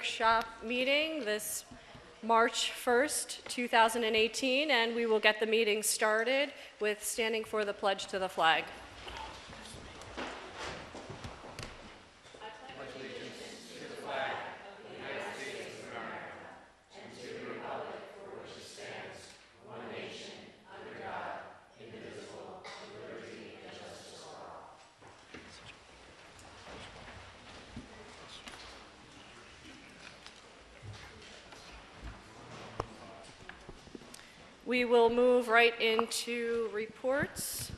workshop meeting this March 1st, 2018, and we will get the meeting started with standing for the pledge to the flag. We will move right into reports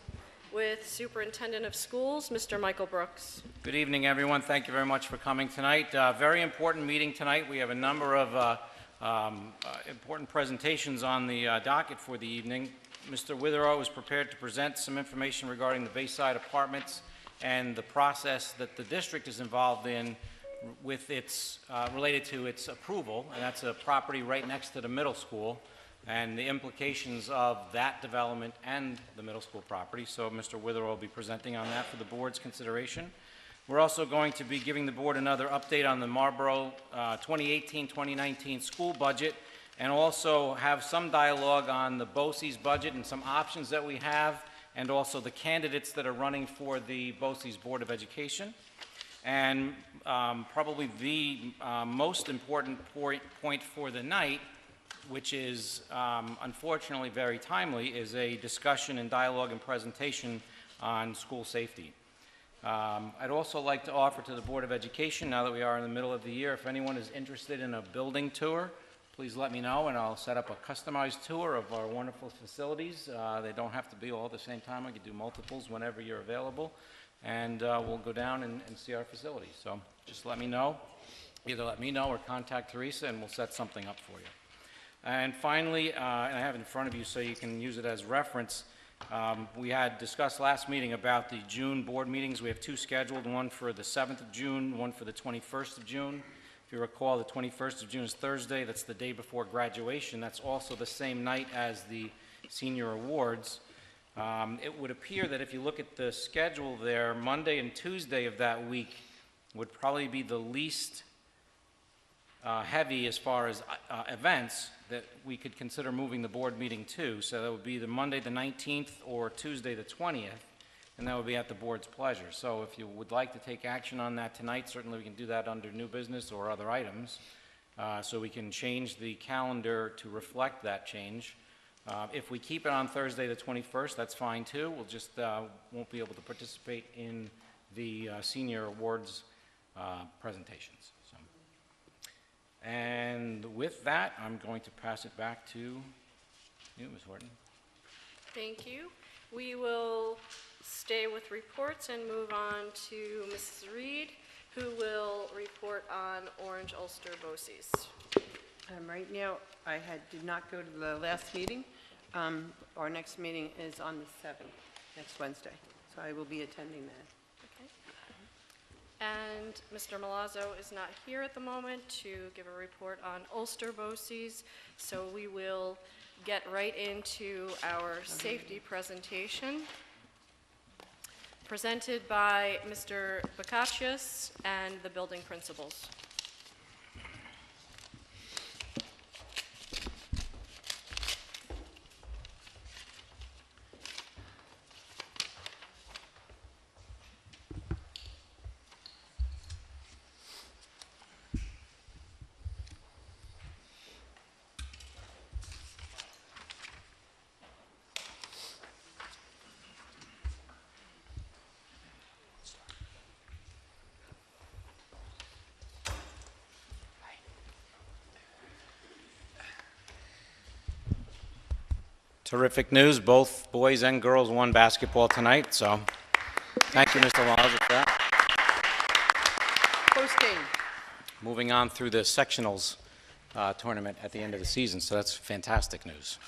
with Superintendent of Schools, Mr. Michael Brooks. Good evening, everyone. Thank you very much for coming tonight. Very important meeting tonight. We have a number of important presentations on the docket for the evening. Mr. Witherow is prepared to present some information regarding the Bayside Apartments and the process that the district is involved in with its related to its approval, and that's a property right next to the middle school, and the implications of that development and the middle school property. So Mr. Witherow will be presenting on that for the board's consideration. We're also going to be giving the board another update on the Marlboro 2018-2019 school budget, and also have some dialogue on the BOCES budget and some options that we have, and also the candidates that are running for the BOCES Board of Education. And probably the most important point for the night, which is unfortunately very timely, is a discussion and dialogue and presentation on school safety. I'd also like to offer to the Board of Education, now that we are in the middle of the year, if anyone is interested in a building tour, please let me know and I'll set up a customized tour of our wonderful facilities. They don't have to be all at the same time. I can do multiples whenever you're available, and we'll go down and see our facilities. So just let me know. Either let me know or contact Teresa and we'll set something up for you. And finally, and I have it in front of you so you can use it as reference, we had discussed last meeting about the June board meetings. We have two scheduled, one for the 7th of June, one for the 21st of June. If you recall, the 21st of June is Thursday. That's the day before graduation. That's also the same night as the senior awards. It would appear that if you look at the schedule there, Monday and Tuesday of that week would probably be the least heavy as far as events that we could consider moving the board meeting to. So that would be the Monday the 19th or Tuesday the 20th, and that would be at the board's pleasure. So if you would like to take action on that tonight, certainly we can do that under new business or other items, so we can change the calendar to reflect that change. If we keep it on Thursday the 21st, that's fine too. We'll just won't be able to participate in the senior awards presentations. And with that, I'm going to pass it back to you, Ms. Horton. Thank you. We will stay with reports and move on to Mrs. Reed, who will report on Orange Ulster BOCES. Right now, I did not go to the last meeting. Our next meeting is on the 7th, next Wednesday, so I will be attending that. And Mr. Milazzo is not here at the moment to give a report on Ulster BOCES, so we will get right into our safety presentation, presented by Mr. Bakachius and the building principals. Terrific news. Both boys and girls won basketball tonight, so thank you, Mr. Laws, for that. Post-game. Moving on through the sectionals tournament at the end of the season, so that's fantastic news.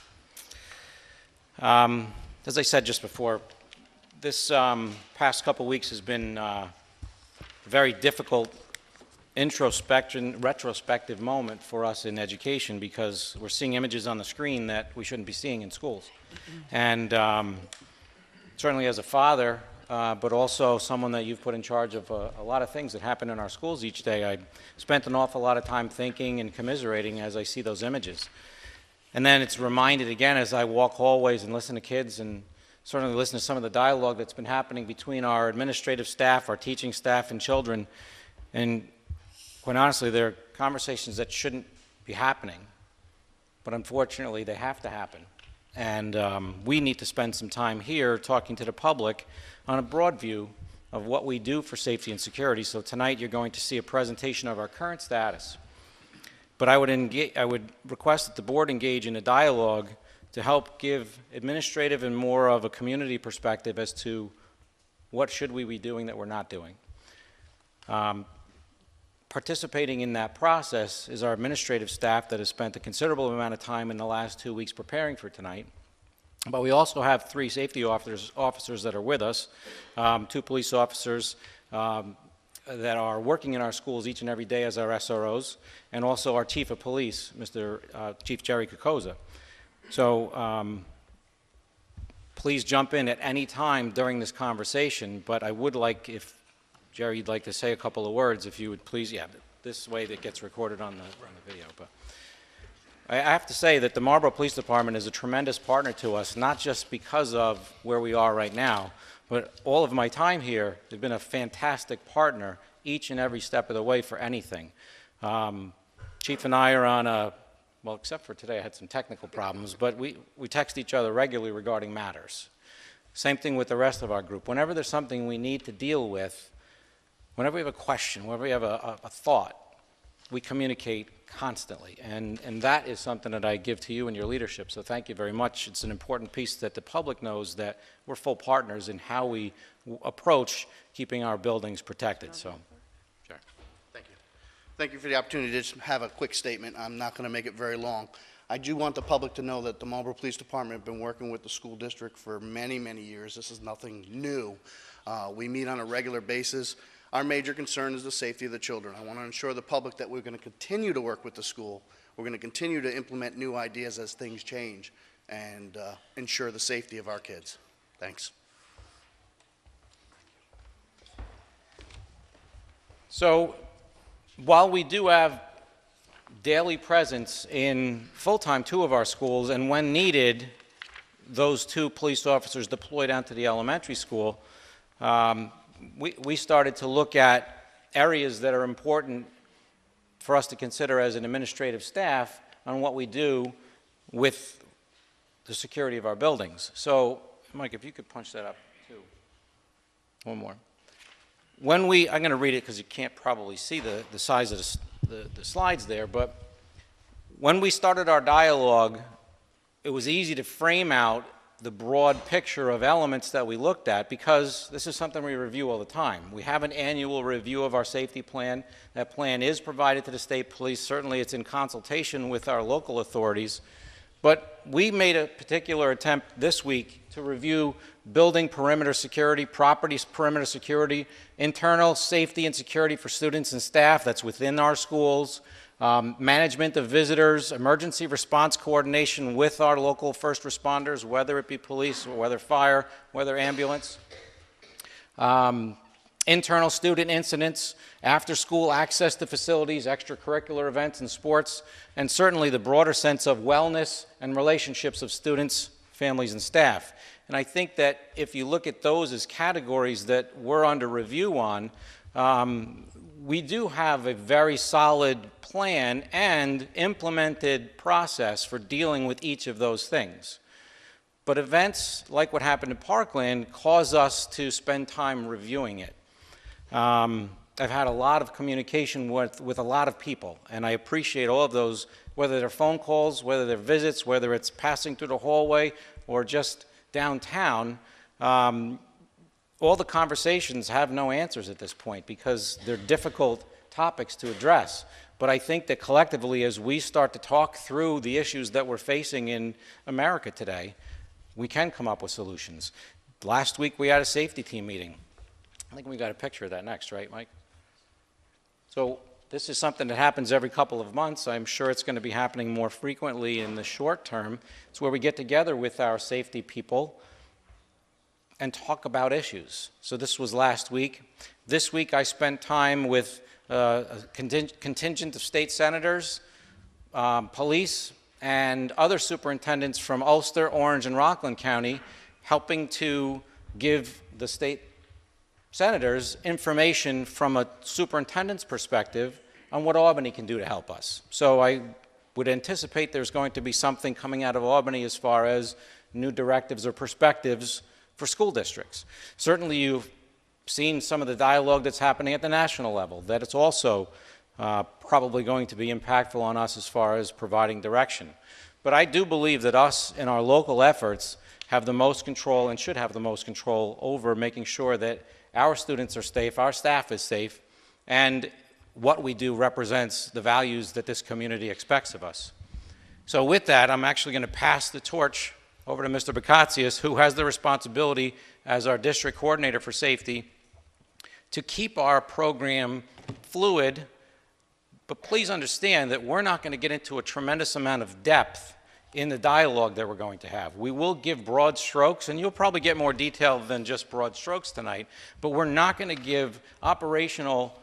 As I said just before, this past couple weeks has been a very difficult retrospective moment for us in education, because we're seeing images on the screen that we shouldn't be seeing in schools. And certainly as a father, but also someone that you've put in charge of a lot of things that happen in our schools each day. I spent an awful lot of time thinking and commiserating as I see those images. And then it's reminded again as I walk hallways and listen to kids and certainly listen to some of the dialogue that's been happening between our administrative staff, our teaching staff, and children. And quite honestly, they're conversations that shouldn't be happening, but unfortunately they have to happen. And we need to spend some time here talking to the public on a broad view of what we do for safety and security. So tonight you're going to see a presentation of our current status. But I would request that the board engage in a dialogue to help give administrative and more of a community perspective as to what should we be doing that we're not doing. Participating in that process is our administrative staff that has spent a considerable amount of time in the last 2 weeks preparing for tonight. But we also have 3 safety officers that are with us, 2 police officers that are working in our schools each and every day as our SROs, and also our Chief of Police, Mr. Chief Jerry Kokoza. So please jump in at any time during this conversation, but I would like, if Jerry, you'd like to say a couple of words, if you would please. Yeah, this way that gets recorded on the video. But I have to say that the Marlborough Police Department is a tremendous partner to us, not just because of where we are right now, but all of my time here, they've been a fantastic partner each and every step of the way for anything. Chief and I are on a, well, except for today, I had some technical problems, but we text each other regularly regarding matters. Same thing with the rest of our group. Whenever there's something we need to deal with, whenever we have a question, whenever we have a thought, we communicate constantly. And that is something that I give to you and your leadership. So thank you very much. It's an important piece that the public knows that we're full partners in how we approach keeping our buildings protected. So, sure. Thank you. Thank you for the opportunity to just have a quick statement. I'm not going to make it very long. I do want the public to know that the Marlborough Police Department have been working with the school district for many, many years. This is nothing new. We meet on a regular basis. Our major concern is the safety of the children. I want to ensure the public that we're going to continue to work with the school. We're going to continue to implement new ideas as things change and ensure the safety of our kids. Thanks. So while we do have daily presence in full-time 2 of our schools, and when needed, those 2 police officers deploy down to the elementary school, we started to look at areas that are important for us to consider as an administrative staff on what we do with the security of our buildings. So, Mike, if you could punch that up too. One more. I'm going to read it because you can't probably see the size of the slides there, but when we started our dialogue, it was easy to frame out the broad picture of elements that we looked at, because this is something we review all the time. We have an annual review of our safety plan. That plan is provided to the state police. Certainly it's in consultation with our local authorities. But we made a particular attempt this week to review building perimeter security, property perimeter security, internal safety and security for students and staff that's within our schools, management of visitors, emergency response coordination with our local first responders, whether it be police, or whether fire, whether ambulance, internal student incidents, after-school access to facilities, extracurricular events and sports, and certainly the broader sense of wellness and relationships of students, families, and staff. And I think that if you look at those as categories that we're under review on, we do have a very solid plan and implemented process for dealing with each of those things. But events like what happened in Parkland cause us to spend time reviewing it. I've had a lot of communication with a lot of people, and I appreciate all of those, whether they're phone calls, whether they're visits, whether it's passing through the hallway or just downtown. All the conversations have no answers at this point because they're difficult topics to address. But I think that collectively, as we start to talk through the issues that we're facing in America today, we can come up with solutions. Last week, we had a safety team meeting. I think we got a picture of that next, right, Mike? So this is something that happens every couple of months. I'm sure it's going to be happening more frequently in the short term. It's where we get together with our safety people, and talk about issues. So this was last week. This week I spent time with a contingent of state senators, police, and other superintendents from Ulster, Orange, and Rockland County, helping to give the state senators information from a superintendent's perspective on what Albany can do to help us. So I would anticipate there's going to be something coming out of Albany as far as new directives or perspectives for school districts. Certainly you've seen some of the dialogue that's happening at the national level, that it's also probably going to be impactful on us as far as providing direction. But I do believe that us in our local efforts have the most control and should have the most control over making sure that our students are safe, our staff is safe, and what we do represents the values that this community expects of us. So with that, I'm actually going to pass the torch over to Mr. Bakatsias, who has the responsibility as our district coordinator for safety to keep our program fluid. But please understand that we're not going to get into a tremendous amount of depth in the dialogue that we're going to have. We will give broad strokes, and you'll probably get more detail than just broad strokes tonight, but we're not going to give operational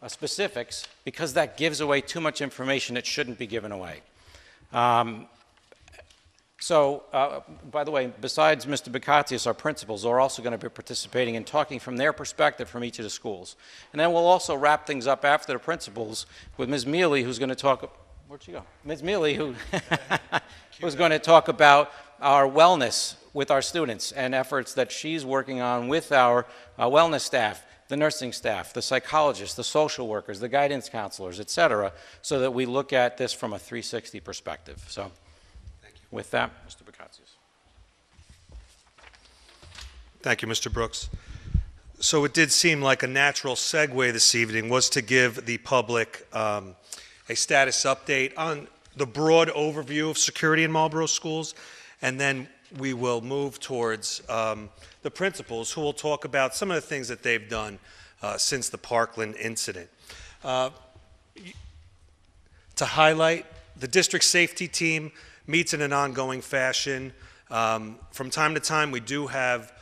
specifics because that gives away too much information that shouldn't be given away. By the way, besides Mr. Bakatsias, our principals are also going to be participating and talking from their perspective from each of the schools. And then we'll also wrap things up after the principals with Ms. Mealy, who's going to talk, where'd she go? Ms. Mealy, who's going to talk about our wellness with our students and efforts that she's working on with our wellness staff, the nursing staff, the psychologists, the social workers, the guidance counselors, et cetera, so that we look at this from a 360 perspective. So with that, Mr. Bakatsias. Thank you, Mr. Brooks. So it did seem like a natural segue this evening was to give the public a status update on the broad overview of security in Marlboro schools, and then we will move towards the principals, who will talk about some of the things that they've done since the Parkland incident. To highlight, the district safety team meets in an ongoing fashion. From time to time, we do have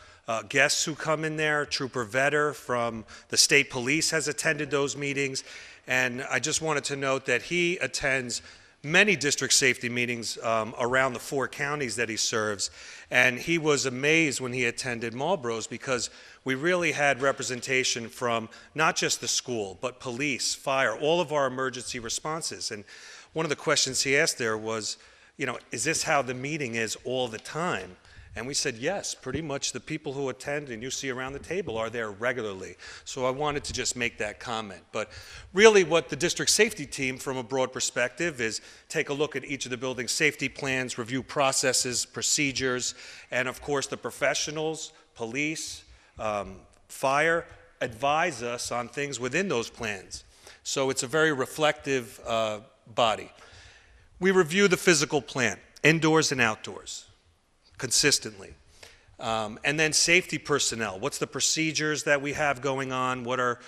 guests who come in there. Trooper Vetter from the state police has attended those meetings, and I just wanted to note that he attends many district safety meetings around the 4 counties that he serves, and he was amazed when he attended Marlboro's because we really had representation from not just the school, but police, fire, all of our emergency responses. And one of the questions he asked there was, you know, is this how the meeting is all the time? And we said, yes, pretty much the people who attend and you see around the table are there regularly. So I wanted to just make that comment. But really what the district safety team, from a broad perspective, is take a look at each of the building safety plans, review processes, procedures, and of course the professionals, police, fire, advise us on things within those plans. So it's a very reflective body. We review the physical plan, indoors and outdoors, consistently. And then safety personnel. What's the procedures that we have going on? What are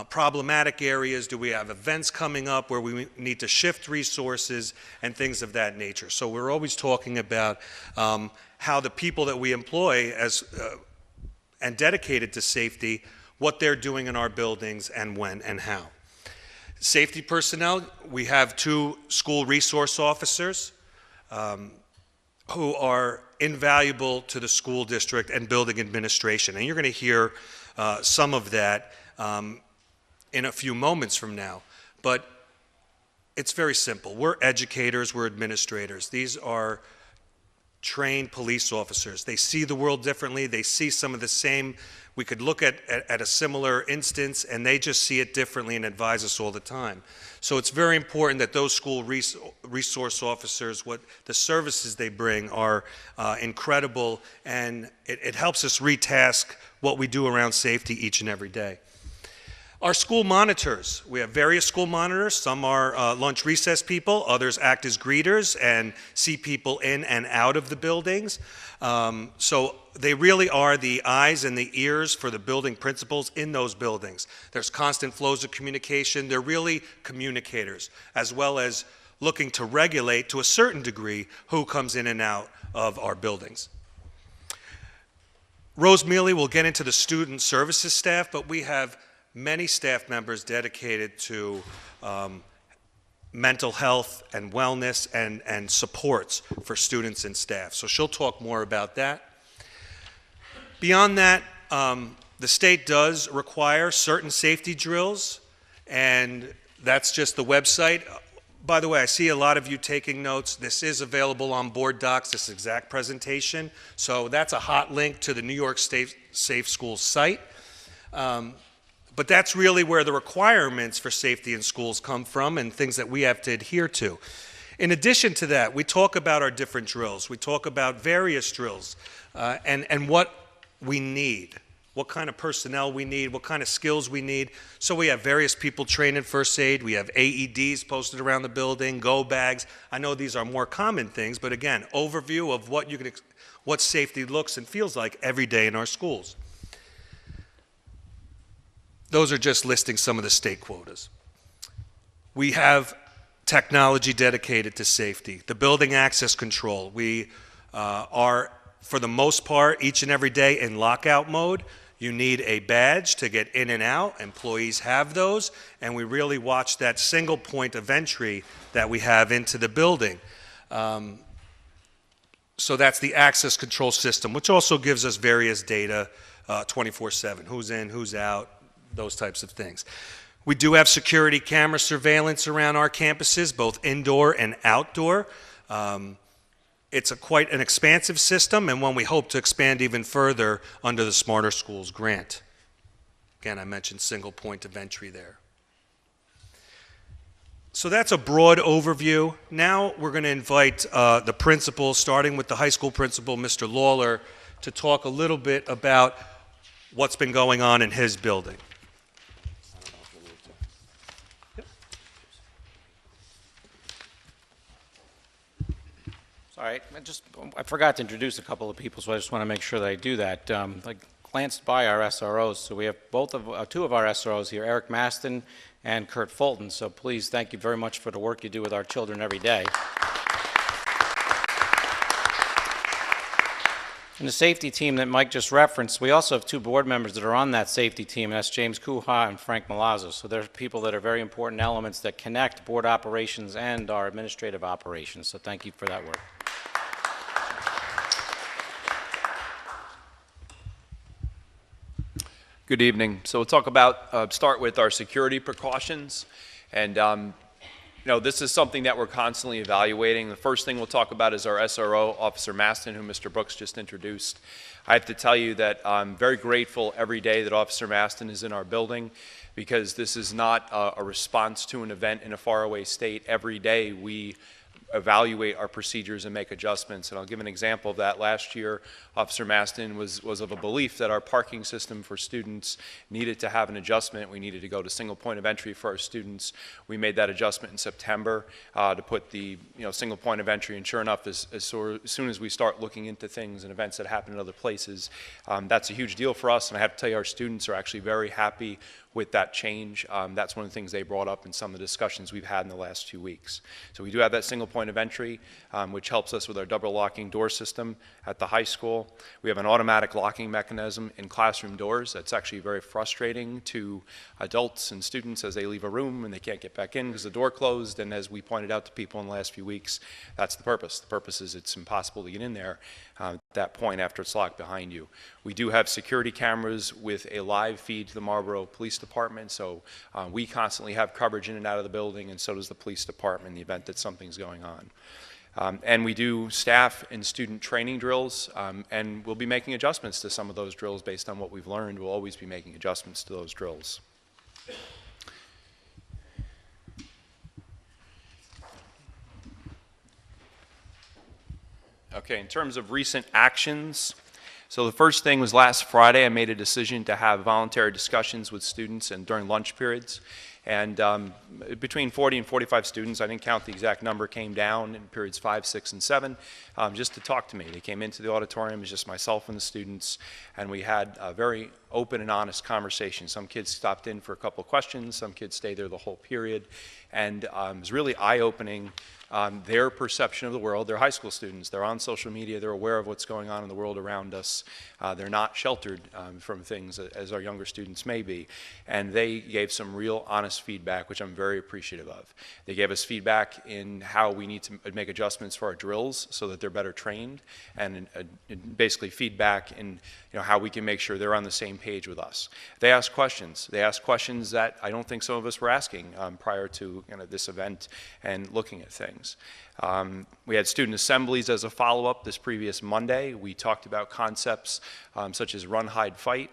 problematic areas? Do we have events coming up where we need to shift resources and things of that nature? So we're always talking about how the people that we employ as and dedicated to safety, what they're doing in our buildings and when and how. Safety personnel, we have 2 school resource officers who are invaluable to the school district and building administration. And you're going to hear some of that in a few moments from now. But it's very simple. We're educators, we're administrators. These are trained police officers. They see the world differently. They see some of the same. We could look at a similar instance, and they just see it differently and advise us all the time. So it's very important that those school resource officers, what the services they bring are incredible, and it helps us retask what we do around safety each and every day. Our school monitors, we have various school monitors. Some are lunch recess people, others act as greeters and see people in and out of the buildings. So they really are the eyes and the ears for the building principals in those buildings. There's constant flows of communication. They're really communicators, as well as looking to regulate to a certain degree who comes in and out of our buildings. Rose Mealy will get into the student services staff, but we have many staff members dedicated to mental health and wellness and supports for students and staff. So she'll talk more about that. Beyond that, the state does require certain safety drills, and that's just the website. By the way, I see a lot of you taking notes. This is available on board docs, this exact presentation. So that's a hot link to the New York State Safe Schools site. But that's really where the requirements for safety in schools come from and things that we have to adhere to. In addition to that, we talk about our different drills. We talk about various drills and what we need, what kind of personnel we need, what kind of skills we need. So we have various people trained in first aid. We have AEDs posted around the building, go bags. I know these are more common things, but again, overview of what safety looks and feels like every day in our schools. Those are just listing some of the state quotas. We have technology dedicated to safety. The building access control, we are, for the most part, each and every day in lockout mode. You need a badge to get in and out. Employees have those, and we really watch that single point of entry that we have into the building. So that's the access control system, which also gives us various data 24/7, who's in, who's out, those types of things. We do have security camera surveillance around our campuses, both indoor and outdoor. It's quite an expansive system, and one we hope to expand even further under the Smarter Schools grant. Again, I mentioned single point of entry there. So that's a broad overview. Now we're going to invite the principal, starting with the high school principal, Mr. Lawler, to talk a little bit about what's been going on in his building. All right, I forgot to introduce a couple of people, so I just want to make sure that I do that. I glanced by our SROs, so we have two of our SROs here, Eric Maston and Kurt Fulton. So please, thank you very much for the work you do with our children every day. And the safety team that Mike just referenced, we also have two board members that are on that safety team, and that's James Kuha and Frank Malazzo. So they're people that are very important elements that connect board operations and our administrative operations. So thank you for that work. Good evening. So we'll talk about, start with our security precautions. And, this is something that we're constantly evaluating. The first thing we'll talk about is our SRO, Officer Maston, who Mr. Brooks just introduced. I have to tell you that I'm very grateful every day that Officer Maston is in our building, because this is not a response to an event in a faraway state. Every day we evaluate our procedures and make adjustments. And I'll give an example of that. Last year, Officer Maston was of a belief that our parking system for students needed to have an adjustment. We needed to go to single point of entry for our students. We made that adjustment in September to put the single point of entry. And sure enough, as soon as we start looking into things and events that happen in other places, that's a huge deal for us. And I have to tell you, our students are actually very happy with that change. That's one of the things they brought up in some of the discussions we've had in the last 2 weeks. So we do have that single point of entry, which helps us with our double locking door system at the high school. We have an automatic locking mechanism in classroom doors. That's actually very frustrating to adults and students as they leave a room and they can't get back in because the door closed. And as we pointed out to people in the last few weeks, that's the purpose. The purpose is it's impossible to get in there at that point after it's locked behind you. We do have security cameras with a live feed to the Marlboro Police Department, so we constantly have coverage in and out of the building, and so does the police department in the event that something's going on. And we do staff and student training drills, and we'll be making adjustments to some of those drills based on what we've learned. We'll always be making adjustments to those drills. Okay, in terms of recent actions, so the first thing was last Friday I made a decision to have voluntary discussions with students and during lunch periods. And between 40 and 45 students, I didn't count the exact number, came down in periods 5, 6, and 7 just to talk to me. They came into the auditorium, it was just myself and the students, and we had a very open and honest conversation. Some kids stopped in for a couple of questions, some kids stayed there the whole period, and it was really eye-opening. Their perception of the world. They're high school students. They're on social media. They're aware of what's going on in the world around us. They're not sheltered from things as our younger students may be. And they gave some real honest feedback, which I'm very appreciative of. They gave us feedback in how we need to make adjustments for our drills so that they're better trained, and basically feedback in how we can make sure they're on the same page with us. They asked questions. They asked questions that I don't think some of us were asking prior to this event and looking at things. We had student assemblies as a follow-up this previous Monday. We talked about concepts such as run, hide, fight,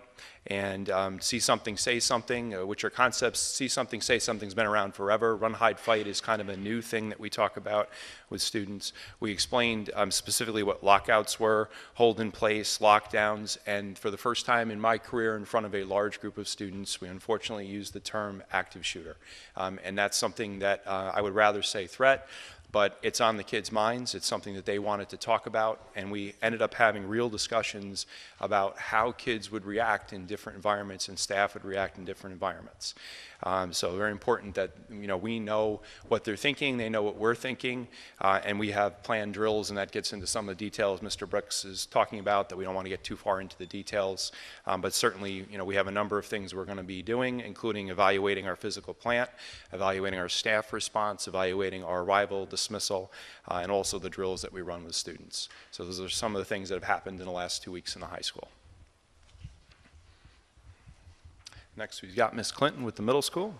and see something, say something, which are concepts. See something, say something's been around forever. Run, hide, fight is kind of a new thing that we talk about with students. We explained specifically what lockouts were, hold in place, lockdowns, and for the first time in my career in front of a large group of students, we unfortunately used the term active shooter. And that's something that I would rather say threat, but it's on the kids' minds. It's something that they wanted to talk about, and we ended up having real discussions about how kids would react in different environments and staff would react in different environments. So very important that we know what they're thinking, they know what we're thinking, and we have planned drills, and that gets into some of the details Mr. Brooks is talking about that we don't want to get too far into the details. But certainly, we have a number of things we're going to be doing, including evaluating our physical plant, evaluating our staff response, evaluating our arrival, dismissal, and also the drills that we run with students. So those are some of the things that have happened in the last 2 weeks in the high school. Next, we've got Ms. Clinton with the middle school.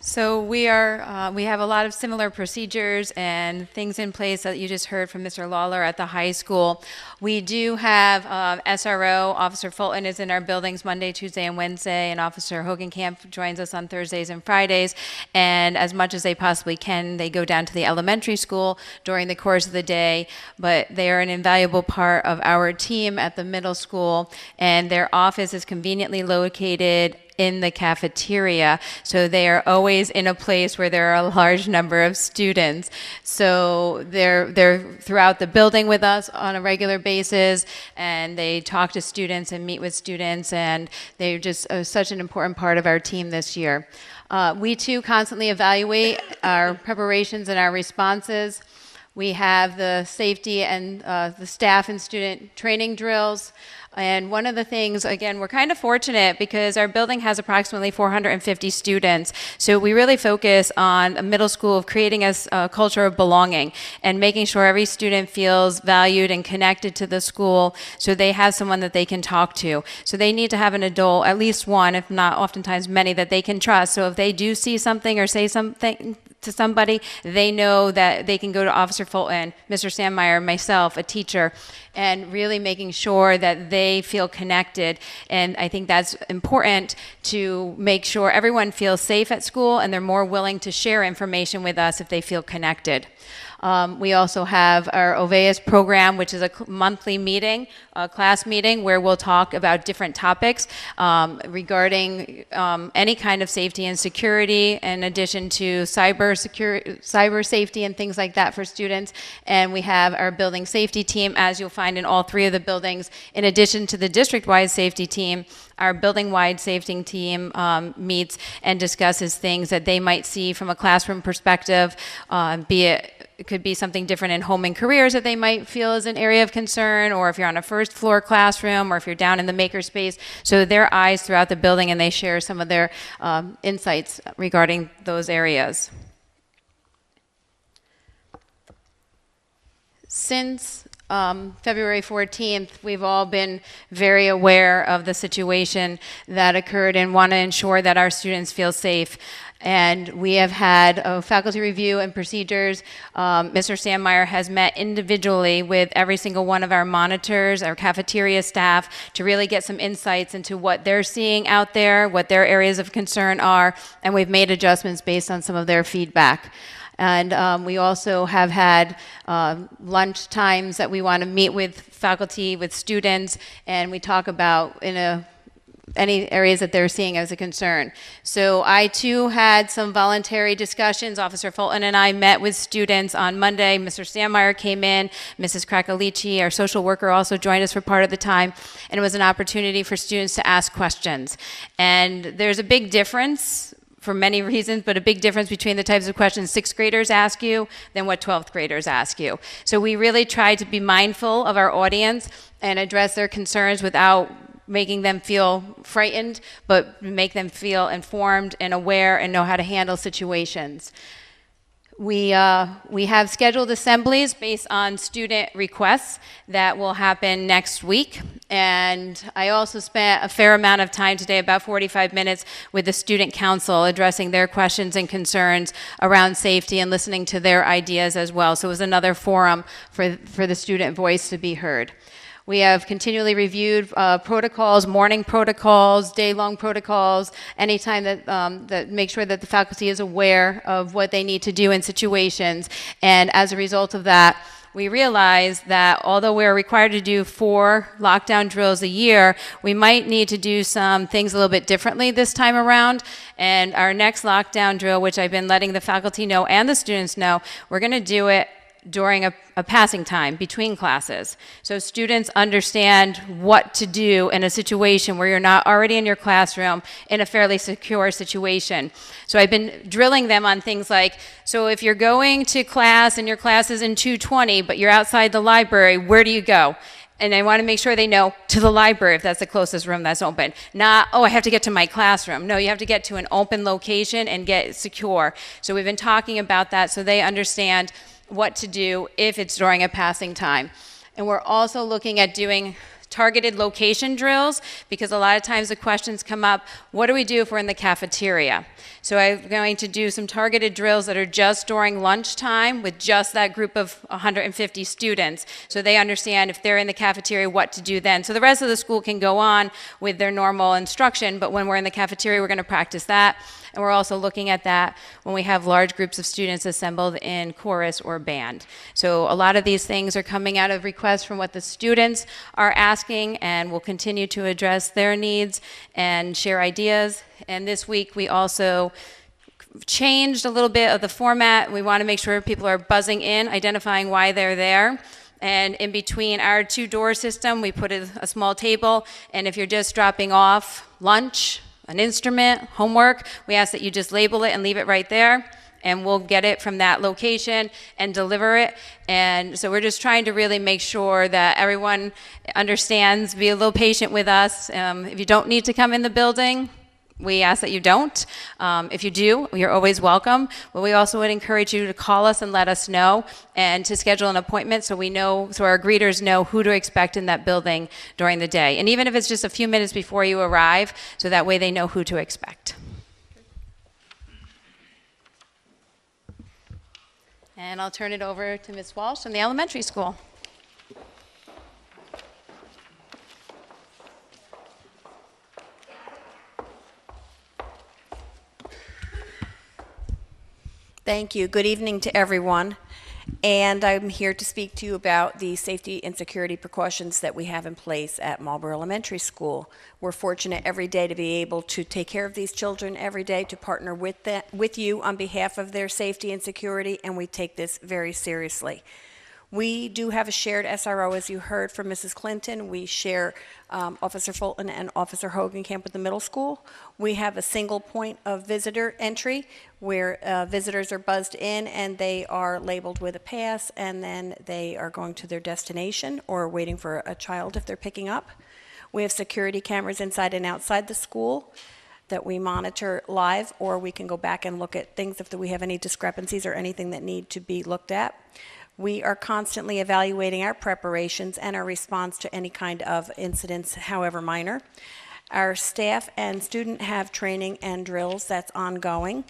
So we have a lot of similar procedures and things in place that you just heard from Mr. Lawler at the high school. We do have SRO. Officer Fulton is in our buildings Monday, Tuesday, and Wednesday, and Officer Hogenkamp joins us on Thursdays and Fridays. And as much as they possibly can, they go down to the elementary school during the course of the day, but they are an invaluable part of our team at the middle school, and their office is conveniently located in the cafeteria, so they are always in a place where there are a large number of students. So they're throughout the building with us on a regular basis, and they talk to students and meet with students, and they're just such an important part of our team this year. We too constantly evaluate our preparations and our responses. We have the safety and the staff and student training drills. And one of the things, again, we're kind of fortunate because our building has approximately 450 students. So we really focus on a middle school of creating a culture of belonging and making sure every student feels valued and connected to the school so they have someone that they can talk to. So they need to have an adult, at least one, if not oftentimes many, that they can trust. So if they do see something or say something to somebody, they know that they can go to Officer Fulton, Mr. Sandmeyer, myself, a teacher, and really making sure that they feel connected. And I think that's important to make sure everyone feels safe at school and they're more willing to share information with us if they feel connected. We also have our Oveus program, which is a monthly meeting, a class meeting, where we'll talk about different topics regarding any kind of safety and security, in addition to cyber safety and things like that for students. And we have our building safety team, as you'll find in all 3 of the buildings. In addition to the district-wide safety team, our building-wide safety team meets and discusses things that they might see from a classroom perspective, it could be something different in home and careers that they might feel is an area of concern, or if you're on a first floor classroom, or if you're down in the makerspace. So they're eyes throughout the building, and they share some of their insights regarding those areas. Since February 14th, we've all been very aware of the situation that occurred and want to ensure that our students feel safe. And we have had a faculty review and procedures. Mr. Sandmeyer has met individually with every single one of our monitors, our cafeteria staff, to really get some insights into what they're seeing out there, what their areas of concern are, and we've made adjustments based on some of their feedback. And we also have had lunch times that we want to meet with faculty, with students, and we talk about any areas that they're seeing as a concern. So I too had some voluntary discussions. Officer Fulton and I met with students on Monday. Mr. Sandmeyer came in, Mrs. Krakalici, our social worker, also joined us for part of the time, and it was an opportunity for students to ask questions. And there's a big difference for many reasons, but a big difference between the types of questions 6th graders ask you than what 12th graders ask you. So we really try to be mindful of our audience and address their concerns without making them feel frightened, but make them feel informed and aware and know how to handle situations. We have scheduled assemblies based on student requests that will happen next week. And I also spent a fair amount of time today, about 45 minutes, with the student council addressing their questions and concerns around safety and listening to their ideas as well. So it was another forum for the student voice to be heard. We have continually reviewed protocols, morning protocols, day-long protocols, anytime that make sure that the faculty is aware of what they need to do in situations. And as a result of that, we realized that although we're required to do 4 lockdown drills a year, we might need to do some things a little bit differently this time around. And our next lockdown drill, which I've been letting the faculty know and the students know, we're going to do it during a passing time between classes. So students understand what to do in a situation where you're not already in your classroom in a fairly secure situation. So I've been drilling them on things like, so if you're going to class and your class is in 220, but you're outside the library, where do you go? And I want to make sure they know to the library if that's the closest room that's open. Not, oh, I have to get to my classroom. No, you have to get to an open location and get secure. So we've been talking about that so they understand what to do if it's during a passing time. And we're also looking at doing targeted location drills, because a lot of times the questions come up, what do we do if we're in the cafeteria? So I'm going to do some targeted drills that are just during lunchtime with just that group of 150 students, so they understand if they're in the cafeteria what to do then. So the rest of the school can go on with their normal instruction, but when we're in the cafeteria, we're going to practice that. And we're also looking at that when we have large groups of students assembled in chorus or band. So a lot of these things are coming out of requests from what the students are asking, and we'll continue to address their needs and share ideas. And this week we also changed a little bit of the format. We want to make sure people are buzzing in, identifying why they're there. And in between our 2-door system, we put a small table, and if you're just dropping off lunch, an instrument, homework, we ask that you just label it and leave it right there, and we'll get it from that location and deliver it. And so we're just trying to really make sure that everyone understands, be a little patient with us. If you don't need to come in the building, we ask that you don't. If you do, you're always welcome. But we also would encourage you to call us and let us know, and to schedule an appointment so we know, so our greeters know who to expect in that building during the day. And even if it's just a few minutes before you arrive, so that way they know who to expect. And I'll turn it over to Ms. Walsh from the elementary school. Thank you. Good evening to everyone. And I'm here to speak to you about the safety and security precautions that we have in place at Marlboro Elementary School. We're fortunate every day to be able to take care of these children every day, to partner with you on behalf of their safety and security, and we take this very seriously. We do have a shared SRO, as you heard from Mrs. Clinton. We share Officer Fulton and Officer Hogenkamp with the middle school. We have a single point of visitor entry where visitors are buzzed in and they are labeled with a pass, and then they are going to their destination or waiting for a child if they're picking up. We have security cameras inside and outside the school that we monitor live, or we can go back and look at things if we have any discrepancies or anything that need to be looked at. We are constantly evaluating our preparations and our response to any kind of incidents, however minor. Our staff and student have training and drills that's ongoing.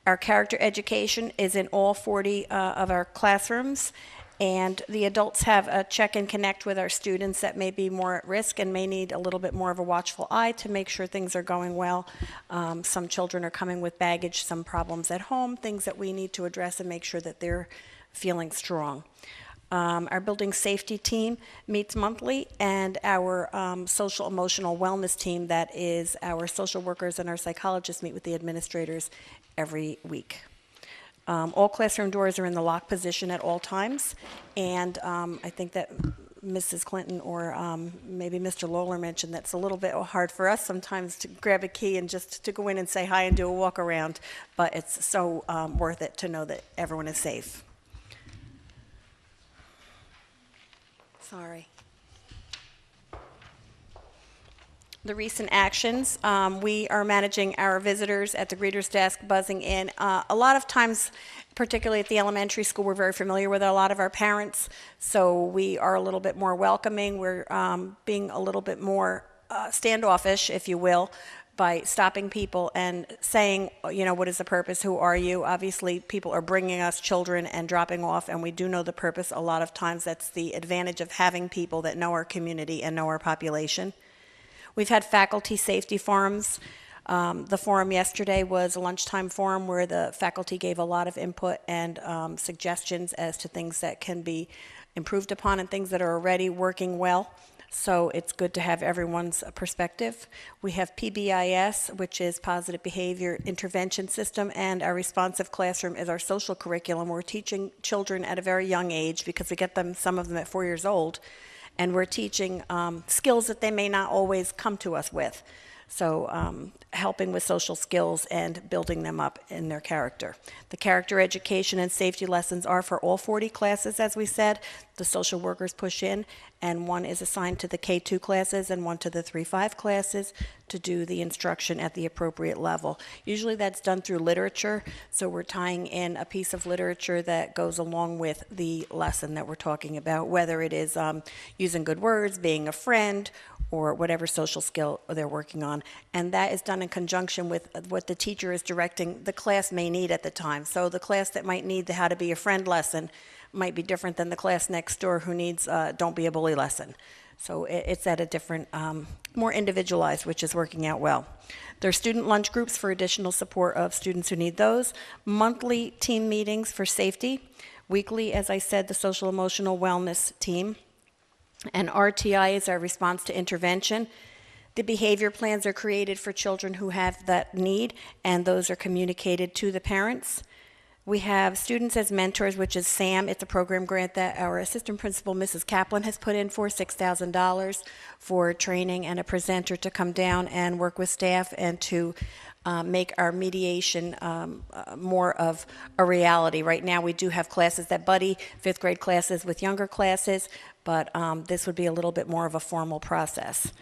Our character education is in all 40 of our classrooms, And the adults have a check and connect with our students that may be more at risk and may need a little bit more of a watchful eye to make sure things are going well. Some children are coming with baggage, some problems at home, things that we need to address and make sure that they're feeling strong. Our building safety team meets monthly, and our social emotional wellness team, that is our social workers and our psychologists, meet with the administrators every week. All classroom doors are in the lock position at all times, and I think that Mrs. Clinton or maybe Mr. Lawler mentioned that's a little bit hard for us sometimes to grab a key and just to go in and say hi and do a walk around, but it's so worth it to know that everyone is safe. Sorry. The recent actions, we are managing our visitors at the greeter's desk, buzzing in. A lot of times, particularly at the elementary school, we're very familiar with a lot of our parents, so we are a little bit more welcoming. We're being a little bit more standoffish, if you will, by stopping people and saying, you know, what is the purpose, who are you? Obviously, people are bringing us children and dropping off, and we do know the purpose. A lot of times that's the advantage of having people that know our community and know our population. We've had faculty safety forums. The forum yesterday was a lunchtime forum where the faculty gave a lot of input and suggestions as to things that can be improved upon and things that are already working well. So it's good to have everyone's perspective. We have PBIS, which is Positive Behavior Intervention System, and our responsive classroom is our social curriculum. We're teaching children at a very young age because we get them, some of them at 4 years old, and we're teaching skills that they may not always come to us with. So helping with social skills and building them up in their character. The character education and safety lessons are for all 40 classes, as we said. The social workers push in, and one is assigned to the K2 classes and one to the 3-5 classes to do the instruction at the appropriate level. Usually that's done through literature, so we're tying in a piece of literature that goes along with the lesson that we're talking about, whether it is using good words, being a friend, or whatever social skill they're working on. And that is done in conjunction with what the teacher is directing the class may need at the time. So the class that might need the How to Be a Friend lesson might be different than the class next door who needs Don't Be a Bully lesson. So it's at a different, more individualized, which is working out well. There are student lunch groups for additional support of students who need those. Monthly team meetings for safety. Weekly, as I said, the social emotional wellness team. And RTI is our response to intervention. The behavior plans are created for children who have that need, and those are communicated to the parents. We have Students as Mentors, which is SAM. It's a program grant that our assistant principal, Mrs. Kaplan, has put in for $6,000 for training and a presenter to come down and work with staff and to make our mediation more of a reality. Right now we do have classes that buddy, 5th grade classes with younger classes, but this would be a little bit more of a formal process.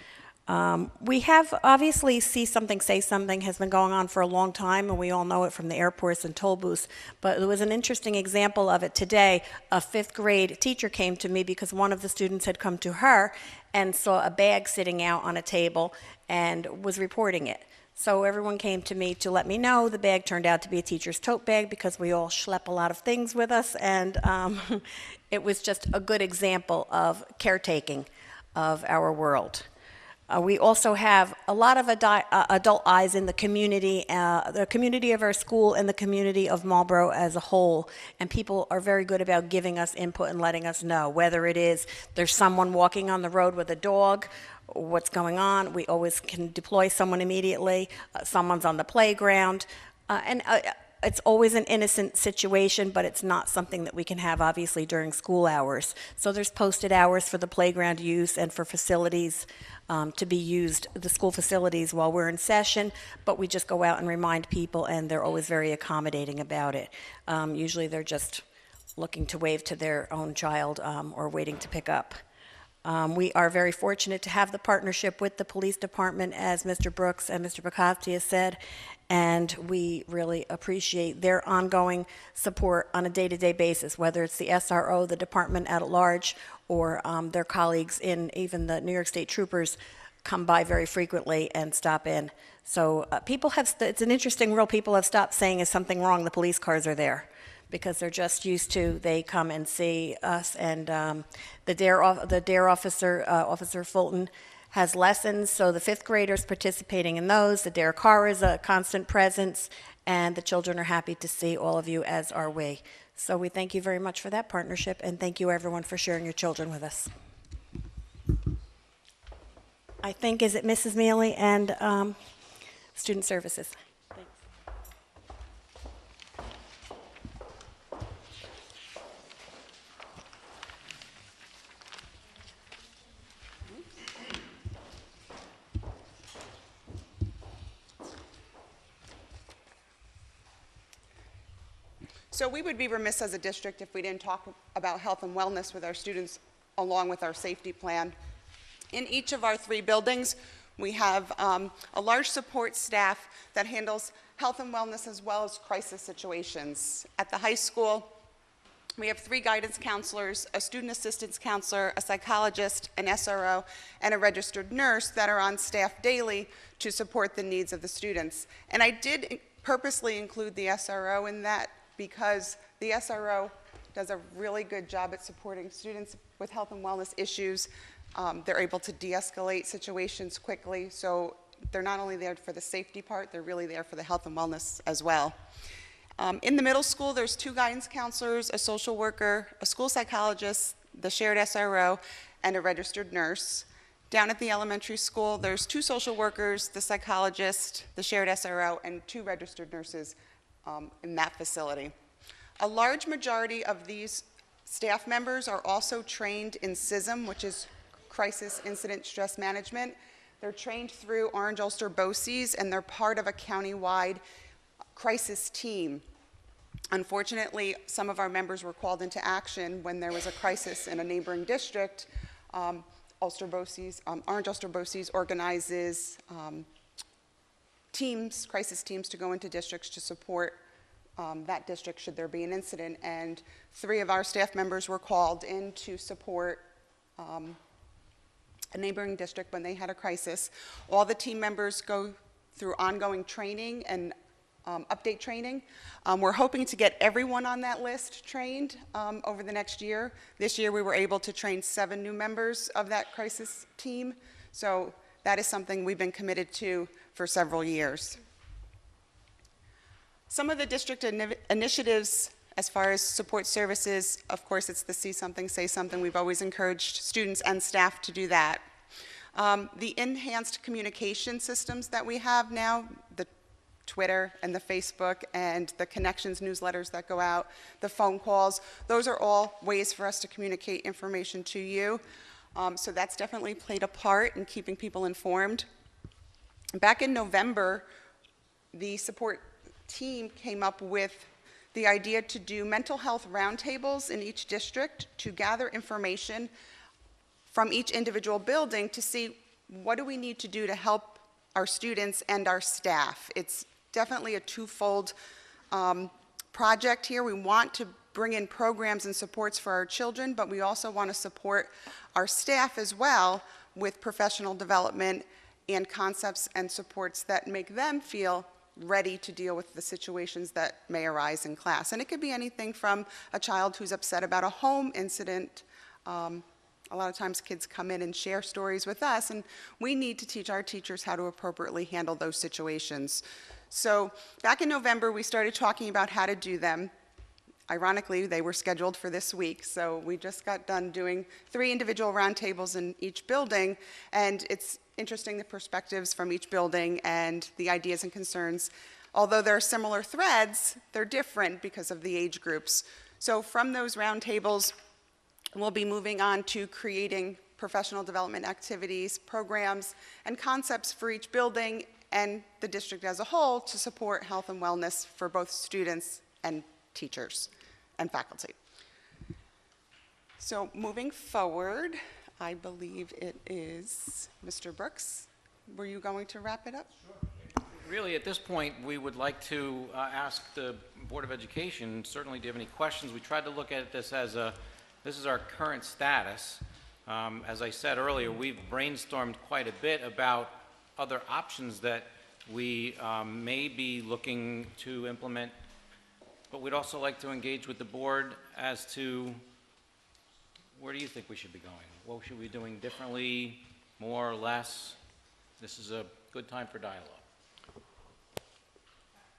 We have obviously See Something, Say Something has been going on for a long time, and we all know it from the airports and toll booths, but there was an interesting example of it today. A 5th grade teacher came to me because one of the students had come to her and saw a bag sitting out on a table and was reporting it. So everyone came to me to let me know. The bag turned out to be a teacher's tote bag because we all schlep a lot of things with us, and it was just a good example of caretaking of our world. We also have a lot of adult eyes in the community of our school and the community of Marlboro as a whole, and people are very good about giving us input and letting us know, whether it is there's someone walking on the road with a dog, what's going on. We always can deploy someone immediately. Someone's on the playground, and it's always an innocent situation, but it's not something that we can have, obviously, during school hours. So there's posted hours for the playground use and for facilities to be used, the school facilities, while we're in session, but we just go out and remind people, and they're always very accommodating about it. Usually they're just looking to wave to their own child or waiting to pick up. We are very fortunate to have the partnership with the police department, as Mr. Brooks and Mr. Bukowski has said, and we really appreciate their ongoing support on a day-to-day basis, whether it's the SRO, the department at large, or their colleagues in even the New York State Troopers come by very frequently and stop in. So people have, it's an interesting world, people have stopped saying, is something wrong, the police cars are there. because they're just used to, they come and see us, and the DARE officer, Officer Fulton, has lessons, so the fifth graders participating in those. The DARE car is a constant presence, and the children are happy to see all of you, as are we. So we thank you very much for that partnership, and thank you everyone for sharing your children with us. I think, is it Mrs. Mealy and Student Services? Thanks. So we would be remiss as a district if we didn't talk about health and wellness with our students along with our safety plan. In each of our 3 buildings, we have a large support staff that handles health and wellness as well as crisis situations. At the high school, we have 3 guidance counselors, a student assistance counselor, a psychologist, an SRO, and a registered nurse that are on staff daily to support the needs of the students. And I did purposely include the SRO in that because the SRO does a really good job at supporting students with health and wellness issues. They're able to de-escalate situations quickly, so they're not only there for the safety part, they're really there for the health and wellness as well. In the middle school, there's 2 guidance counselors, a social worker, a school psychologist, the shared SRO, and a registered nurse. Down at the elementary school, there's 2 social workers, the psychologist, the shared SRO, and 2 registered nurses in that facility. A large majority of these staff members are also trained in CISM, which is Crisis Incident Stress Management. They're trained through Orange Ulster BOCES, and they're part of a county-wide crisis team. Unfortunately, some of our members were called into action when there was a crisis in a neighboring district. Orange Ulster BOCES organizes teams, crisis teams, to go into districts to support that district should there be an incident, and 3 of our staff members were called in to support a neighboring district when they had a crisis. All the team members go through ongoing training and update training. We're hoping to get everyone on that list trained over the next year. This year we were able to train 7 new members of that crisis team, so that is something we've been committed to for several years. Some of the district initiatives as far as support services, of course, it's the See Something, Say Something. We've always encouraged students and staff to do that. The enhanced communication systems that we have now, the Twitter and the Facebook and the connections newsletters that go out, the phone calls, those are all ways for us to communicate information to you. So that's definitely played a part in keeping people informed. Back in November, the support team came up with the idea to do mental health roundtables in each district to gather information from each individual building to see what do we need to do to help our students and our staff. It's definitely a twofold project here. We want to bring in programs and supports for our children, but we also want to support our staff as well with professional development and concepts and supports that make them feel ready to deal with the situations that may arise in class. And it could be anything from a child who's upset about a home incident. A lot of times kids come in and share stories with us, and we need to teach our teachers how to appropriately handle those situations. So back in November, we started talking about how to do them. Ironically, they were scheduled for this week, so we just got done doing 3 individual roundtables in each building, and it's interesting the perspectives from each building and the ideas and concerns. Although there are similar threads, they're different because of the age groups. So from those roundtables, we'll be moving on to creating professional development activities, programs, and concepts for each building and the district as a whole to support health and wellness for both students and teachers and faculty. So moving forward, I believe it is Mr. Brooks. Were you going to wrap it up? Sure. Really, at this point, we would like to ask the Board of Education, certainly, do you have any questions? We tried to look at this as this is our current status. As I said earlier, we've brainstormed quite a bit about other options that we may be looking to implement but we'd also like to engage with the board as to where do you think we should be going? What should we be doing differently, more or less? This is a good time for dialogue.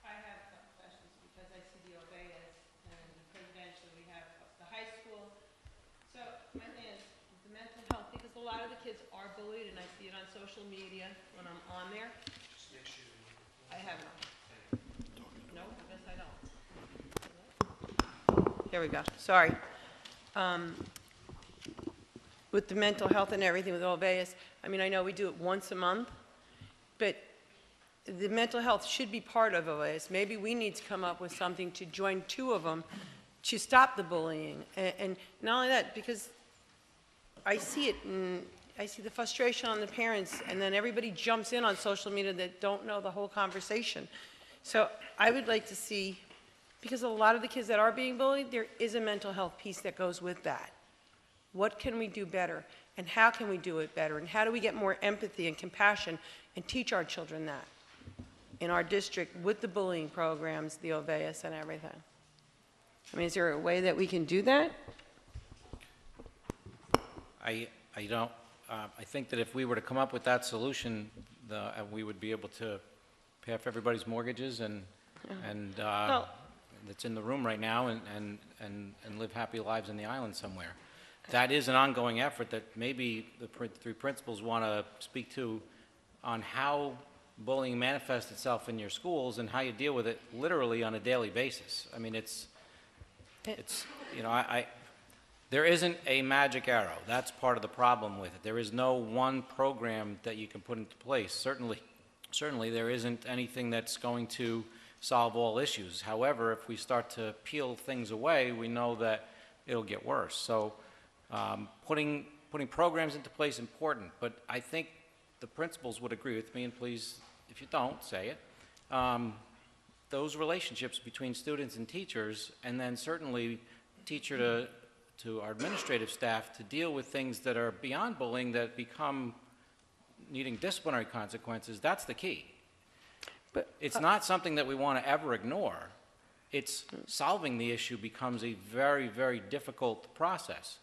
I have some questions because I see the Obeas and the presidential, we have the high school. So my thing is the mental health, because a lot of the kids are bullied and I see it on social media when I'm on there. I have it on. No, I guess I don't. There we go, sorry. With the mental health and everything with Obeas, I mean, I know we do it once a month, but the mental health should be part of Obeas. Maybe we need to come up with something to join two of them to stop the bullying. And not only that, because I see it, and I see the frustration on the parents, and then everybody jumps in on social media that don't know the whole conversation. So I would like to see, because a lot of the kids that are being bullied, there is a mental health piece that goes with that. What can we do better? And how can we do it better? And how do we get more empathy and compassion and teach our children that in our district with the bullying programs, the Obeas and everything? I mean, is there a way that we can do that? I think that if we were to come up with that solution, we would be able to pay off everybody's mortgages and Well- that's in the room right now and live happy lives in the island somewhere. That is an ongoing effort that maybe the three principals want to speak to on how bullying manifests itself in your schools and how you deal with it literally on a daily basis. I mean, it's you know, there isn't a magic arrow. That's part of the problem with it. There is no one program that you can put into place. Certainly there isn't anything that's going to solve all issues. However, if we start to peel things away, we know that it'll get worse. So putting programs into place is important, but I think the principals would agree with me, and please, if you don't, say it. Those relationships between students and teachers, and then certainly teacher to our administrative staff to deal with things that are beyond bullying that become needing disciplinary consequences, that's the key. But it's not something that we want to ever ignore. It's solving the issue becomes a very, very difficult process.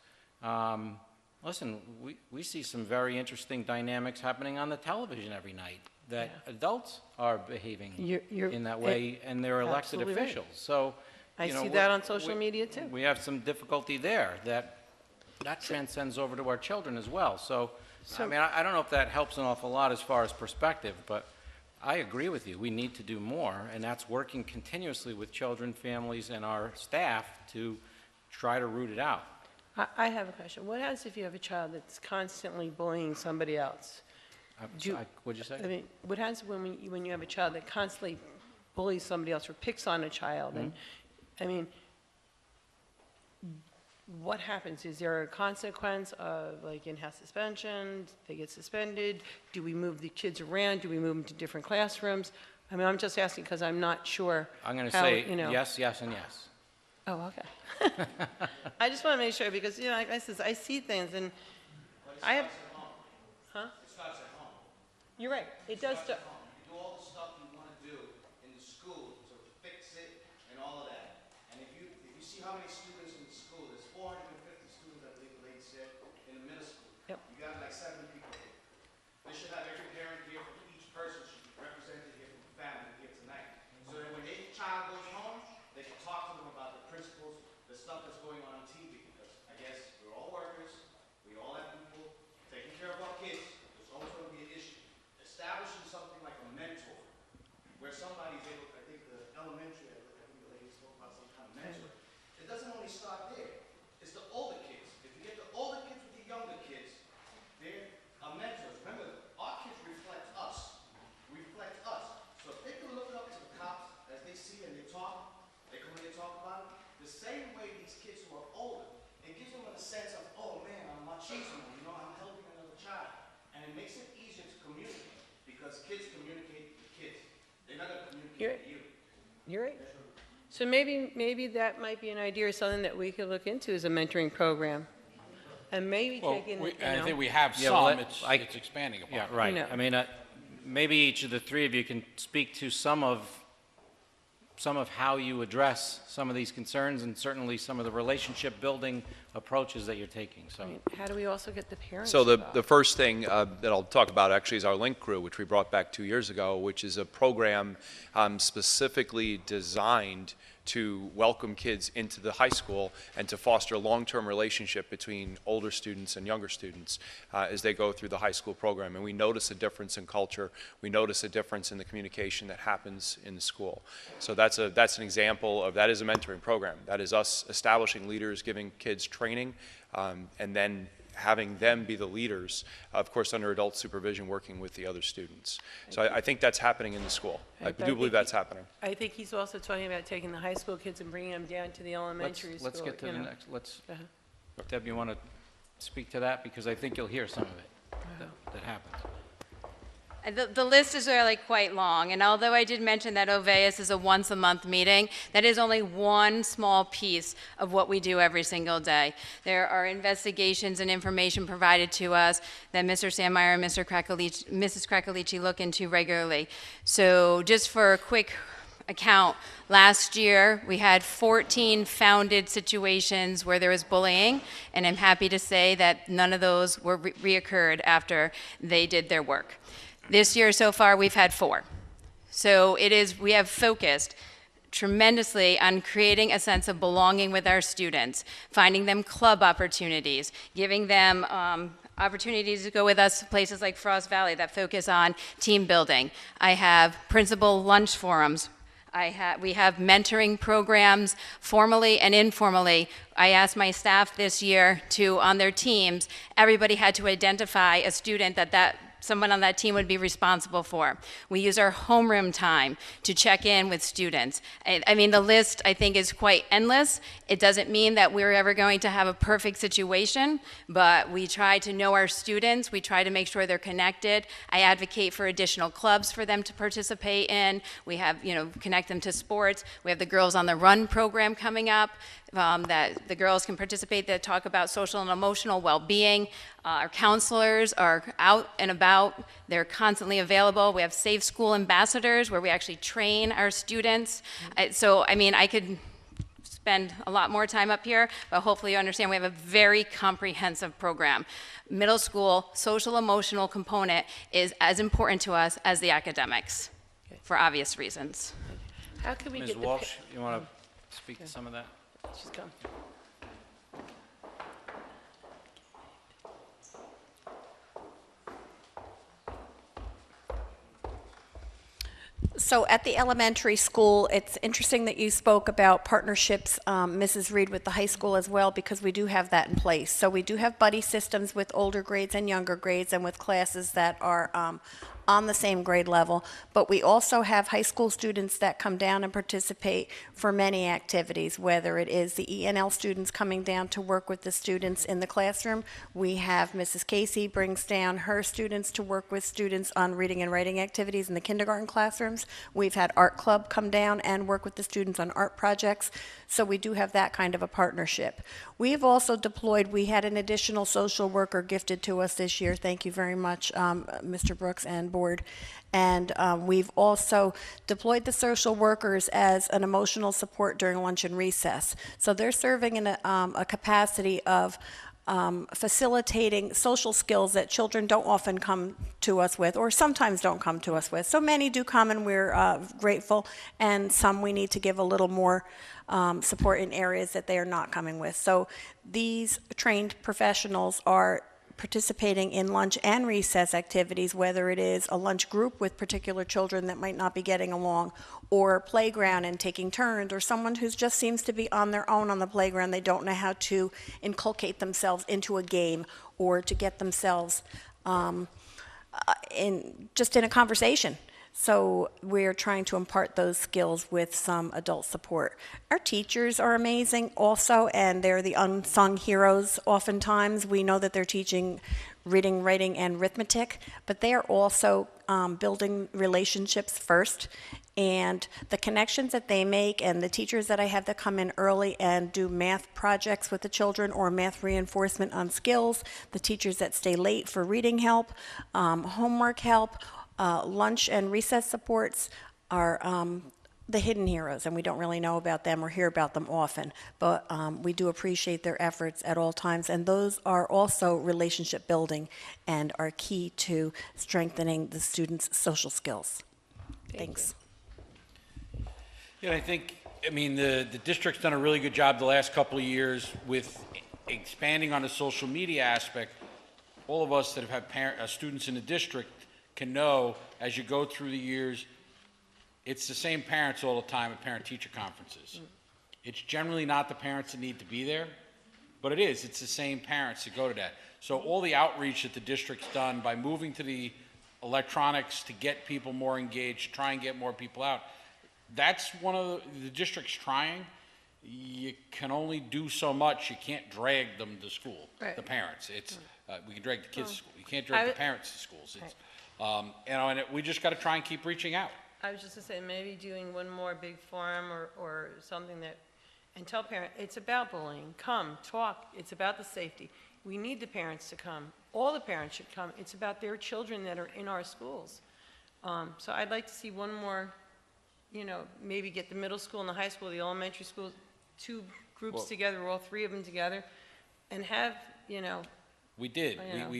Listen, we see some very interesting dynamics happening on the television every night that adults are behaving in that way, and they're elected absolutely right. officials. So, I you know, see that on social media too. we have some difficulty there that transcends over to our children as well. So I mean, I don't know if that helps an awful lot as far as perspective, but I agree with you. We need to do more, and that's working continuously with children, families, and our staff to try to root it out. I have a question. What happens if you have a child that's constantly bullying somebody else? What'd you say? I mean, what happens when you have a child that constantly bullies somebody else or picks on a child? And I mean, what happens? Is there a consequence of like in-house suspension? They get suspended? Do we move the kids around? Do we move them to different classrooms? I mean, I'm just asking because I'm not sure. I'm going to how, say you know. yes, yes, and yes. Oh, okay. I just want to make sure because, you know, like I said, I see things and I have. Huh? It starts at home. You're right. It does start. You do all the stuff you want to do in the school to fix it and all of that. And if you see how many students in the school, there's 450 students, I believe the lady said, in the middle school. Yep. You got like 7 people here. They should have every parent here, from each person should be represented here from the family here tonight. So that when their child goes home, they can talk to them about the principles, the stuff that's going on TV. Because I guess we're all workers, we all have people taking care of our kids. There's always going to be an issue. Establishing something like a mentor, where somebody's able, I think the elementary, I think the lady spoke about some kind of mentor. It doesn't only start there. It's the older kids. If you get the older kids with the younger kids, they're mentors. Remember, our kids reflect us. Reflect us. So if they can look up to the cops as they see and they talk, they come in and talk about it, the same way these kids who are older, it gives them a sense of, oh man, I'm machismo, you know, I'm helping another child. And it makes it easier to communicate because kids communicate with kids. They're not going to communicate with you. You're right. So maybe that might be an idea or something that we could look into as a mentoring program. And maybe Well, take in, you I know. think we have Yeah, well, some, I- it's expanding upon. Yeah, it. right. know. I mean, maybe each of the three of you can speak to some of some of how you address some of these concerns and certainly some of the relationship-building approaches that you're taking, so. How do we also get the parents So involved? the first thing that I'll talk about actually is our Link Crew, which we brought back 2 years ago, which is a program specifically designed to welcome kids into the high school and to foster a long-term relationship between older students and younger students as they go through the high school program. And we notice a difference in culture. We notice a difference in the communication that happens in the school. So that's an example of, that is a mentoring program. That is us establishing leaders, giving kids training, and then having them be the leaders, of course, under adult supervision, working with the other students. So I think that's happening in the school. I do believe that's happening. I think he's also talking about taking the high school kids and bringing them down to the elementary school. Let's get to you the know. next, Uh-huh. Deb, you want to speak to that? Because I think you'll hear some of it that happens. The list is really quite long, and although I did mention that OVEUS is a once-a-month meeting, that is only one small piece of what we do every single day. There are investigations and information provided to us that Mr. Sandmeyer and Mrs. Krakalici look into regularly. So just for a quick account, last year we had 14 founded situations where there was bullying, and I'm happy to say that none of those were reoccurred after they did their work. This year so far, we've had 4. So we have focused tremendously on creating a sense of belonging with our students, finding them club opportunities, giving them opportunities to go with us to places like Frost Valley that focus on team building. I have principal lunch forums. We have mentoring programs, formally and informally. I asked my staff this year to, on their teams, everybody had to identify a student that someone on that team would be responsible for. We use our homeroom time to check in with students. I mean, the list, I think, is quite endless. It doesn't mean that we're ever going to have a perfect situation, but we try to know our students. We try to make sure they're connected. I advocate for additional clubs for them to participate in. We have, connect them to sports. We have the Girls on the Run program coming up. That the girls can participate, that talk about social and emotional well-being. Our counselors are out and about. They're constantly available. We have Safe School Ambassadors where we actually train our students. So, I mean, I could spend a lot more time up here, but hopefully you understand we have a very comprehensive program. Middle school social emotional component is as important to us as the academics for obvious reasons. How can we Ms. get the... Walsh, you want to speak to some of that? She's come. So at the elementary school, it's interesting that you spoke about partnerships, Mrs. Reed, with the high school as well, because we do have that in place. So we do have buddy systems with older grades and younger grades and with classes that are on the same grade level, but we also have high school students that come down and participate for many activities, whether it is the ENL students coming down to work with the students in the classroom. We have Mrs. Casey brings down her students to work with students on reading and writing activities in the kindergarten classrooms. We've had art club come down and work with the students on art projects, so we do have that kind of a partnership. We've also deployed, we had an additional social worker gifted to us this year. Thank you very much, Mr. Brooks and board. And we've also deployed the social workers as an emotional support during lunch and recess. So they're serving in a capacity of facilitating social skills that children don't often come to us with, or sometimes don't come to us with. So many do come, and we're grateful, and some we need to give a little more support in areas that they are not coming with. So these trained professionals are participating in lunch and recess activities, whether it is a lunch group with particular children that might not be getting along, or playground and taking turns, or someone who just seems to be on their own on the playground. They don't know how to inculcate themselves into a game or to get themselves in a conversation. So we're trying to impart those skills with some adult support. Our teachers are amazing also, and they're the unsung heroes oftentimes. We know that they're teaching reading, writing, and arithmetic, but they are also building relationships first. And the connections that they make, and the teachers that I have that come in early and do math projects with the children or math reinforcement on skills, the teachers that stay late for reading help, homework help, lunch and recess supports are the hidden heroes, and we don't really know about them or hear about them often, but we do appreciate their efforts at all times, and those are also relationship building and are key to strengthening the students' social skills. Thanks. Yeah, I mean, the district's done a really good job the last couple of years with expanding on the social media aspect. All of us that have had students in the district can know, as you go through the years, it's the same parents all the time at parent-teacher conferences. It's generally not the parents that need to be there, but it's the same parents that go to that. So all the outreach that the district's done by moving to the electronics to get people more engaged, try and get more people out, that's one of the district's trying. You can only do so much. You can't drag them to school, Right. the parents. We can drag the kids to school. You can't drag the parents to schools. It's, we just got to try and keep reaching out. I was just to say, maybe doing one more big forum or something that, and tell parents, it's about bullying. Come, talk. It's about the safety. We need the parents to come. All the parents should come. It's about their children that are in our schools. So I'd like to see one more, maybe get the middle school and the high school, the elementary school, two groups together, or all three of them together, and have, We did. I know.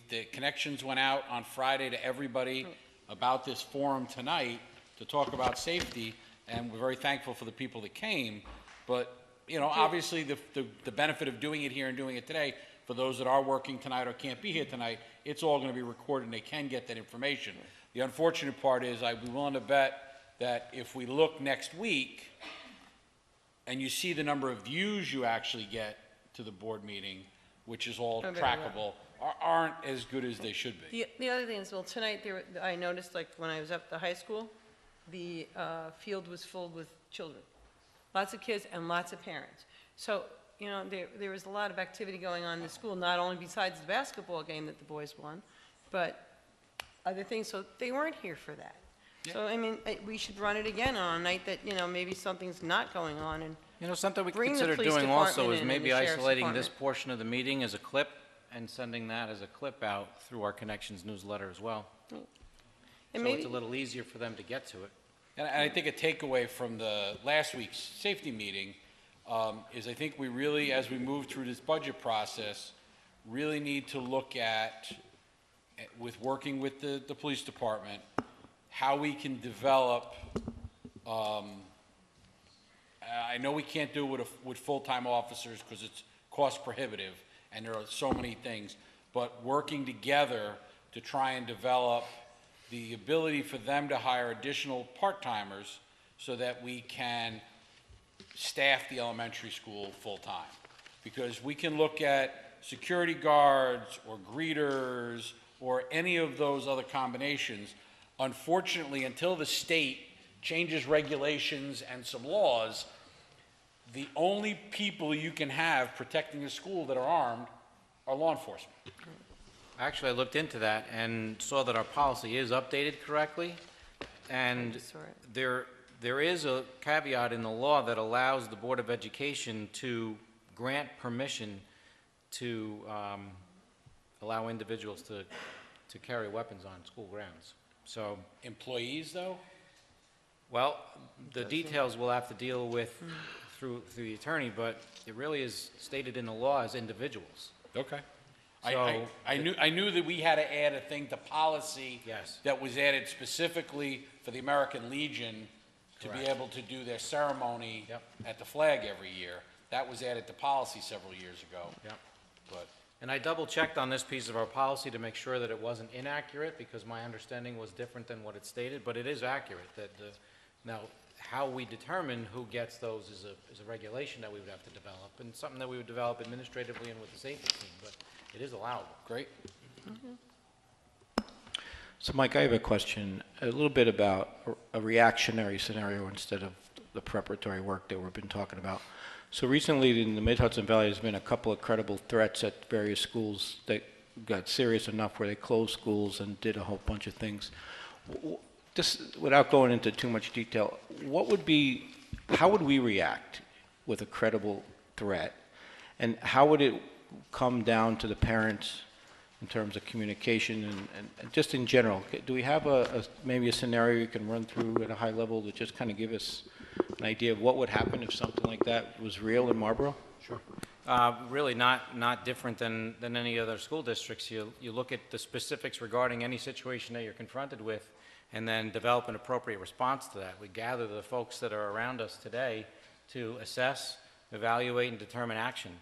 The connections went out on Friday to everybody about this forum tonight to talk about safety, and we're very thankful for the people that came. But, obviously the benefit of doing it here and doing it today, for those that are working tonight or can't be here tonight, it's all going to be recorded and they can get that information. The unfortunate part is I'd be willing to bet that if we look next week and you see the number of views you actually get to the board meeting, which is all Oh, very trackable, aren't as good as they should be. The other thing is, well, tonight, I noticed, like, when I was up at the high school, the field was filled with children. Lots of kids and lots of parents. So, there was a lot of activity going on in the school, not only besides the basketball game that the boys won, but other things, so they weren't here for that. Yeah. So, I mean, we should run it again on a night that, maybe something's not going on, and Something we could Bring the consider police doing also department is in maybe and the sheriff's isolating this department. portion of the meeting as a clip and sending that as a clip out through our Connections newsletter as well. and So maybe, it's a little easier for them to get to it. And I think a takeaway from the last week's safety meeting is I think we really, as we move through this budget process, really need to look at, with working with the police department, how we can develop, I know we can't do it with full-time officers because it's cost prohibitive and there are so many things, but working together to try and develop the ability for them to hire additional part-timers so that we can staff the elementary school full-time. Because we can look at security guards or greeters or any of those other combinations. Unfortunately, until the state changes regulations and some laws, the only people you can have protecting the school that are armed are law enforcement. Actually, I looked into that and saw that our policy is updated correctly, and just saw it. there is a caveat in the law that allows the Board of Education to grant permission to allow individuals to carry weapons on school grounds. So, employees, though? Well, the details we'll have to deal with through the attorney, but it really is stated in the law as individuals. Okay. So, I knew that we had to add a thing to policy. Yes. That was added specifically for the American Legion to be Correct. able to do their ceremony Yep. at the flag every year. That was added to policy several years ago. Yep. But, And I double-checked on this piece of our policy to make sure that it wasn't inaccurate, because my understanding was different than what it stated, but it is accurate, that now, how we determine who gets those is a regulation that we would have to develop, and something that we would develop administratively and with the safety team, but it is allowable. great. So Mike, I have a question, a little bit about a reactionary scenario instead of the preparatory work that we've been talking about. So recently in the Mid-Hudson Valley, there's been a couple of credible threats at various schools that got serious enough where they closed schools and did a whole bunch of things. Just without going into too much detail, how would we react with a credible threat? And how would it come down to the parents in terms of communication and just in general. Do we have maybe a scenario you can run through at a high level to just kind of give us an idea of what would happen if something like that was real in Marlboro? Sure. Really not different than any other school districts. You look at the specifics regarding any situation that you're confronted with and then develop an appropriate response to that. We gather the folks that are around us today to assess, evaluate, and determine action.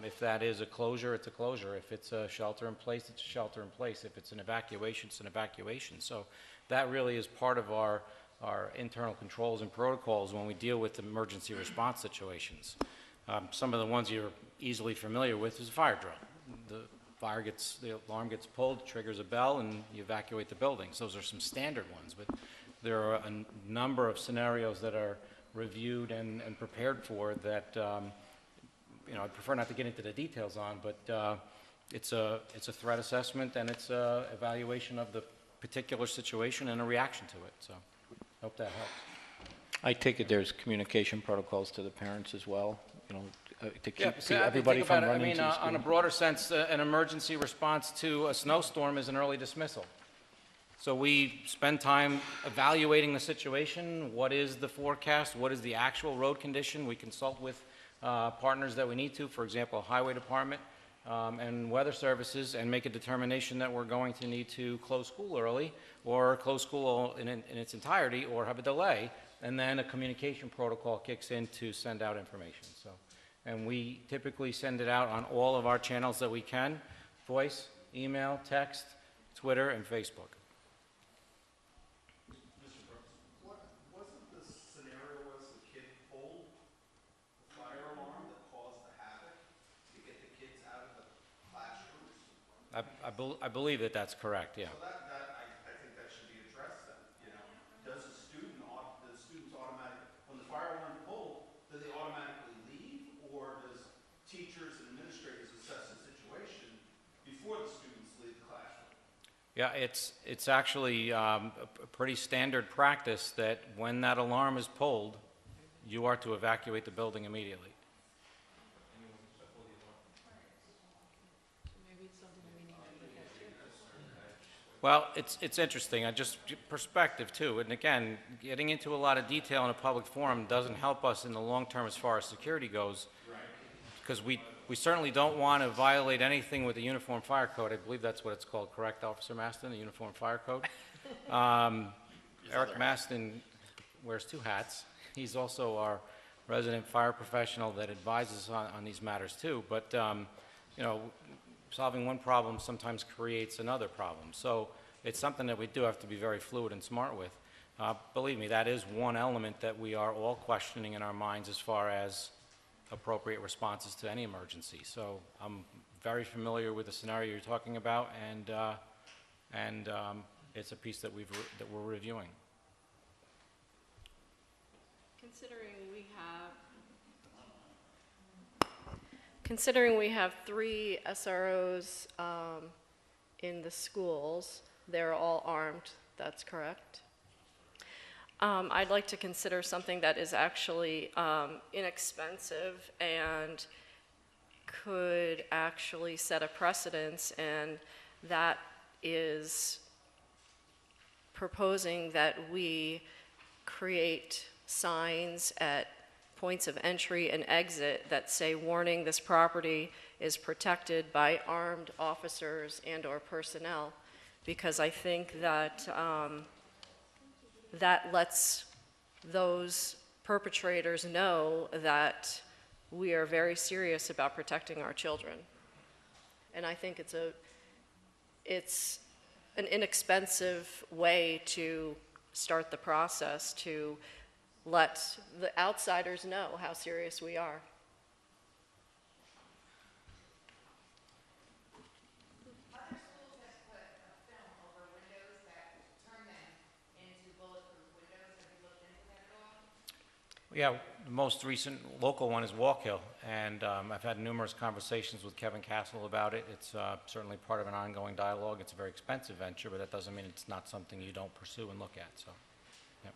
If that is a closure, it's a closure. If it's a shelter in place, it's a shelter in place. If it's an evacuation, it's an evacuation. So that really is part of our internal controls and protocols when we deal with emergency response situations. Some of the ones you're easily familiar with is a fire drill. The alarm gets pulled, triggers a bell, and you evacuate the buildings. Those are some standard ones, but there are a number of scenarios that are reviewed and prepared for that, I'd prefer not to get into the details on, but it's a threat assessment and it's a evaluation of the particular situation and a reaction to it. So I hope that helps. I take it there's communication protocols to the parents as well, to keep So everybody think from about it. running to the school. On a broader sense, an emergency response to a snowstorm is an early dismissal. So we spend time evaluating the situation. What is the forecast? What is the actual road condition? We consult with partners that we need to, for example, Highway Department and Weather Services, and make a determination that we're going to need to close school early or close school in its entirety or have a delay, and then a communication protocol kicks in to send out information. And we typically send it out on all of our channels that we can: voice, email, text, Twitter, and Facebook. Mr. Brooks, wasn't the scenario was the kid pulled the fire alarm that caused the havoc to get the kids out of the classrooms? I believe that that's correct, yeah. So I think that should be addressed then, Does the students automatically, when the fire alarm is pulled, do they automatically leave, or does teachers and administrators assess the situation before the students leave the classroom? Yeah, it's actually a pretty standard practice that when that alarm is pulled, you are to evacuate the building immediately. Well, it's interesting. Just perspective too, and again, getting into a lot of detail in a public forum doesn't help us in the long term as far as security goes, because we certainly don't want to violate anything with the Uniform Fire Code. I believe that's what it's called, correct, Officer Maston, the Uniform Fire Code? Eric Maston wears two hats. He's also our resident fire professional that advises on these matters too, but solving one problem sometimes creates another problem. So it's something that we do have to be very fluid and smart with. Believe me, that is one element that we are all questioning in our minds as far as appropriate responses to any emergency. So I'm very familiar with the scenario you're talking about, and it's a piece that we're reviewing. Considering we have 3 SROs in the schools, they're all armed, that's correct. I'd like to consider something that is actually inexpensive and could actually set a precedence, and that is proposing that we create signs at points of entry and exit that say, warning, this property is protected by armed officers and/or personnel, because I think that that lets those perpetrators know that we are very serious about protecting our children. And I think it's an inexpensive way to start the process to let the outsiders know how serious we are. Other schools have put a film over windows that turn them into bulletproof windows. Have you looked into that at all? Yeah, the most recent local one is Walk Hill, and I've had numerous conversations with Kevin Castle about it. It's certainly part of an ongoing dialogue. It's a very expensive venture, but that doesn't mean it's not something you don't pursue and look at. So, yep.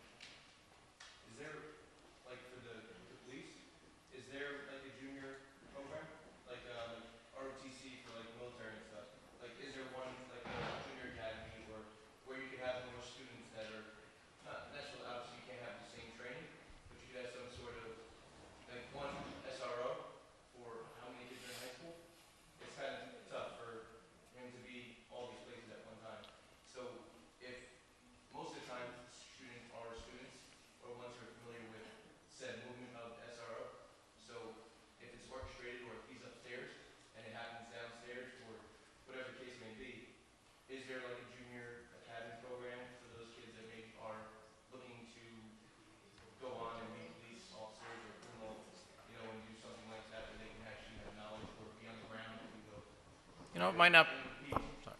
Is there, like for the police, is there like a junior program, like ROTC for like military and stuff? Like, is there might not, sorry.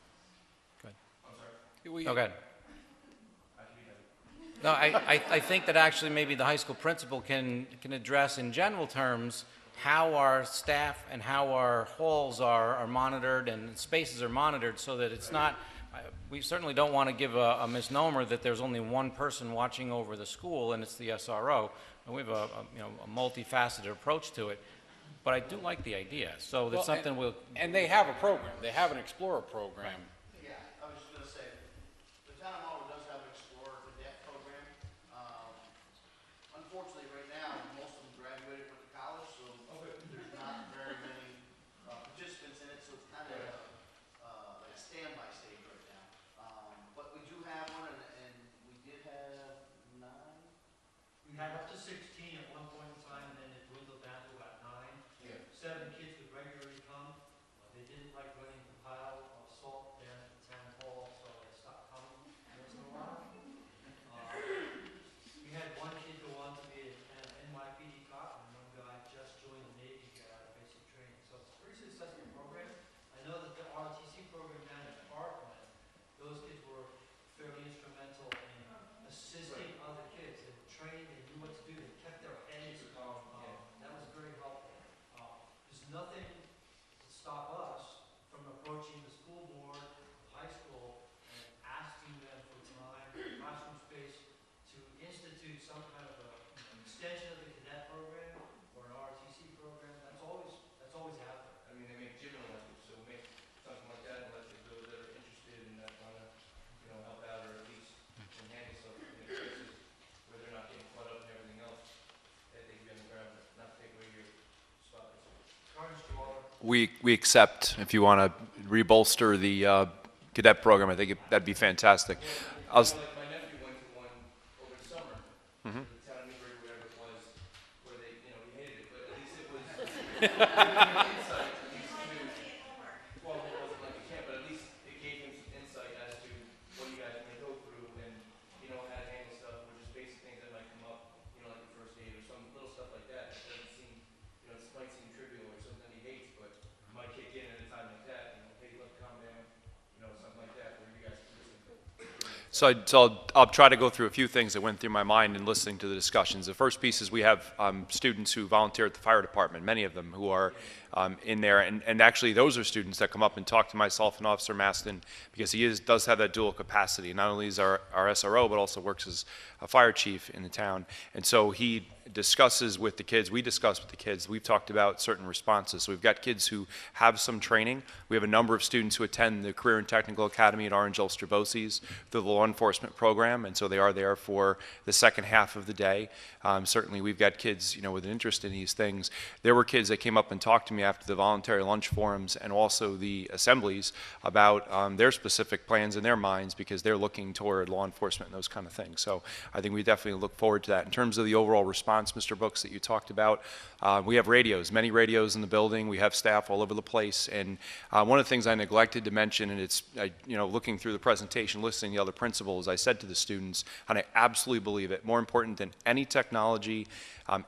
Go ahead. Oh, go ahead. No, I think that actually maybe the high school principal can address in general terms how our staff and how our halls are monitored and spaces are monitored so that it's not, we certainly don't want to give a misnomer that there's only one person watching over the school and it's the SRO. And we have a multifaceted approach to it. But I do like the idea, so that's something we'll... And they have a program. They have an Explorer program. Yeah, I was just gonna say, the town of Marlboro does have an Explorer cadet program. Unfortunately, right now, most of them graduated with the college, so there's not very many participants in it, so it's kind of like a standby stage right now. But we do have one, and we did have 9. We had up to 16 at one point in time, and then it dwindled down to about 9. Yeah. 7 kids would regularly come. They didn't like running the pile of salt down at the town hall, so they stopped coming once in a while. We had one kid go on to be an NYPD cop, and one guy just joined the Navy, got out of basic training. So it's a pretty successful program. I know that the RTC program down at Parkland, those kids were fairly instrumental in assisting other kids. They were trained, they knew what to do, they kept their heads. That was very helpful. There's nothing to stop us from approaching the school board, the high school, and asking them for time, classroom space, to institute some kind of an extension of the cadet program or an RTC program. That's always out there. I mean, they make gym Olympics, so make something like that and let those that are interested and that want to, help out or at least can handle something in places where they're not getting caught up in everything else, that they can be on the ground, not take away your spot. We accept, if you want to rebolster the cadet program, I think that'd be fantastic. I was, Like my nephew went to one over the summer, the town of Newbury, whatever it was, where they, he hated it, but at least it was giving him insight, at least well, it wasn't like a camp, but at least it gave him some insight as to what you guys may go through and, how to handle stuff, or just basic things that might come up, like the first aid or some little stuff like that. It doesn't seem, it might seem trivial or something that he hates, but it might kick in at a time like that, hey, look, calm down, something like that, where you guys can listen. So I'll try to go through a few things that went through my mind in listening to the discussions. The first piece is we have students who volunteer at the fire department, many of them who are in there, and actually those are students that come up and talk to myself and Officer Maston because he does have that dual capacity. Not only is our SRO, but also works as a fire chief in the town. And so he discusses with the kids, we discuss with the kids, we've talked about certain responses. So we've got kids who have some training. We have a number of students who attend the Career and Technical Academy at Orange Ulster BOCES through the law enforcement program, and so they are there for the second half of the day. Certainly we've got kids, with an interest in these things. There were kids that came up and talked to me after the voluntary lunch forums and also the assemblies about their specific plans in their minds because they're looking toward law enforcement and those kind of things. So I think we definitely look forward to that. In terms of the overall response, Mr. Brooks, that you talked about, we have radios, many radios in the building. We have staff all over the place. And one of the things I neglected to mention, and it's, looking through the presentation, listening to the other principals, I said to the students, and I absolutely believe it, more important than any technology,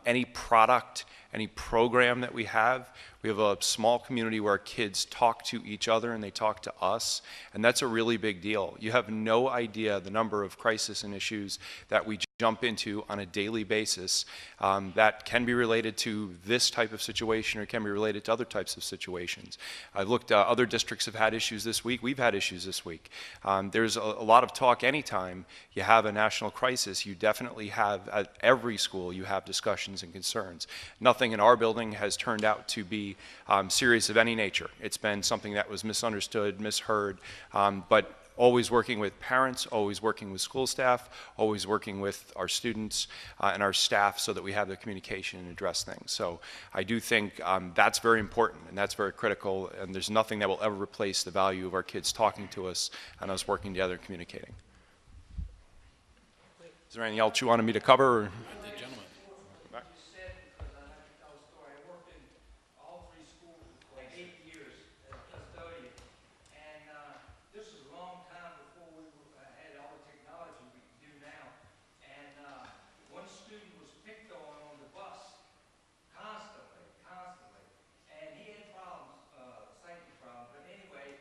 any product, any program that we have a small community where kids talk to each other and they talk to us, and that's a really big deal. You have no idea the number of crises and issues that we jump into on a daily basis that can be related to this type of situation or can be related to other types of situations. I've looked, other districts have had issues this week. We've had issues this week. There's a lot of talk anytime you have a national crisis. You definitely have, at every school, you have discussions and concerns. Nothing in our building has turned out to be serious of any nature. It's been something that was misunderstood, misheard, but always working with parents, always working with school staff, always working with our students and our staff so that we have the communication and address things. So I do think that's very important and that's very critical, and there's nothing that will ever replace the value of our kids talking to us and us working together and communicating. Is there anything else you wanted me to cover? Or? Constantly, and he had problems, safety problems, but anyway,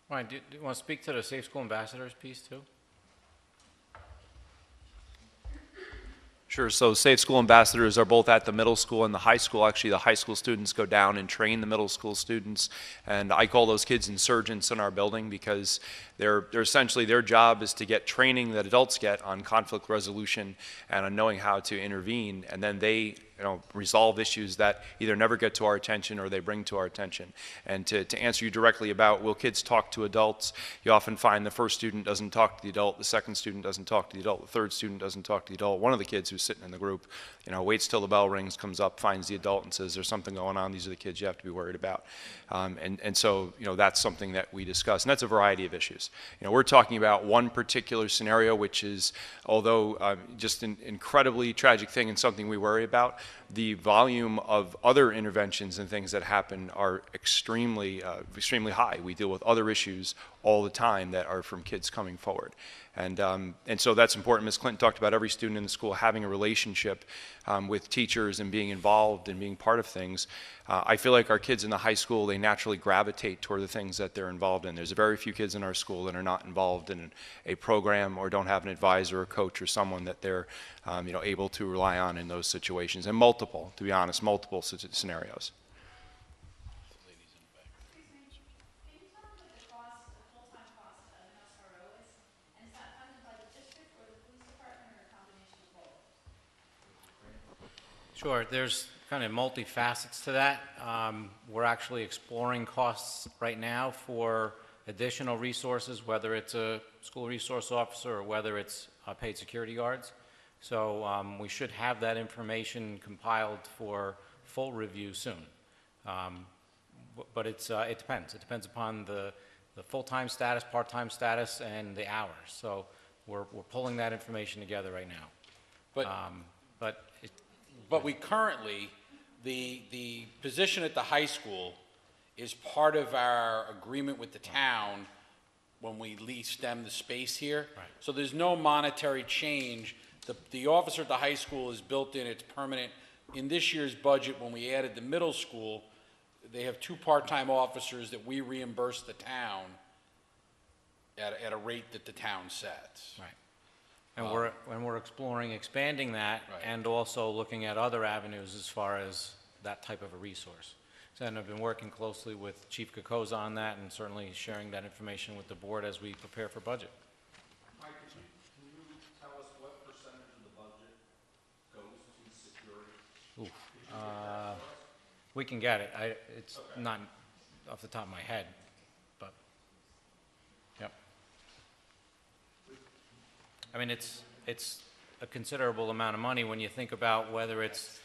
Ryan, do you want to speak to the Safe School Ambassadors piece too? Sure. So Safe School Ambassadors are both at the middle school and the high school. Actually, the high school students go down and train the middle school students. And I call those kids insurgents in our building because they're essentially, their job is to get training that adults get on conflict resolution and on knowing how to intervene. And then they resolve issues that either never get to our attention or they bring to our attention. And to answer you directly about will kids talk to adults, you often find the first student doesn't talk to the adult, the second student doesn't talk to the adult, the third student doesn't talk to the adult. One of the kids who's sitting in the group, waits till the bell rings, comes up, finds the adult and says, there's something going on, these are the kids you have to be worried about. And so, that's something that we discuss, and that's a variety of issues. We're talking about one particular scenario, which is, although just an incredibly tragic thing and something we worry about, the volume of other interventions and things that happen are extremely high. We deal with other issues all the time that are from kids coming forward. And so that's important. Ms. Clinton talked about every student in the school having a relationship with teachers and being involved and being part of things. I feel like our kids in the high school, they naturally gravitate toward the things that they're involved in. There's very few kids in our school that are not involved in a program or don't have an advisor or coach or someone that they're able to rely on in those situations. And multiple, to be honest, multiple scenarios. Sure, there's kind of multifacets to that. We're actually exploring costs right now for additional resources, whether it's a school resource officer or whether it's paid security guards. So we should have that information compiled for full review soon. But it depends. It depends upon the full-time status, part-time status, and the hours. So we're pulling that information together right now. But we currently, the position at the high school is part of our agreement with the town when we leased them the space here. Right. So there's no monetary change. The officer at the high school is built in, it's permanent. In this year's budget, when we added the middle school, they have 2 part-time officers that we reimburse the town at a rate that the town sets. Right. And we're exploring expanding that Right. and also looking at other avenues as far as that type of a resource. So, and I've been working closely with Chief Kokoza on that and certainly sharing that information with the board as we prepare for budget. Mike, can you tell us what percentage of the budget goes to security? We can get it. It's not off the top of my head, but, yep. I mean, it's a considerable amount of money when you think about whether it's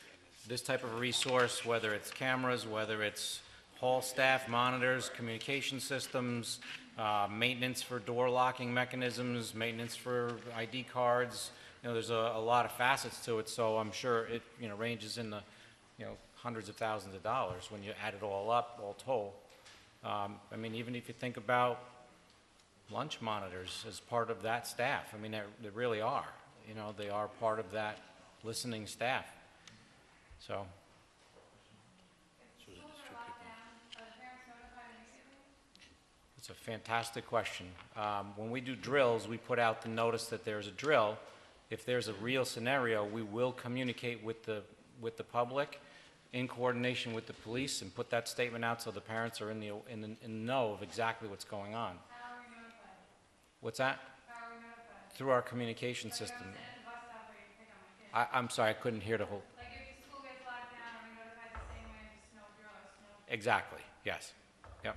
this type of a resource, whether it's cameras, whether it's hall staff, monitors, communication systems, maintenance for door locking mechanisms, maintenance for ID cards. There's a lot of facets to it, so I'm sure it, ranges in the, hundreds of thousands of dollars when you add it all up, all told. I mean, even if you think about lunch monitors as part of that staff, I mean, they really are. They are part of that listening staff. So. It's a fantastic question. When we do drills, we put out the notice that there's a drill. If there's a real scenario, we will communicate with the public in coordination with the police and put that statement out so the parents are in the know of exactly what's going on. How are we notified? What's that? How are we notified? Through our communication system. At the bus stop where you pick up my kids. I'm sorry, I couldn't hear the whole. Like if the school gets locked down, are we notified the same way if snow drill or snow? Exactly, yes. Yep.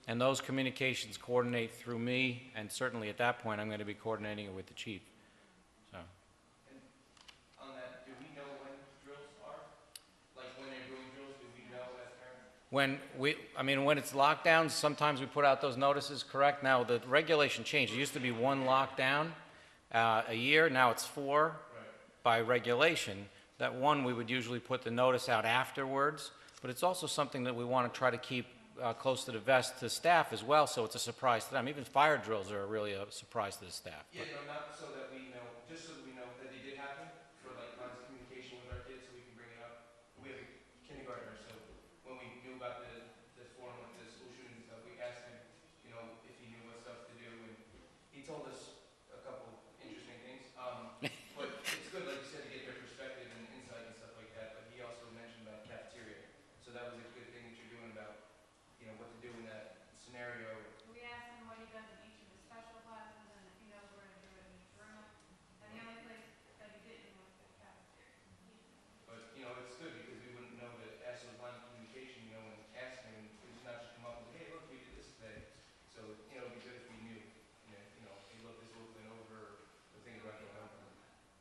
And those communications coordinate through me, and certainly at that point, I'm going to be coordinating it with the chief. So. On that, do we know when drills are? Like when they're doing drills, do we know as parents? When it's lockdowns, sometimes we put out those notices, correct? Now, the regulation changed. It used to be 1 lockdown a year, now it's 4 by regulation. That 1, we would usually put the notice out afterwards, but it's also something that we want to try to keep close to the vest to staff as well, so it's a surprise to them. Even fire drills are really a surprise to the staff. Yeah, no, not so that we know, just so that we know that they did happen, for like lines of communication with our kids, so we can bring it up. We have a kindergartner, so when we knew about this forum with the school shooting and stuff, we asked him,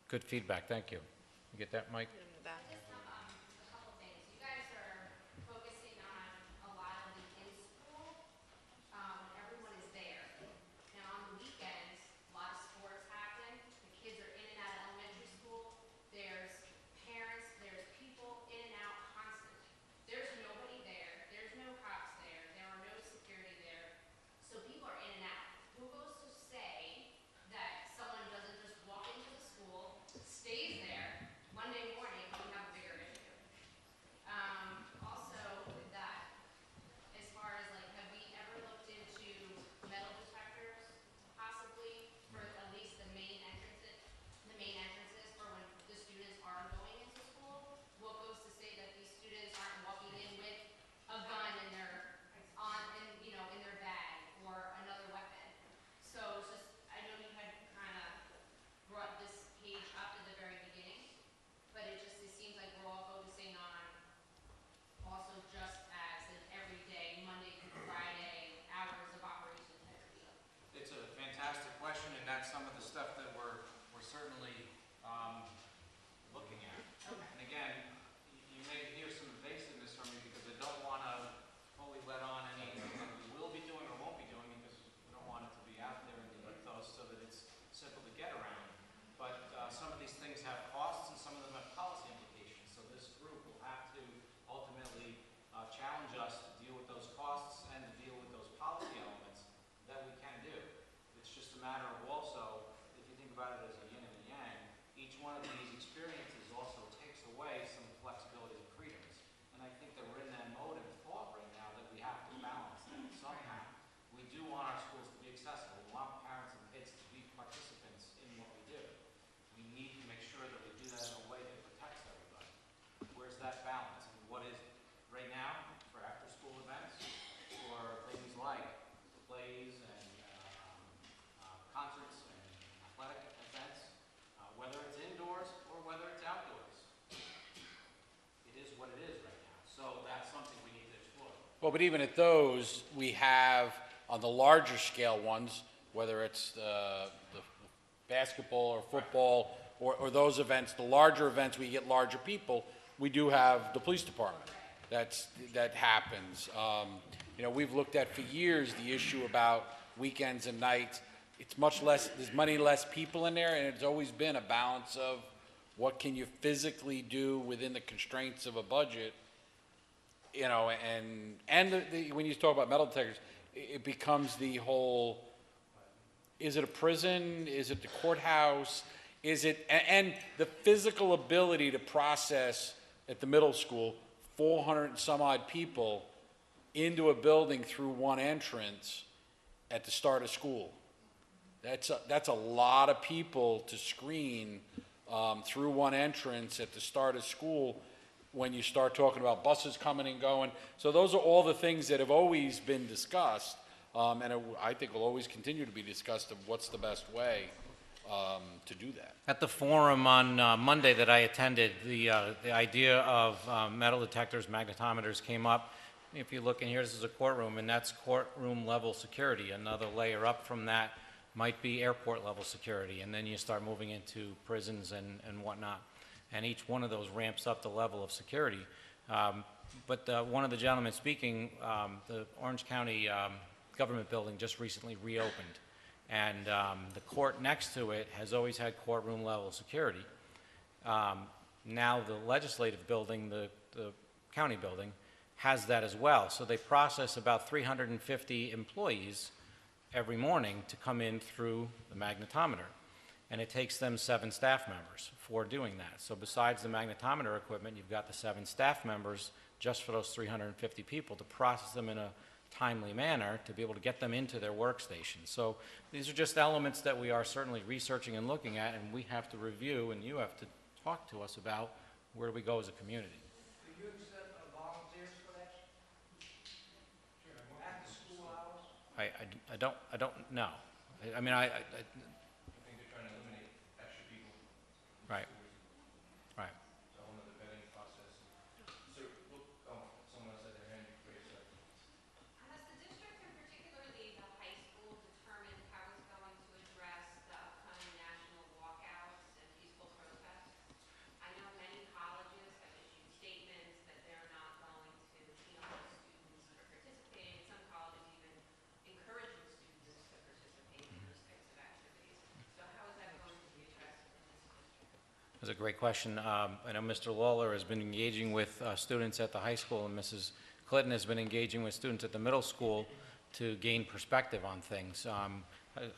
Good feedback, thank you. You get that, Mike? In the back. I just have a couple things. You guys are focusing on a lot of the in-school when everyone is there. Now on the weekends, a lot of sports happen. The kids are in and out of elementary school. There's parents, there's people in and out constantly. There's nobody there. There's no cops there. There are no security there. So people are in and out. Who goes to say that someone doesn't just walk into the school, stays there, Monday morning, we have a bigger issue? Also with that, as far as like, have we ever looked into metal detectors possibly for at least the main entrances for when the students are going into school? What goes to say that these students aren't walking in with a gun in their, in their bag or another weapon? So it's just, I know you had kind of brought this page up at the very beginning, but it seems like we're all focusing on also just as an everyday, Monday through Friday, hours of operation type of deal. It's a fantastic question, and that's some of the stuff that we're certainly looking at. Okay. And again, you may hear some evasiveness from me because I don't want to fully let on anything that we will be doing or won't be doing because we don't want it to be out there in the ethos so that it's simple to get around. But some of these things have costs and some of them have policy implications. So this group will have to ultimately challenge us to deal with those costs and to deal with those policy elements that we can do. It's just a matter of also, if you think about it as a yin and a yang, each one of these experiences also takes away some flexibility and freedoms. And I think that we're in that mode of thought right now that we have to balance that somehow. We do want our schools to be accessible. We want parents and kids to be participants in what we do. We need to make sure that we do that in a way that protects everybody. Where's that balance? And what is it? Right now, for after-school events, or things like plays and concerts and athletic events, whether it's indoors or whether it's outdoors. It is what it is right now. So that's something we need to explore. Well, but even at those, we have, on the larger scale ones, whether it's the basketball or football or those events, the larger events, we get larger people, we do have the police department. That happens. We've looked at for years the issue about weekends and nights. It's much less, there's many less people in there, and it's always been a balance of what can you physically do within the constraints of a budget, and when you talk about metal detectors, it becomes the whole, is it a prison? Is it the courthouse? And the physical ability to process at the middle school 400 and some odd people into a building through one entrance at the start of school. That's a lot of people to screen through one entrance at the start of school when you start talking about buses coming and going. So those are all the things that have always been discussed, and I think will always continue to be discussed of what's the best way to do that. At the forum on Monday that I attended, the idea of metal detectors, magnetometers came up. If you look in here, this is a courtroom, and that's courtroom level security. Another layer up from that might be airport level security, and then you start moving into prisons and whatnot. And each one of those ramps up the level of security. But one of the gentlemen speaking, the Orange County government building just recently reopened. And the court next to it has always had courtroom level security. Now the legislative building, the county building, has that as well. So they process about 350 employees every morning to come in through the magnetometer. And it takes them 7 staff members for doing that. So besides the magnetometer equipment, you've got the 7 staff members just for those 350 people to process them in a timely manner to be able to get them into their workstation. So these are just elements that we are certainly researching and looking at, and we have to review, and you have to talk to us about where do we go as a community. Do you accept volunteers for that? After school hours? I don't know. I mean, I think they're trying to eliminate extra people. Right. Right. It's a whole other vetting process. So, someone else had their hand raised up. Has the district, and particularly the high school, determined how it's going to address the upcoming national walkouts and peaceful That's a great question. I know Mr. Lawler has been engaging with students at the high school, and Mrs. Clinton has been engaging with students at the middle school to gain perspective on things.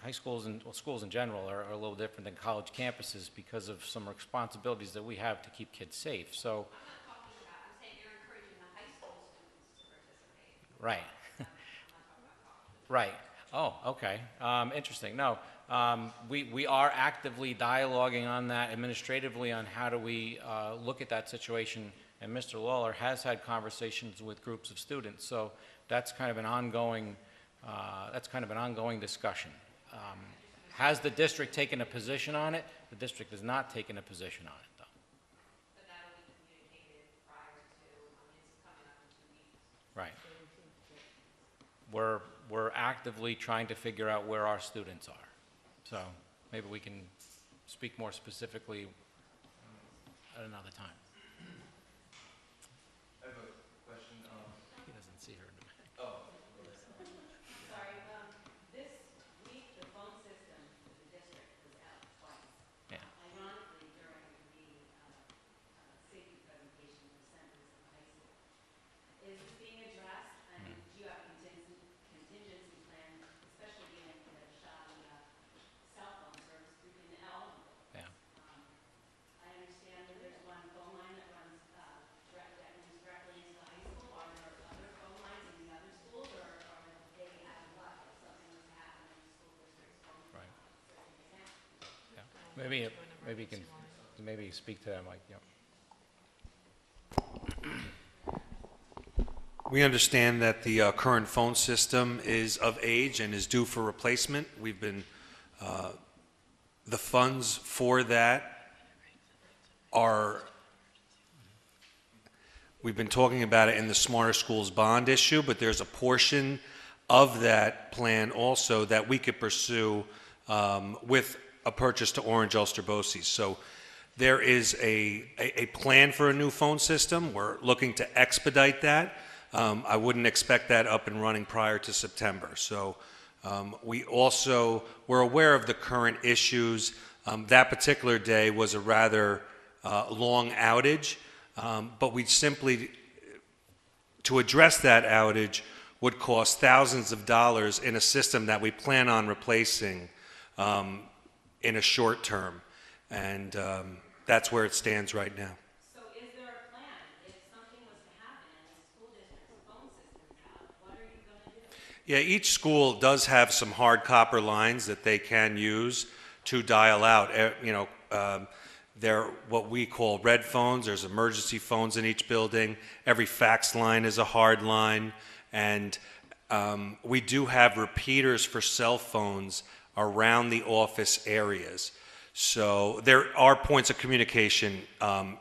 High schools and well, schools in general are a little different than college campuses because of some responsibilities that we have to keep kids safe. So, I'm saying you're encouraging the high school students to participate. right. I'm not talking about college. Right. Oh, okay. Interesting. No, we are actively dialoguing on that administratively on how do we look at that situation. And Mr. Lawler has had conversations with groups of students, so that's kind of an ongoing discussion. Has the district taken a position on it? The district has not taken a position on it, though. But that'll be communicated prior to, it's coming up in 2 weeks. Right. We're actively trying to figure out where our students are. So maybe we can speak more specifically at another time. I have a question. He doesn't see her. Oh. Sorry, this week, the phone system for the district was out twice. Yeah. Ironically, during the safety presentation for centers at the high school. Is this being addressed, and do you have a contingency plan, especially given the shoddy cell phone service through in Ellenville? Yeah. I understand that there's one phone line that runs that runs directly into the high school. Are there other phone lines in the other schools, or are they out of luck if something was to happen in the school district's phone Right. system? Yeah. Maybe you can speak to that, Mike. Yeah. We understand that the current phone system is of age and is due for replacement. We've been, the funds for that we've been talking about it in the Smarter Schools bond issue, but there's a portion of that plan also that we could pursue with a purchase to Orange Ulster BOCES. So there is a plan for a new phone system. We're looking to expedite that. I wouldn't expect that up and running prior to September. So we're aware of the current issues. That particular day was a rather long outage, but we simply, to address that outage, would cost thousands of dollars in a system that we plan on replacing in a short term. And that's where it stands right now. So is there a plan? If something was to happen and the school district's phone system's out, what are you going to do? Yeah, each school does have some hard copper lines that they can use to dial out. They're what we call red phones. There's emergency phones in each building. Every fax line is a hard line. And we do have repeaters for cell phones around the office areas. So there are points of communication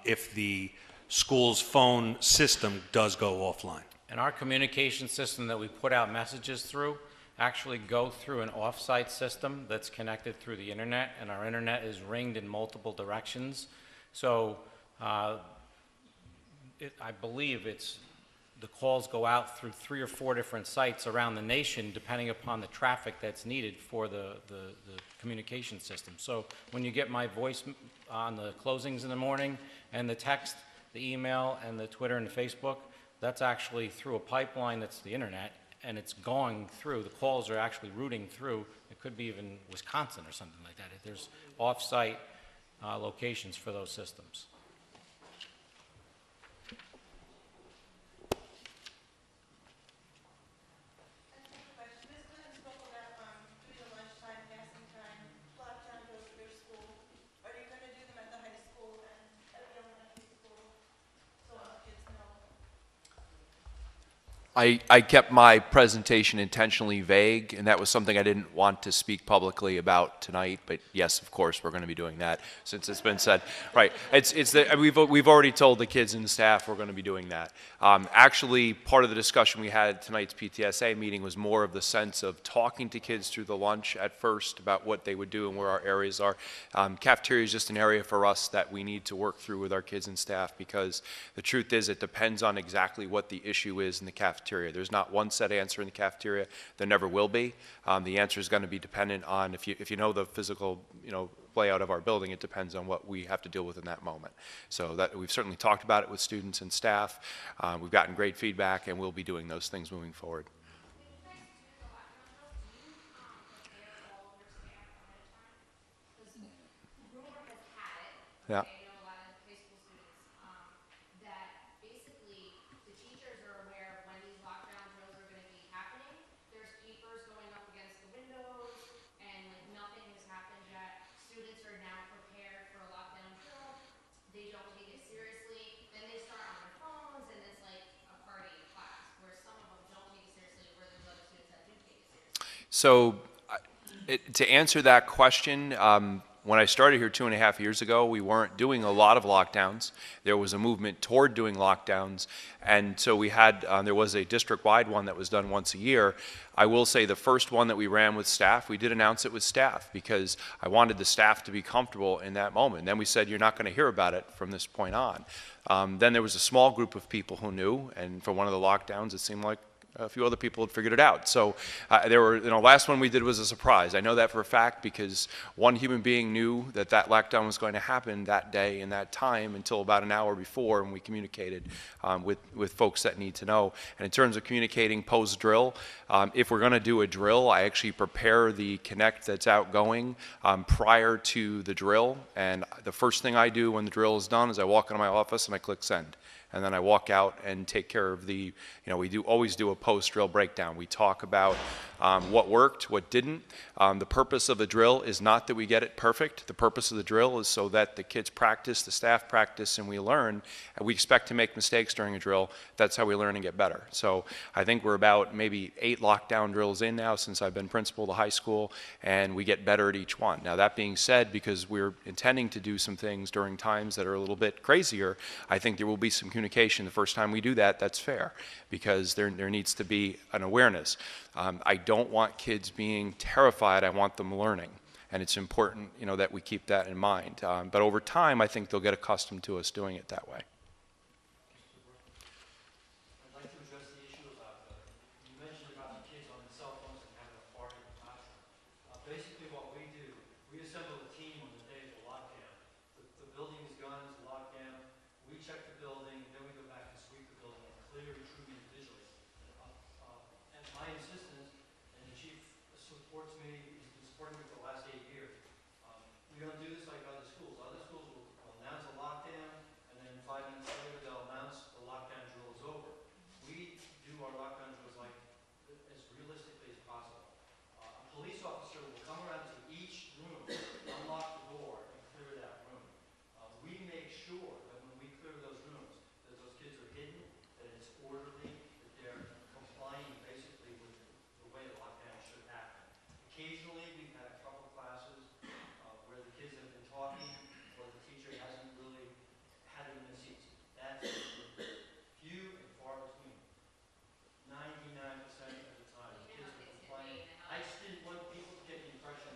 if the school's phone system does go offline. And our communication system that we put out messages through actually go through an off-site system that's connected through the internet, and our internet is ringed in multiple directions. So I believe the calls go out through 3 or 4 different sites around the nation, depending upon the traffic that's needed for the communication system. So when you get my voice on the closings in the morning, and the text, the email, and the Twitter and the Facebook, that's actually through a pipeline that's the internet, and it's going through, the calls are actually routing through, it could be even Wisconsin or something like that. There's off-site locations for those systems. I kept my presentation intentionally vague, and that was something I didn't want to speak publicly about tonight. But yes, of course, we're going to be doing that since it's been said. Right? We've already told the kids and the staff we're going to be doing that. Actually, part of the discussion we had at tonight's PTSA meeting was more of the sense of talking to kids through the lunch at first about what they would do and where our areas are. Cafeteria is just an area for us that we need to work through with our kids and staff, because the truth is it depends on exactly what the issue is in the cafeteria cafeteria. There's not one set answer in the cafeteria. There never will be. The answer is going to be dependent on, if you know the physical, layout of our building, it depends on what we have to deal with in that moment. So that we've certainly talked about it with students and staff. We've gotten great feedback, and we'll be doing those things moving forward. Yeah. I know a lot of high school students, that basically the teachers are aware of when these lockdown drills are gonna be happening. There's papers going up against the windows and like nothing has happened yet. Students are now prepared for a lockdown drill. They don't take it seriously. Then they start on their phones and it's like a party in class where some of them don't take it seriously, where there's other students that do take it seriously. So to answer that question, when I started here 2.5 years ago, we weren't doing a lot of lockdowns. There was a movement toward doing lockdowns, and so we had, there was a district-wide one that was done once a year. I will say the first one that we ran with staff, we did announce it with staff because I wanted the staff to be comfortable in that moment. Then we said, you're not going to hear about it from this point on. Then there was a small group of people who knew, and for one of the lockdowns, it seemed like a few other people had figured it out. So there were, last one we did was a surprise. I know that for a fact because one human being knew that that lockdown was going to happen that day and that time until about an hour before, and we communicated with folks that need to know. And in terms of communicating post-drill, if we're going to do a drill, I actually prepare the connect that's outgoing prior to the drill. And the first thing I do when the drill is done is I walk into my office and I click send. And then I walk out and take care of the, we always do a post-drill breakdown. We talk about what worked, what didn't. The purpose of the drill is not that we get it perfect. The purpose of the drill is so that the kids practice, the staff practice, and we learn. And we expect to make mistakes during a drill. That's how we learn and get better. So I think we're about maybe 8 lockdown drills in now since I've been principal of the high school, and we get better at each one. Now that being said, because we're intending to do some things during times that are a little bit crazier, I think there will be some communication. The first time we do that, that's fair, because there needs to be an awareness. I don't want kids being terrified. I want them learning. And it's important, that we keep that in mind. But over time, I think they'll get accustomed to us doing it that way. I'd like to address the issue about, you mentioned about the kids on the cell phones and having a party in the classroom. Basically what we do, we assemble a team on the day of the lockdown. The building is gone, it's locked down. We check the building, then we go back and sweep the building and clear each room individually. And my insistence, and the chief supports me, he's been supporting me for the last 8 years. We don't do this like other schools. Other schools will announce a lockdown, and then 5 minutes later they'll announce the lockdown drill is over. We do our lockdown drills like as realistically as possible. A police officer will come around to each room, unlock the door, and clear that room. We make sure that when we clear those rooms, that those kids are hidden, that it's orderly, that they're complying basically with the way the lockdown should happen. Occasionally, we've had a couple classes where the kids have been talking, or the teacher hasn't really had them in the seats. That's few and far between. 99% of the time, the kids are complying. I just didn't want people to get the impression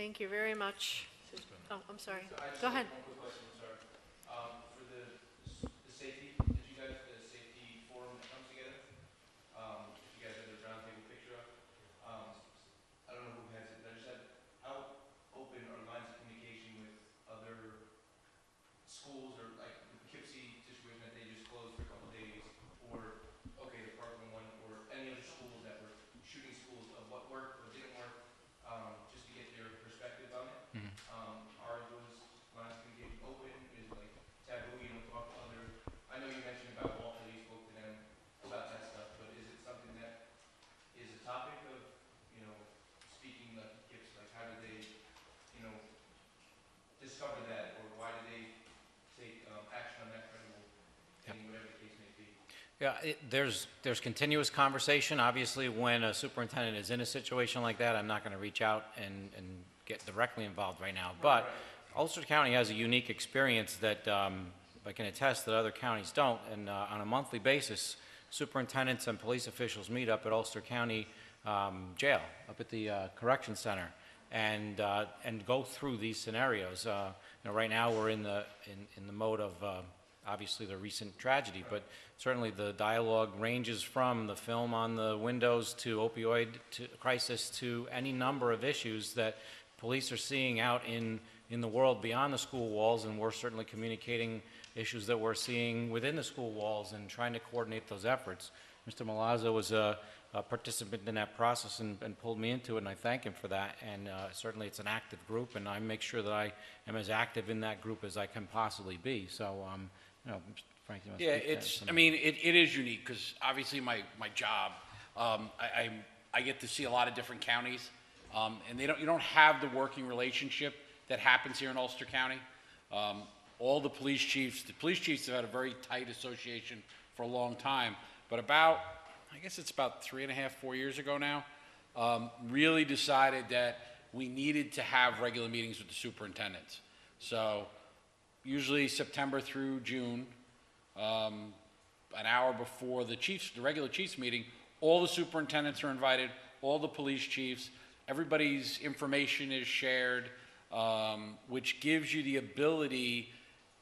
Thank you very much. Oh, I'm sorry. Go ahead. One quick question, sorry. For the safety, did you guys, the safety forum that comes together, if you guys have the roundtable picture up, I don't know who has it, but I just had, how open are lines of communication with other schools, or like the Poughkeepsie situation that they just closed for a couple days, or, okay, the Parkland one, or any other schools that were shooting schools of what worked, what didn't work, just to get your perspective on it? Are those lines of communication open? Is it like taboo, you don't talk to other, I know you mentioned about Walter, you spoke to them about that stuff, but is it something that is a topic of, you know, speaking like gifts, like how do they, you know, discover that, or why do they take action on that credible thing, whatever the case may be? Yeah, there's continuous conversation. Obviously, when a superintendent is in a situation like that, I'm not going to reach out and get directly involved right now. But Ulster County has a unique experience that I can attest that other counties don't. And on a monthly basis, superintendents and police officials meet up at Ulster County Jail, up at the Correction Center, and go through these scenarios. Right now, we're in the mode of obviously the recent tragedy, but certainly the dialogue ranges from the film on the windows to opioid crisis to any number of issues that police are seeing out in the world beyond the school walls, and we're certainly communicating issues that we're seeing within the school walls and trying to coordinate those efforts. Mr. Malazzo was a participant in that process and pulled me into it, and I thank him for that. And certainly it's an active group, and I make sure that I am as active in that group as I can possibly be. So, Frank, you want to Yeah, speak to it's, that? I mean, it is unique, because obviously my job, I get to see a lot of different counties, and you don't have the working relationship that happens here in Ulster County. All the police chiefs have had a very tight association for a long time, but I guess it's about 3.5, 4 years ago now, really decided that we needed to have regular meetings with the superintendents. So usually September through June, an hour before the regular chiefs meeting, all the superintendents are invited, all the police chiefs, everybody's information is shared, which gives you the ability.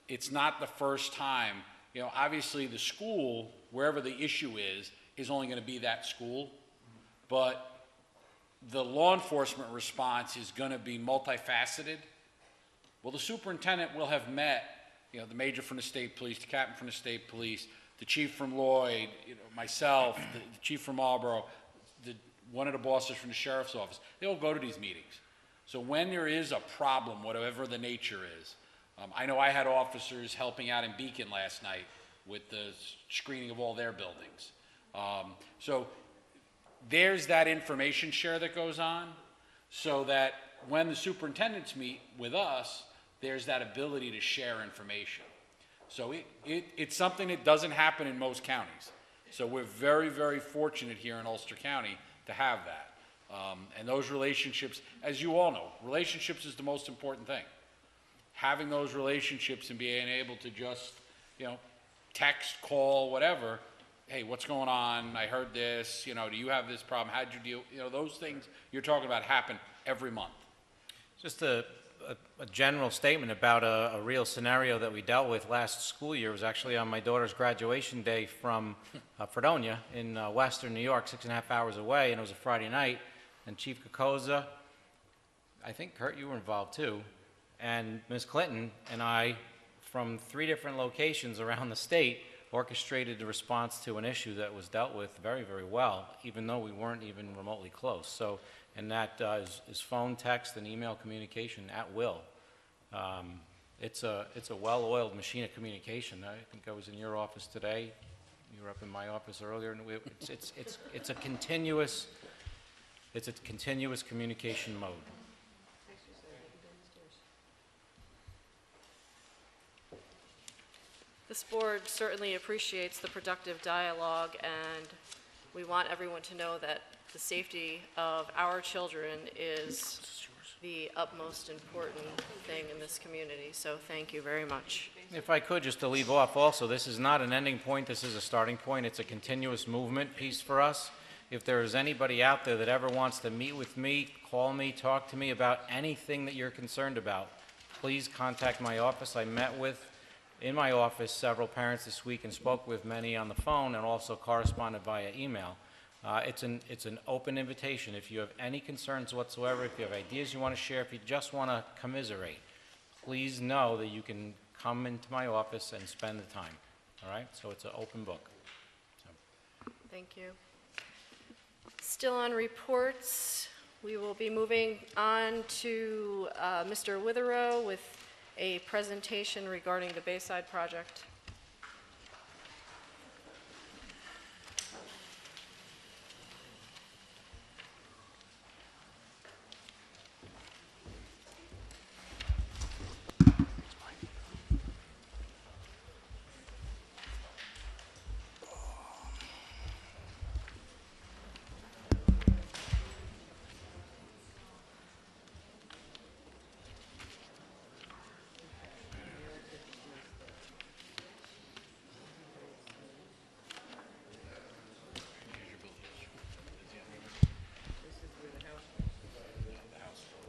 It's not the first time. You know, obviously the school, wherever the issue is only going to be that school, but the law enforcement response is going to be multifaceted. Well, the superintendent will have met, you know, the major from the state police, the captain from the state police, the chief from Lloyd, you know, myself, the chief from Marlboro, one of the bosses from the sheriff's office. They all go to these meetings. So when there is a problem, whatever the nature is, I know I had officers helping out in Beacon last night with the screening of all their buildings. So there's that information share that goes on, so that when the superintendents meet with us, there's that ability to share information. So it's something that doesn't happen in most counties. So we're very, very fortunate here in Ulster County to have that. And those relationships, as you all know, relationships is the most important thing. Having those relationships and being able to just, you know, text, call, whatever, hey, what's going on? I heard this, you know, do you have this problem? How'd you deal? You know, those things you're talking about happen every month. Just a general statement about a real scenario that we dealt with last school year. It was actually on my daughter's graduation day from Fredonia in western New York, 6.5 hours away, and it was a Friday night. And Chief Kokoza, I think, Kurt, you were involved too, and Ms. Clinton and I, from 3 different locations around the state, orchestrated the response to an issue that was dealt with very, very well, even though we weren't even remotely close. So, and that is phone, text, and email communication at will. It's a well-oiled machine of communication. I think I was in your office today. You were up in my office earlier, and it's a continuous communication mode. This board certainly appreciates the productive dialogue, and we want everyone to know that the safety of our children is the utmost important thing in this community. So thank you very much. If I could, just to leave off also, this is not an ending point, this is a starting point. It's a continuous movement piece for us. If there is anybody out there that ever wants to meet with me, call me, talk to me about anything that you're concerned about, please contact my office. I met with, in my office, several parents this week and spoke with many on the phone and also corresponded via email. It's an open invitation. If you have any concerns whatsoever, if you have ideas you want to share, if you just want to commiserate, please know that you can come into my office and spend the time. All right? So it's an open book. Thank you. Still on reports, we will be moving on to Mr. Witherow with a presentation regarding the Bayside project.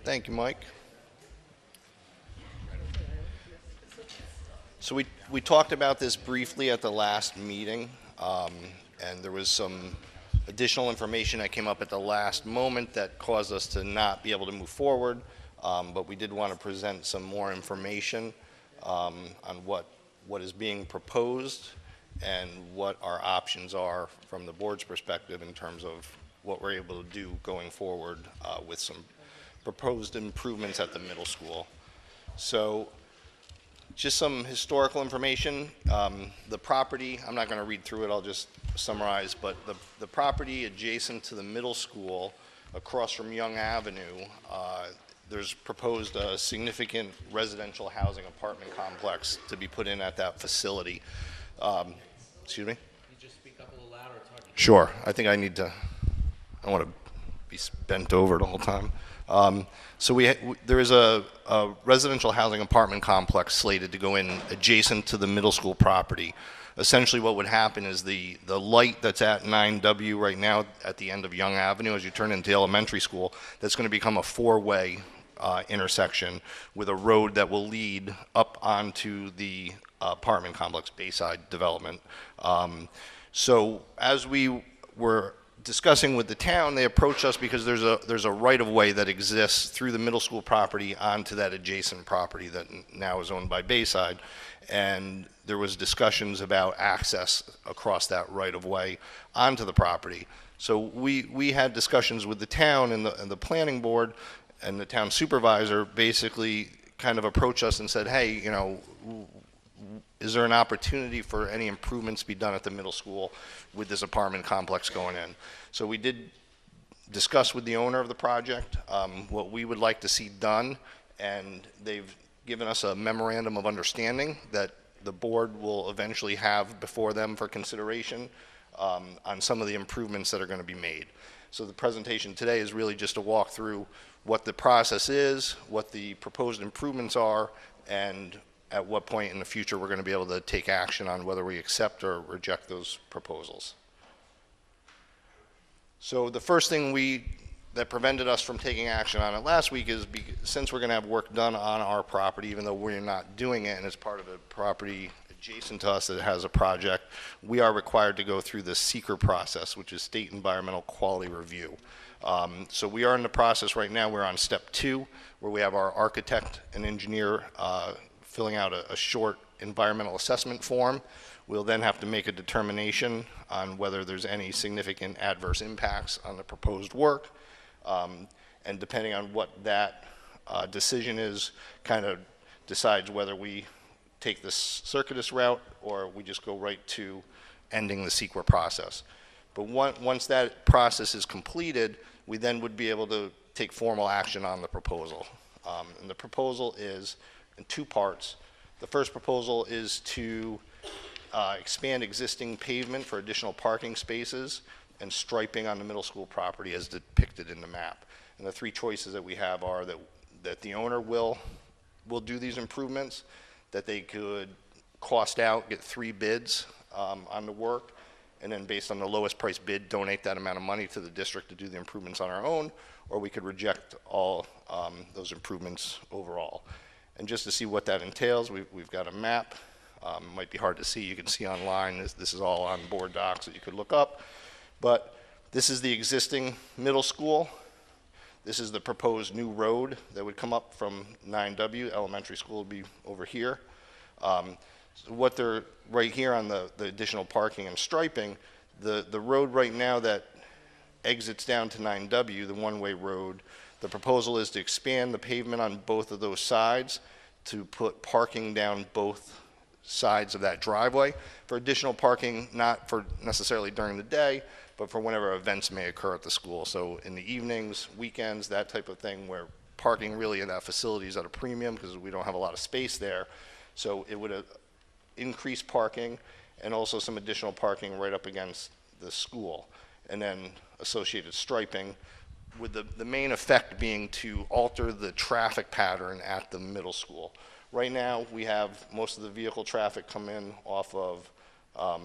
Thank you, Mike. So we talked about this briefly at the last meeting, and there was some additional information that came up at the last moment that caused us to not be able to move forward, but we did want to present some more information on what is being proposed and what our options are from the board's perspective in terms of what we're able to do going forward with some proposed improvements at the middle school. So just some historical information. The property, I'm not going to read through it, I'll just summarize, but the property adjacent to the middle school across from Young Avenue, there's proposed a significant residential housing apartment complex to be put in at that facility. Excuse me? Can you just speak up a little louder? It's hard to hear. Sure. I think I need to, I want to be bent over the whole time. So there is a residential housing apartment complex slated to go in adjacent to the middle school property. Essentially what would happen is the light that's at 9W right now at the end of Young Avenue as you turn into elementary school, that's going to become a four-way intersection with a road that will lead up onto the apartment complex Bayside development. So as we were discussing with the town, they approached us because there's a right-of-way that exists through the middle school property onto that adjacent property that now is owned by Bayside, and there was discussions about access across that right-of-way onto the property. So we had discussions with the town and the planning board, and the town supervisor basically kind of approached us and said, hey, you know, is there an opportunity for any improvements to be done at the middle school with this apartment complex going in? So we did discuss with the owner of the project what we would like to see done, and they've given us a memorandum of understanding that the board will eventually have before them for consideration on some of the improvements that are going to be made. So the presentation today is really just to walk through what the process is, what the proposed improvements are, and at what point in the future we're going to be able to take action on whether we accept or reject those proposals. So the first thing that prevented us from taking action on it last week is since we're going to have work done on our property, even though we're not doing it and it's part of a property adjacent to us that has a project, we are required to go through the seeker process, which is State Environmental Quality Review. So we are in the process right now. We're on step 2, where we have our architect and engineer filling out a short environmental assessment form. We'll then have to make a determination on whether there's any significant adverse impacts on the proposed work. And depending on what that decision is, kind of decides whether we take this circuitous route or we just go right to ending the SEQA process. But once that process is completed, we then would be able to take formal action on the proposal. And the proposal is in 2 parts. The first proposal is to expand existing pavement for additional parking spaces and striping on the middle school property as depicted in the map. And the 3 choices that we have are that the owner will do these improvements, that they could cost out, get 3 bids on the work, and then based on the lowest price bid, donate that amount of money to the district to do the improvements on our own, or we could reject all those improvements overall. And just to see what that entails, we've got a map. It might be hard to see. You can see online. This is all on board docs that you could look up. But this is the existing middle school. This is the proposed new road that would come up from 9W. Elementary school would be over here. So what they're right here on the additional parking and striping, the road right now that exits down to 9W, the one-way road, the proposal is to expand the pavement on both of those sides to put parking down both sides of that driveway for additional parking, not for necessarily during the day, but for whenever events may occur at the school. So in the evenings, weekends, that type of thing, where parking really in that facility is at a premium because we don't have a lot of space there. So it would increase parking and also some additional parking right up against the school, and then associated striping, with the main effect being to alter the traffic pattern at the middle school. Right now, we have most of the vehicle traffic come in off of, how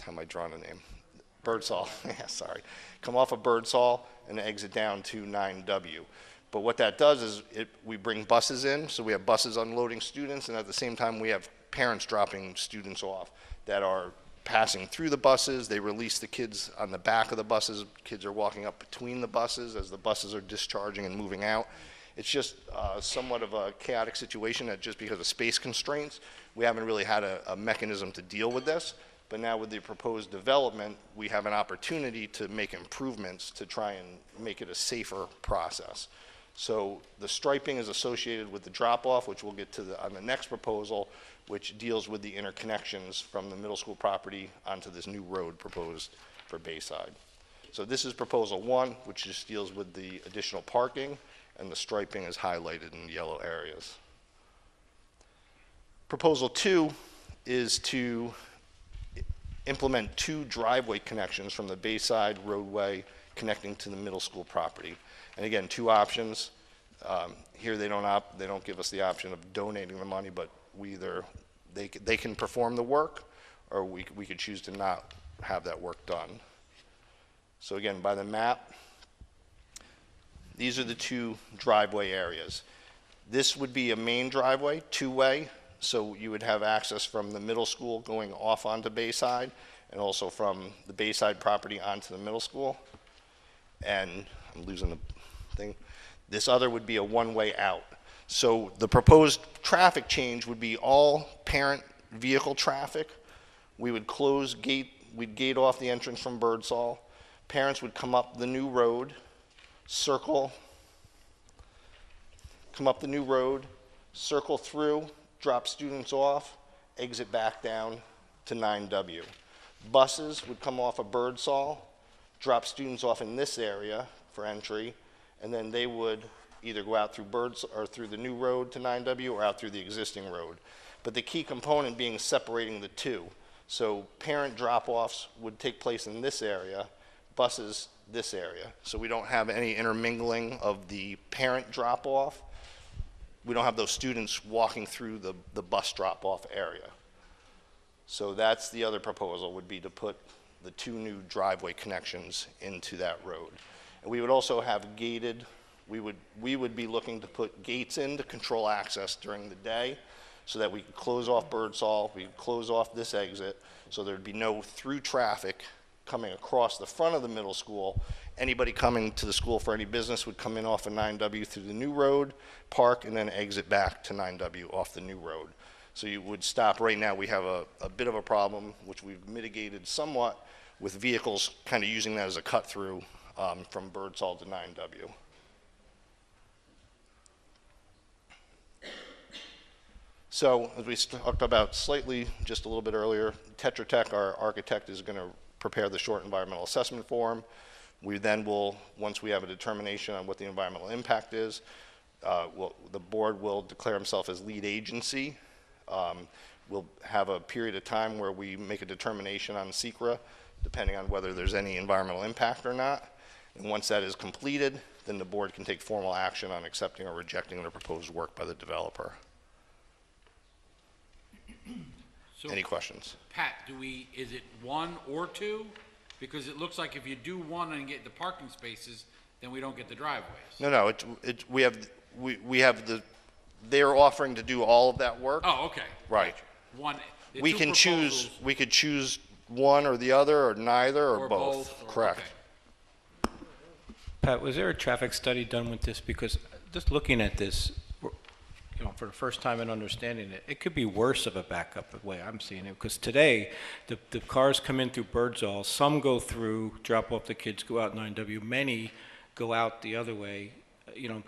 am I drawing a name? Birdsall, yeah, sorry. Come off of Birdsall and exit down to 9W. But what that does is we bring buses in, so we have buses unloading students, and at the same time we have parents dropping students off that are passing through the buses. They release the kids on the back of the buses. Kids are walking up between the buses as the buses are discharging and moving out. It's just somewhat of a chaotic situation that just because of space constraints, we haven't really had a mechanism to deal with this. But now with the proposed development, we have an opportunity to make improvements to try and make it a safer process. So the striping is associated with the drop-off, which we'll get to on the next proposal, which deals with the interconnections from the middle school property onto this new road proposed for Bayside. So this is proposal 1, which just deals with the additional parking, and the striping is highlighted in yellow areas. Proposal 2 is to implement 2 driveway connections from the Bayside roadway connecting to the middle school property. And again, 2 options. Here they don't give us the option of donating the money, but they can perform the work, or we could choose to not have that work done. So again, by the map, these are the 2 driveway areas. This would be a main driveway, 2-way, so you would have access from the middle school going off onto Bayside, and also from the Bayside property onto the middle school. And I'm losing the thing. This other would be a one-way out. So the proposed traffic change would be all parent vehicle traffic. We would we'd gate off the entrance from Birdsall. Parents would come up the new road, come up the new road, circle through, drop students off, exit back down to 9W. Buses would come off of Birdsall, drop students off in this area for entry, and then they would either go out through through the new road to 9W or out through the existing road. But the key component being separating the 2. So parent drop-offs would take place in this area, buses this area. So we don't have any intermingling of the parent drop-off. We don't have those students walking through the bus drop-off area. So that's the other proposal, would be to put the 2 new driveway connections into that road. And we would also have gated, we would be looking to put gates in to control access during the day so that we could close off Birdsall, we could close off this exit, so there'd be no through traffic coming across the front of the middle school. Anybody coming to the school for any business would come in off of 9W through the new road, park, and then exit back to 9W off the new road. So you would stop. Right now we have a bit of a problem, which we've mitigated somewhat, with vehicles kind of using that as a cut through from Birdsall to 9W. So as we talked about slightly just a little bit earlier, Tetra Tech, our architect, is going to prepare the short environmental assessment form. We then will, once we have a determination on what the environmental impact is, the board will declare himself as lead agency. We'll have a period of time where we make a determination on SECRA, depending on whether there's any environmental impact or not. And once that is completed, then the board can take formal action on accepting or rejecting the proposed work by the developer. any questions. Pat, is it 1 or 2? Because it looks like if you do 1 and get the parking spaces, then we don't get the driveways. No, we have they're offering to do all of that work. Oh, okay. Right. One. the We two can choose, proposals- we could choose one or the other, or neither, or Or both. both, or- Correct. okay. Pat, was there a traffic study done with this? Because just looking at this, for the first time and understanding it, it could be worse of a backup the way I'm seeing it. Because today, the cars come in through Birdsall, some go through, drop off the kids, go out 9W, many go out the other way,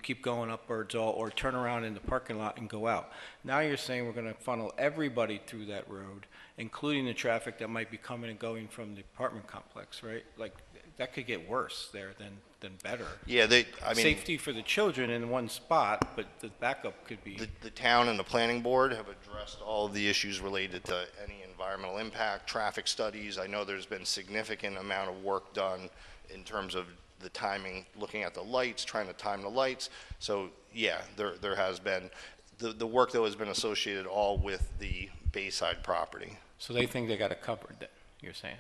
keep going up Birdsall, or turn around in the parking lot and go out. Now you're saying we're going to funnel everybody through that road, including the traffic that might be coming and going from the apartment complex, right? Like, that could get worse there than better. Yeah, Safety for the children in one spot, but the backup could be. The town and the planning board have addressed all of the issues related to any environmental impact, traffic studies. I know there's been significant amount of work done in terms of the timing, looking at the lights, trying to time the lights. So, yeah, there has been. The work, though, has been associated all with the Bayside property. So they think they got it covered, then, you're saying?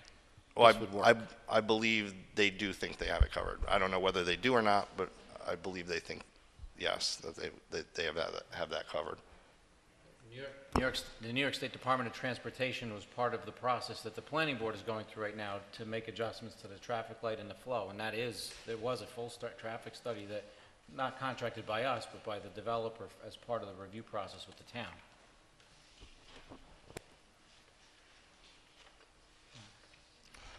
Well, This would work. I believe they do think they have it covered. I don't know whether they do or not, but I believe they think, yes, that they have that covered. The New York State Department of Transportation was part of the process that the planning board is going through right now to make adjustments to the traffic light and the flow, and there was a full traffic study that, not contracted by us, but by the developer as part of the review process with the town.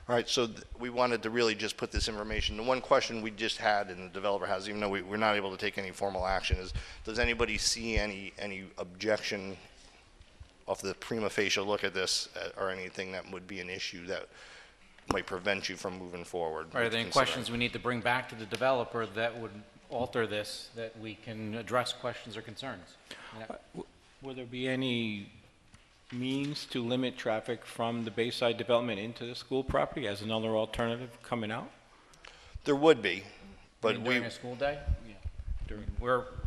All right, so we wanted to really just put this information. The one question we just had, and the developer has, even though we're not able to take any formal action, is does anybody see any objection off the prima facie look at this, or anything that would be an issue that might prevent you from moving forward? Are there any questions we need to bring back to the developer that would alter this, that we can address questions or concerns? Will there be any means to limit traffic from the Bayside development into the school property as another alternative coming out? There would be, but During a school day?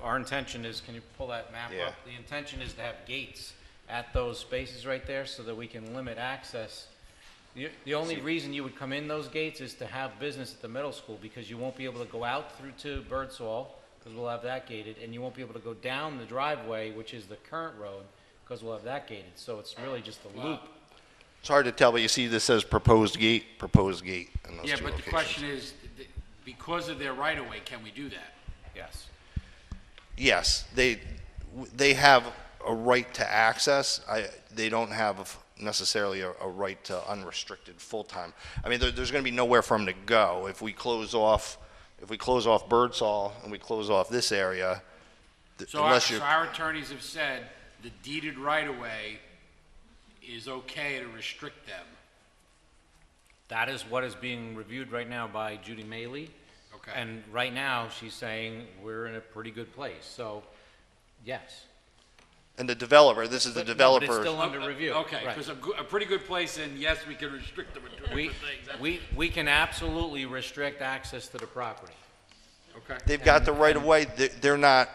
Our intention is, can you pull that map Yeah. up? The intention is to have gates at those spaces right there so that we can limit access. The only reason you would come in those gates is to have business at the middle school, because you won't be able to go out through to Birdsall, because we'll have that gated, and you won't be able to go down the driveway, which is the current road, because we'll have that gated. So it's really just a loop. it's hard to tell, but you see this says proposed gate in those Yeah, two but the locations. question is, because of their right-of-way, can we do that? Yes. Yes, they have a right to access. They don't have necessarily a right to unrestricted full-time. I mean, there's going to be nowhere for them to go. If we close off Birdsall and we close off this area, So our attorneys have said the deeded right-of-way is okay to restrict them. That is what is being reviewed right now by Judy Maley. Okay. And right now, she's saying we're in a pretty good place. So, yes. And the developer, this is the But developer. it's still under review. Okay, Right. because a pretty good place, and yes, we can restrict them in different things. We can absolutely restrict access to the property. Okay. They've got the right of way. They're not.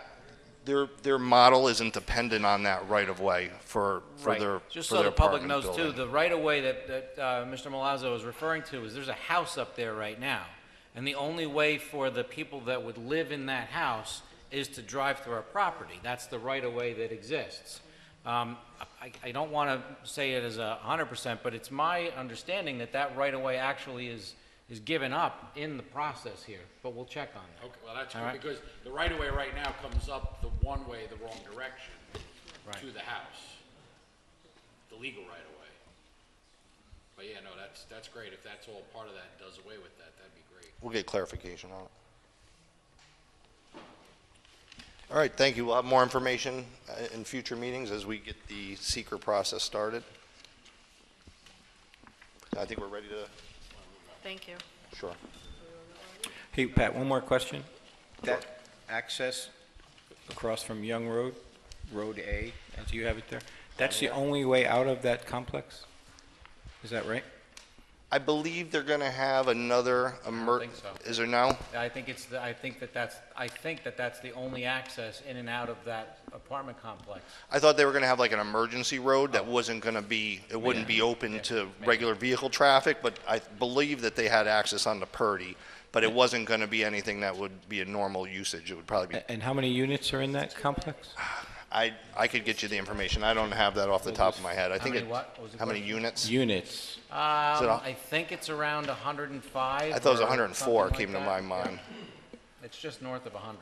Their model isn't dependent on that right of way for Right. their Just for so their the public apartment knows too, building. the right-of-way that Mr. Milazzo is referring to is there's a house up there right now. And the only way for the people that would live in that house is to drive through our property. That's the right-of-way that exists. I don't want to say it as 100%, but it's my understanding that that right-of-way actually is given up in the process here, but we'll check on that. Okay, well, that's All good, right. because the right-of-way right now comes up the one way, the wrong direction Right. to the house, the legal right-of-way. But yeah, no, that's great. If that's all part of that and does away with that, that'd be great. We'll get clarification on it. All right, thank you. We'll have more information in future meetings as we get the seeker process started. I think we're ready to. Thank you. Sure. Hey, Pat, one more question. That access across from Young Road, Road A, as you have it there, that's the only way out of that complex? Is that right? I believe they're going to have another think so. Is there now? I think I think that that's the only access in and out of that apartment complex. I thought they were going to have like an emergency road that wasn't going to be, it wouldn't be open to regular vehicle traffic, but I believe that they had access on the Purdy, but it wasn't going to be anything that would be a normal usage. It would probably be, And how many units are in that complex? I could get you the information. I don't have that off the top of my head. I think many what? What was the how many question? units? Units. I think it's around 105. I thought it was or 104 something came to like my that. mind. It's just north of 100.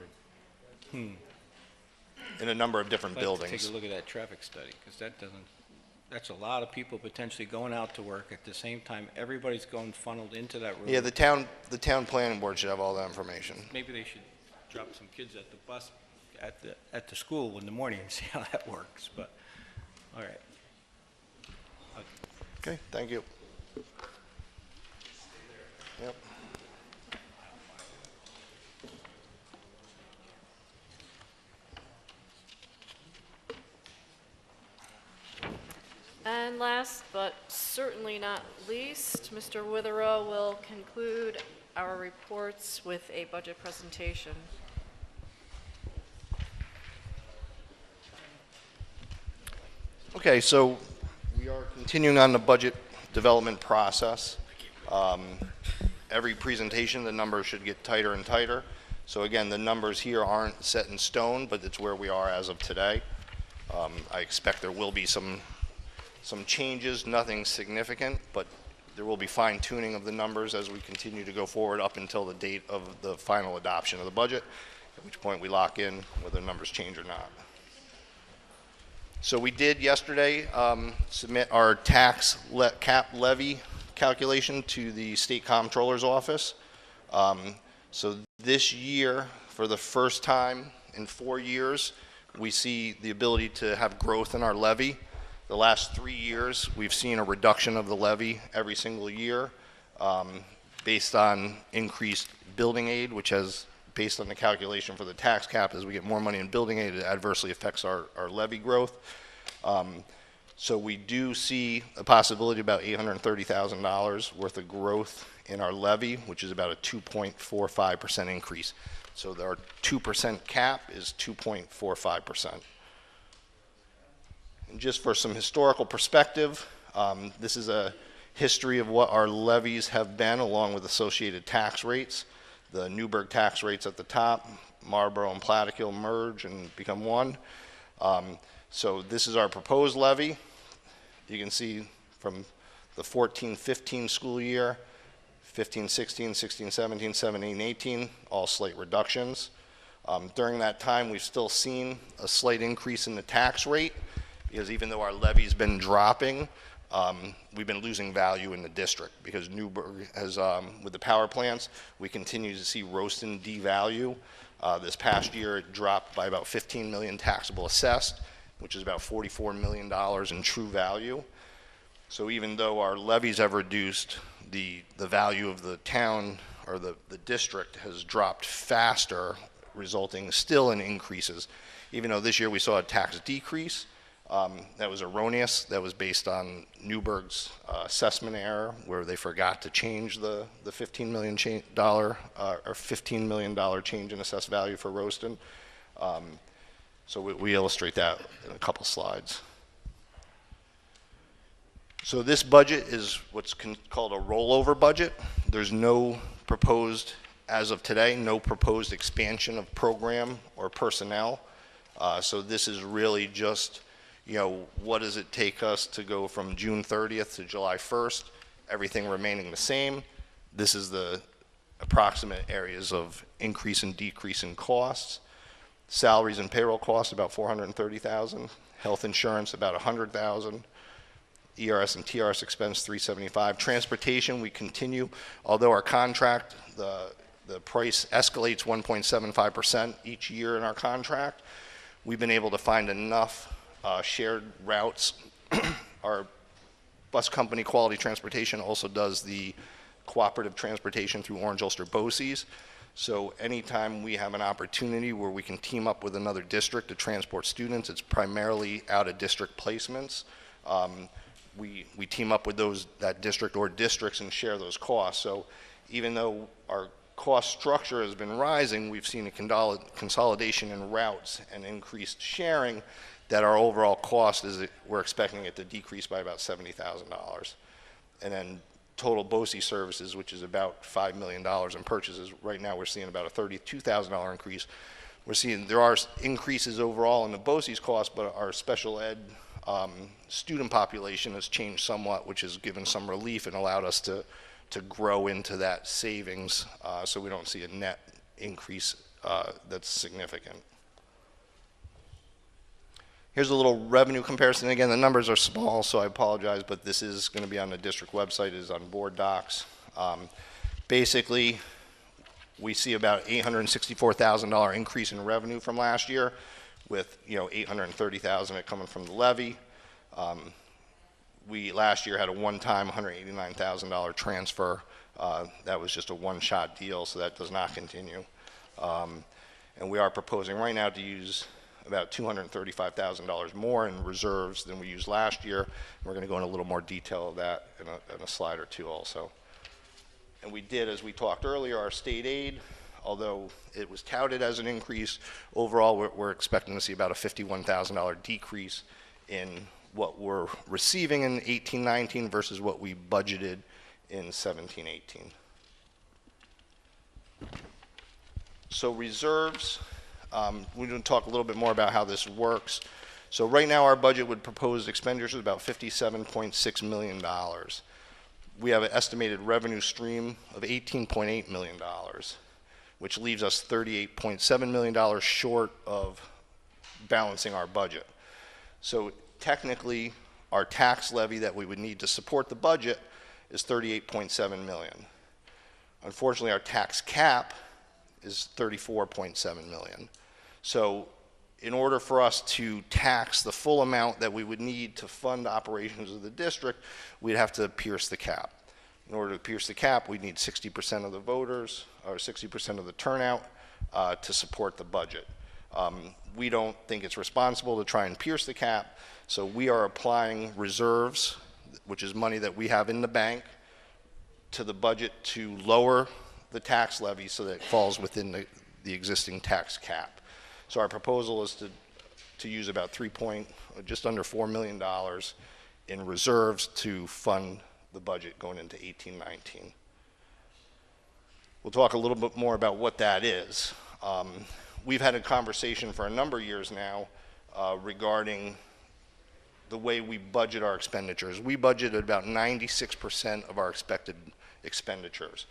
In a number of different I'd like to buildings. take a look at that traffic study, because that's a lot of people potentially going out to work at the same time. Everybody's going funneled into that road. Yeah, the town planning board should have all that information. Maybe they should drop some kids at the bus, at the school in the morning and see how that works, but, all right. Okay, thank you. Yep. And last but certainly not least, Mr. Witherow will conclude our reports with a budget presentation. Okay, so we are continuing on the budget development process. Every presentation, the numbers should get tighter and tighter. So again, the numbers here aren't set in stone, but it's where we are as of today. I expect there will be some changes, nothing significant, but there will be fine tuning of the numbers as we continue to go forward up until the date of the final adoption of the budget, at which point we lock in whether the numbers change or not. So we did yesterday submit our tax cap levy calculation to the state comptroller's office. So this year, for the first time in 4 years, we see the ability to have growth in our levy. The last 3 years, we've seen a reduction of the levy every single year based on increased building aid, which has, based on the calculation for the tax cap, as we get more money in building aid, it adversely affects our levy growth. So we do see a possibility of about $830,000 worth of growth in our levy, which is about a 2.45% increase. So our 2% cap is 2.45%. And just for some historical perspective, this is a history of what our levies have been along with associated tax rates. The Newburgh tax rates at the top, Marlborough and Plattekill merge and become one. So this is our proposed levy. You can see from the 14-15 school year, 15-16, 16-17, 17-18, all slight reductions. During that time, we've still seen a slight increase in the tax rate because even though our levy's been dropping, we've been losing value in the district because Newburgh has, with the power plants, we continue to see Roaston devalue. This past year, it dropped by about 15 million taxable assessed, which is about $44 million in true value. So even though our levies have reduced, the value of the town or the district has dropped faster, resulting still in increases. Even though this year we saw a tax decrease, that was erroneous. That was based on Newburgh's assessment error, where they forgot to change the $15 million or $15 million change in assessed value for Roaston. So we illustrate that in a couple slides. So this budget is what's called a rollover budget. There's no proposed, as of today, no proposed expansion of program or personnel. So this is really just, you know, what does it take us to go from June 30th to July 1st, everything remaining the same. This is the approximate areas of increase and decrease in costs. Salaries and payroll costs about $430,000, health insurance about $100,000, ERS and TRS expense $375. Transportation, we continue, although our contract, the price escalates 1.75% each year in our contract, we've been able to find enough shared routes. Our bus company, Quality Transportation, also does the cooperative transportation through Orange Ulster BOCES. So anytime we have an opportunity where we can team up with another district to transport students, it's primarily out-of-district placements. we team up with that district or districts and share those costs. So even though our cost structure has been rising, we've seen a consolidation in routes and increased sharing, that our overall cost we're expecting it to decrease by about $70,000. And then total BOE services, which is about $5 million in purchases, right now we're seeing about a $32,000 increase. We're seeing there are increases overall in the BOCES cost, but our special ed student population has changed somewhat, which has given some relief and allowed us to grow into that savings, so we don't see a net increase that's significant. Here's a little revenue comparison. Again, the numbers are small, so I apologize, but this is going to be on the district website. It is on board docs. Basically, we see about $864,000 increase in revenue from last year, with $830,000 coming from the levy. We last year had a one-time $189,000 transfer. That was just a one-shot deal, so that does not continue. And we are proposing right now to use about $235,000 more in reserves than we used last year. We're going to go into a little more detail of that in a slide or two also. And we did, as we talked earlier, our state aid, although it was touted as an increase, overall we're expecting to see about a $51,000 decrease in what we're receiving in 18-19 versus what we budgeted in 17-18. So reserves, we're going to talk a little bit more about how this works. So right now our budget would propose expenditures of about $57.6 million. We have an estimated revenue stream of $18.8 million, which leaves us $38.7 million short of balancing our budget. So technically, our tax levy that we would need to support the budget is $38.7 million. Unfortunately, our tax cap is $34.7 million. So in order for us to tax the full amount that we would need to fund operations of the district, we'd have to pierce the cap. In order to pierce the cap, we'd need 60% of the voters, or 60% of the turnout, to support the budget. We don't think it's responsible to try and pierce the cap, so we are applying reserves, which is money that we have in the bank, to the budget to lower the tax levy so that it falls within the existing tax cap. So our proposal is to use about just under $4 million in reserves to fund the budget going into 18-19. We'll talk a little bit more about what that is. We've had a conversation for a number of years now regarding the way we budget our expenditures. We budgeted about 96% of our expected expenditures.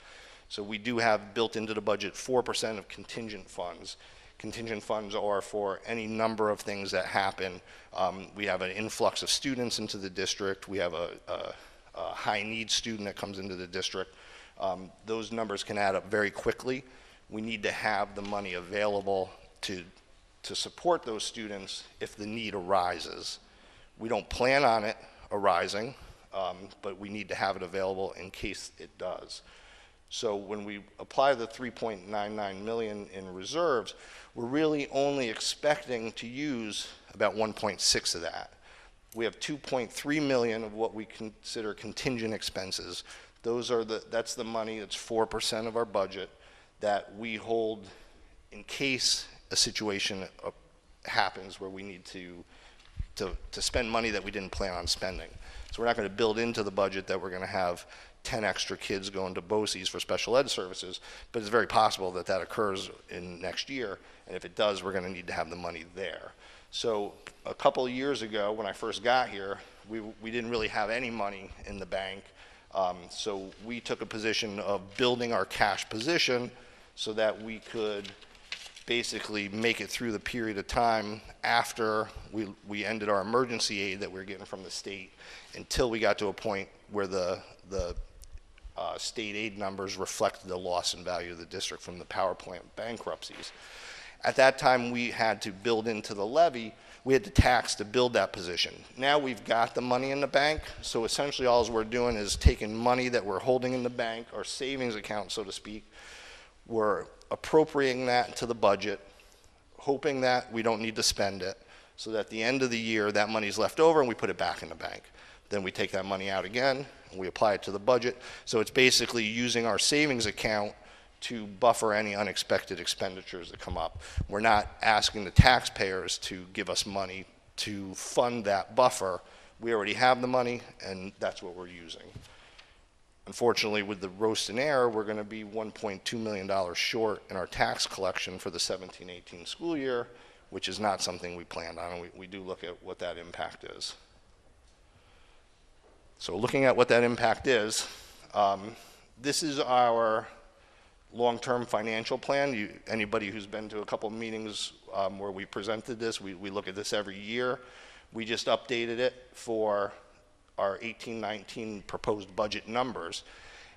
So we do have built into the budget 4% of contingent funds. Contingent funds are for any number of things that happen. We have an influx of students into the district. We have a high need student that comes into the district. Those numbers can add up very quickly. We need to have the money available to support those students if the need arises. We don't plan on it arising, but we need to have it available in case it does. So when we apply the $3.99 million in reserves, we're really only expecting to use about 1.6 of that. We have 2.3 million of what we consider contingent expenses. That's the money, that's 4% of our budget that we hold in case a situation happens where we need to spend money that we didn't plan on spending. So we're not going to build into the budget that we're going to have 10 extra kids going to BOCES for special ed services, but it's very possible that that occurs in next year, and if it does, we're going to need to have the money there. So a couple of years ago, when I first got here, we didn't really have any money in the bank, so we took a position of building our cash position so that we could basically make it through the period of time after we ended our emergency aid that we were getting from the state until we got to a point where the state aid numbers reflected the loss in value of the district from the power plant bankruptcies. At that time, we had to build into the levy. We had to tax to build that position. Now we've got the money in the bank, so essentially all we're doing is taking money that we're holding in the bank, our savings account, so to speak. We're appropriating that into the budget, hoping that we don't need to spend it, so that at the end of the year, that money's left over and we put it back in the bank. then we take that money out again, and we apply it to the budget. So it's basically using our savings account to buffer any unexpected expenditures that come up. We're not asking the taxpayers to give us money to fund that buffer. We already have the money, and that's what we're using. Unfortunately, with the roast and air, we're going to be $1.2 million short in our tax collection for the 17-18 school year, which is not something we planned on, and we do look at what that impact is. So looking at what that impact is, this is our long-term financial plan. Anybody who's been to a couple of meetings where we presented this, we look at this every year. We just updated it for our 18-19 proposed budget numbers.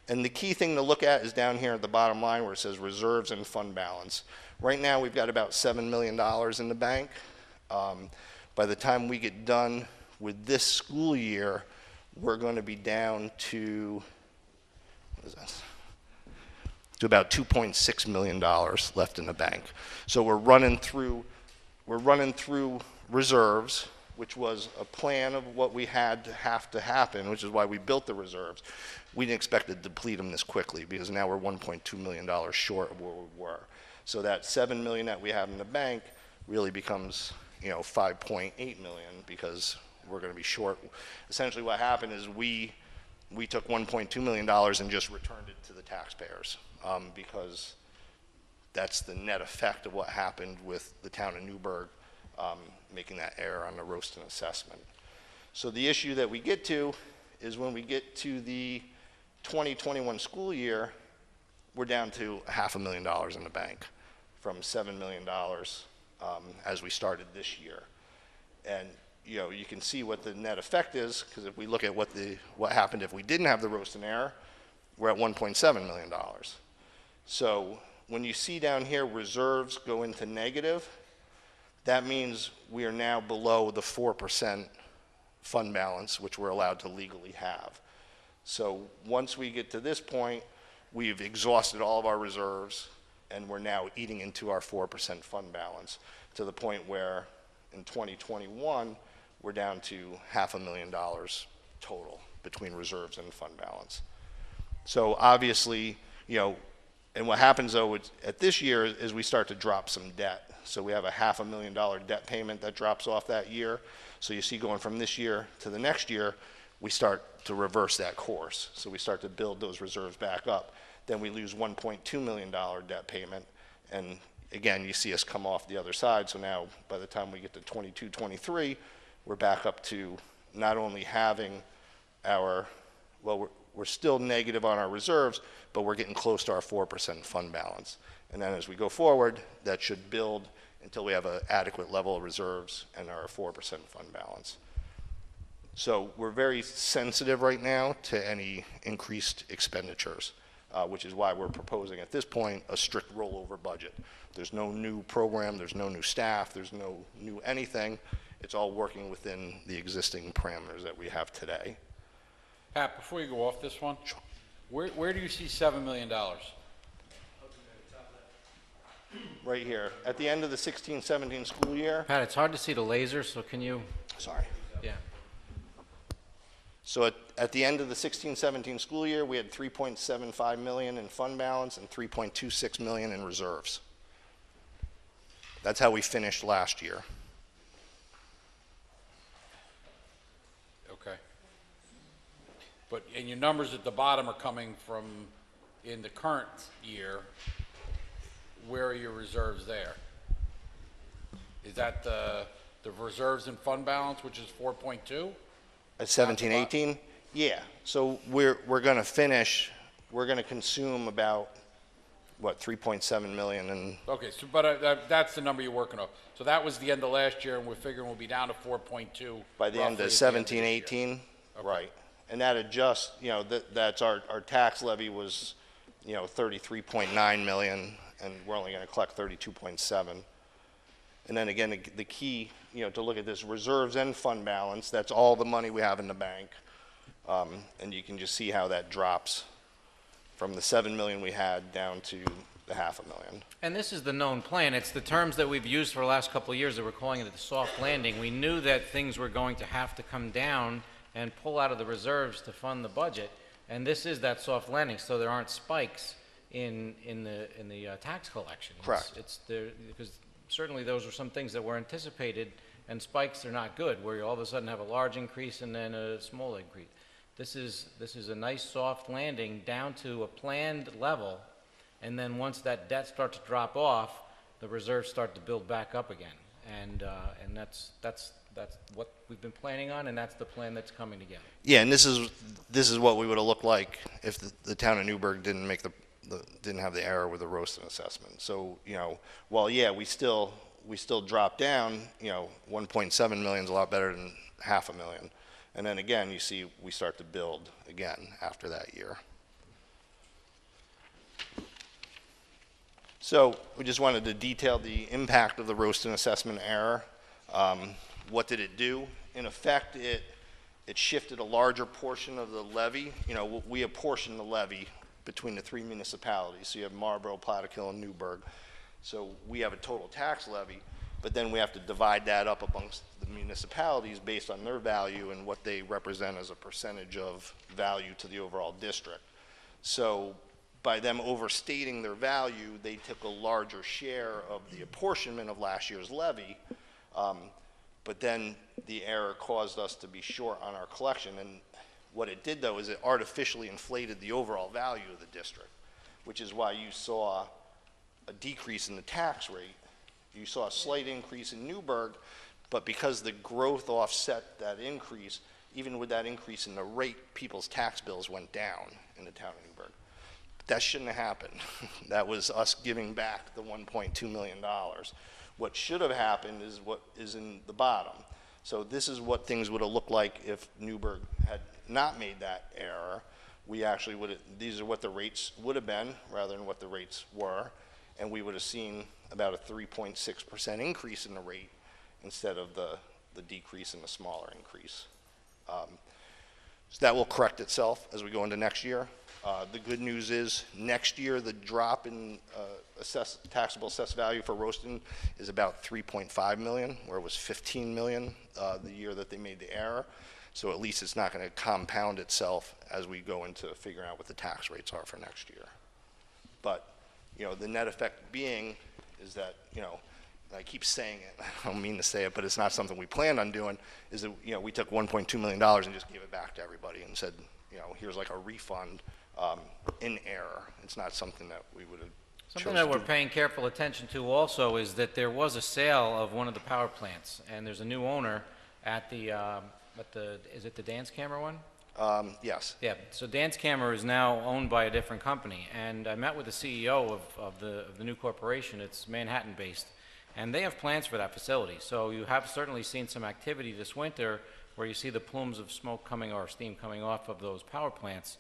And the key thing to look at is down here at the bottom line where it says reserves and fund balance. Right now we've got about $7 million in the bank. By the time we get done with this school year, we're going to be down to, what is this? To about $2.6 million left in the bank. So we're running through reserves, which was a plan of what we had to have to happen, which is why we built the reserves. We didn't expect to deplete them this quickly because now we're $1.2 million short of where we were. So that $7 million that we have in the bank really becomes, $5.8 million because we're going to be short. Essentially what happened is we took $1.2 million and just returned it to the taxpayers because that's the net effect of what happened with the town of Newburgh making that error on the roast and assessment. So the issue that we get to is when we get to the 2021 school year, we're down to $500,000 in the bank from $7 million as we started this year. And you can see what the net effect is, because if we look at what happened if we didn't have the roast and air, we're at $1.7 million. So when you see down here reserves go into negative, that means we are now below the 4% fund balance, which we're allowed to legally have. So once we get to this point, we've exhausted all of our reserves, and we're now eating into our 4% fund balance to the point where in 2021, we're down to $500,000 total between reserves and fund balance. So obviously, and what happens though at this year is we start to drop some debt. So we have a $500,000 debt payment that drops off that year. So you see going from this year to the next year, we start to reverse that course. So we start to build those reserves back up. Then we lose $1.2 million debt payment. And again, you see us come off the other side. So now by the time we get to 22, 23, we're back up to not only having we're still negative on our reserves, but we're getting close to our 4% fund balance. And then as we go forward, that should build until we have an adequate level of reserves and our 4% fund balance. So we're very sensitive right now to any increased expenditures, which is why we're proposing at this point a strict rollover budget. There's no new program, there's no new staff, there's no new anything. It's all working within the existing parameters that we have today. Pat, before you go off this one, where do you see $7 million? Right here, at the end of the 16-17 school year. Pat, it's hard to see the laser, so can you? Sorry. Yeah. So at the end of the 16-17 school year, we had $3.75 million in fund balance and $3.26 million in reserves. That's how we finished last year. Okay. And your numbers at the bottom are coming from in the current year. Where are your reserves there? Is that the reserves and fund balance, which is 4.2? At 17-18? Yeah. So we're going to finish, we're going to consume about, what, 3.7 million and... Okay, so but that's the number you're working off. So that was the end of last year, and we're figuring we'll be down to 4.2 by the end of 17-18, okay. Right. And that adjusts, that's our tax levy was, 33.9 million, and we're only going to collect 32.7. And then again, the key, to look at this reserves and fund balance, that's all the money we have in the bank. And you can just see how that drops from the 7 million we had down to the $500,000. And this is the known plan. It's the terms that we've used for the last couple of years that we're calling it the soft landing. We knew that things were going to have to come down and pull out of the reserves to fund the budget. And this is that soft landing, so there aren't spikes in the tax collection. Correct. It's there, because certainly those are some things that were anticipated, and spikes are not good, where you all of a sudden have a large increase and then a small increase. This is a nice soft landing down to a planned level, and then once that debt starts to drop off, the reserves start to build back up again. And that's what we've been planning on, and that's the plan that's coming together. Yeah, and this is what we would have looked like if the town of Newburgh didn't make didn't have the error with the roasting assessment. So, you know, while yeah, we still dropped down, you know, 1.7 million is a lot better than $500,000. And then again, you see we start to build again after that year. So we just wanted to detail the impact of the roasting assessment error. What did it do? In effect, it shifted a larger portion of the levy. You know, we apportion the levy between the 3 municipalities. So you have Marlborough, Plattekill, and Newburgh. So we have a total tax levy, but then we have to divide that up amongst the municipalities based on their value and what they represent as a percentage of value to the overall district. So by them overstating their value, they took a larger share of the apportionment of last year's levy, but then the error caused us to be short on our collection. And what it did, though, is it artificially inflated the overall value of the district, which is why you saw a decrease in the tax rate. You saw a slight increase in Newburgh, but because the growth offset that increase, even with that increase in the rate, people's tax bills went down in the town of Newburgh. That shouldn't have happened. That was us giving back the $1.2 million. What should have happened is what is in the bottom. So this is what things would have looked like if Newburgh had not made that error. We actually would have, these are what the rates would have been rather than what the rates were, and we would have seen about a 3.6% increase in the rate instead of the decrease in the smaller increase. So that will correct itself as we go into next year. The good news is next year the drop in taxable assessed value for roasting is about 3.5 million, where it was 15 million the year that they made the error. So at least it's not going to compound itself as we go into figuring out what the tax rates are for next year. But, you know, the net effect being is that, you know, I keep saying it, I don't mean to say it, but it's not something we planned on doing, is that, you know, we took $1.2 million and just gave it back to everybody and said, you know, here's like a refund in error. It's not something that we would have Something that we're paying careful attention to also is that there was a sale of one of the power plants, and there's a new owner at the is it the dance camera one? Yes. Yeah, so Dance Camera is now owned by a different company, and I met with the CEO of the new corporation. It's Manhattan-based, and they have plans for that facility. So you have certainly seen some activity this winter where you see the plumes of smoke coming or steam coming off of those power plants.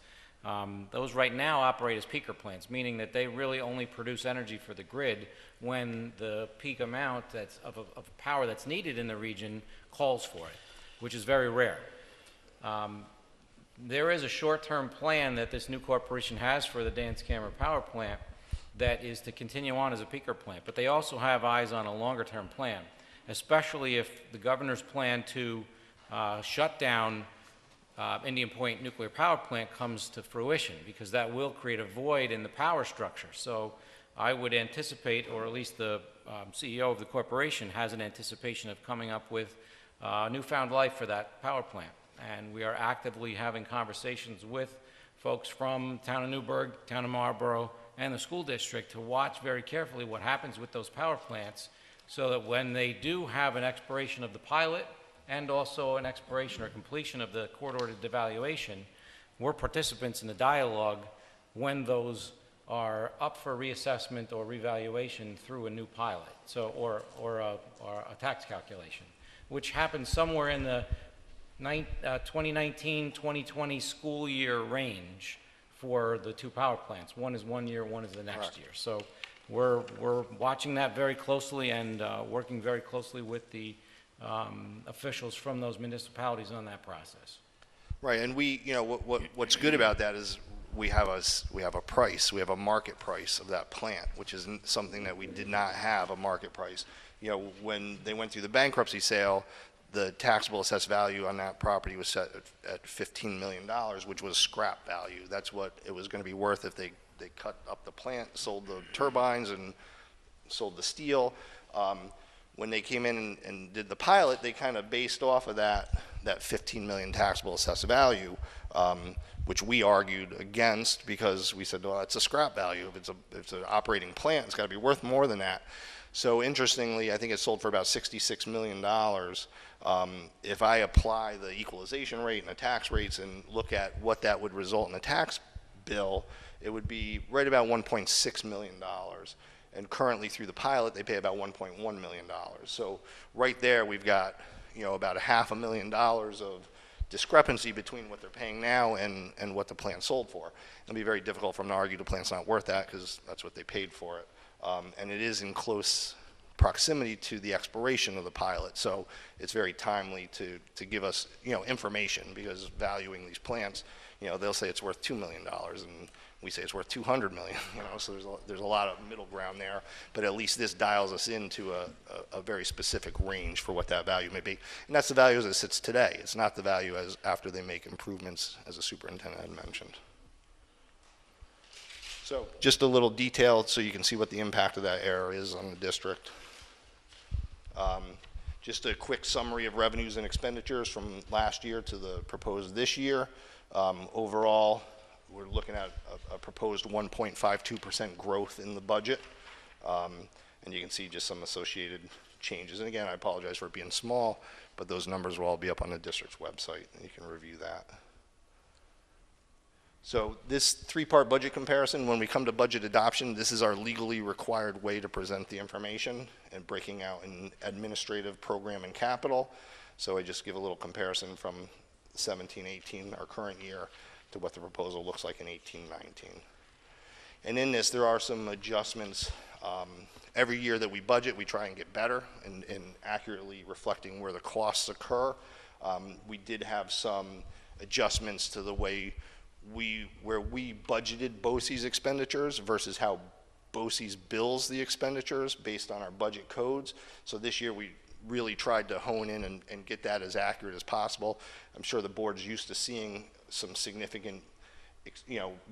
Those right now operate as peaker plants, meaning that they really only produce energy for the grid when the peak amount of power that's needed in the region calls for it, which is very rare. There is a short-term plan that this new corporation has for the Dance Camera power plant that is to continue on as a peaker plant, but they also have eyes on a longer-term plan, especially if the governor's plan to shut down Indian Point nuclear power plant comes to fruition, because that will create a void in the power structure. So I would anticipate, or at least the CEO of the corporation has an anticipation of coming up with newfound life for that power plant. And we are actively having conversations with folks from town of Newburgh, town of Marlborough, and the school district to watch very carefully what happens with those power plants, so that when they do have an expiration of the pilot and also an expiration or completion of the court-ordered devaluation, we're participants in the dialogue when those are up for reassessment or revaluation through a new pilot, so or a tax calculation, which happens somewhere in the 2019-2020 school year range for the two power plants. One is 1 year, one is the next year. So we're watching that very closely and working very closely with the officials from those municipalities on that process. Right, and we, you know, what's good about that is we have a price, we have a market price of that plant, which is something that we did not have, a market price. You know, when they went through the bankruptcy sale, the taxable assessed value on that property was set at $15 million, which was scrap value. That's what it was going to be worth if they cut up the plant, sold the turbines, and sold the steel. When they came in and did the pilot, they kind of based off of that 15 million taxable assessed value, which we argued against because we said, well, that's a scrap value. If it's an operating plant, it's got to be worth more than that. So interestingly, I think it sold for about $66 million. If I apply the equalization rate and the tax rates and look at what that would result in a tax bill, it would be right about $1.6 million. And currently through the pilot, they pay about $1.1 million. So right there, we've got, about $500,000 of discrepancy between what they're paying now and what the plant sold for. It'll be very difficult for them to argue the plant's not worth that because that's what they paid for it. And it is in close proximity to the expiration of the pilot. So it's very timely to give us, information, because valuing these plants, they'll say it's worth $2 million and we say it's worth $200 million, so there's a lot of middle ground there, but at least this dials us into a very specific range for what that value may be. And that's the value as it sits today. It's not the value as after they make improvements, as the superintendent had mentioned. So just a little detail so you can see what the impact of that error is on the district. Just a quick summary of revenues and expenditures from last year to the proposed this year. Overall, we're looking at a proposed 1.52% growth in the budget. And you can see just some associated changes. And again, I apologize for it being small, but those numbers will all be up on the district's website, and you can review that. So this three-part budget comparison, when we come to budget adoption, this is our legally required way to present the information and breaking out in administrative, program, and capital. So I just give a little comparison from 17-18, our current year, to what the proposal looks like in 18-19. And in this, there are some adjustments. Every year that we budget, we try and get better in accurately reflecting where the costs occur. We did have some adjustments to the way where we budgeted BOCES expenditures versus how BOCES bills the expenditures based on our budget codes. So this year we really tried to hone in and get that as accurate as possible. I'm sure the board's used to seeing some significant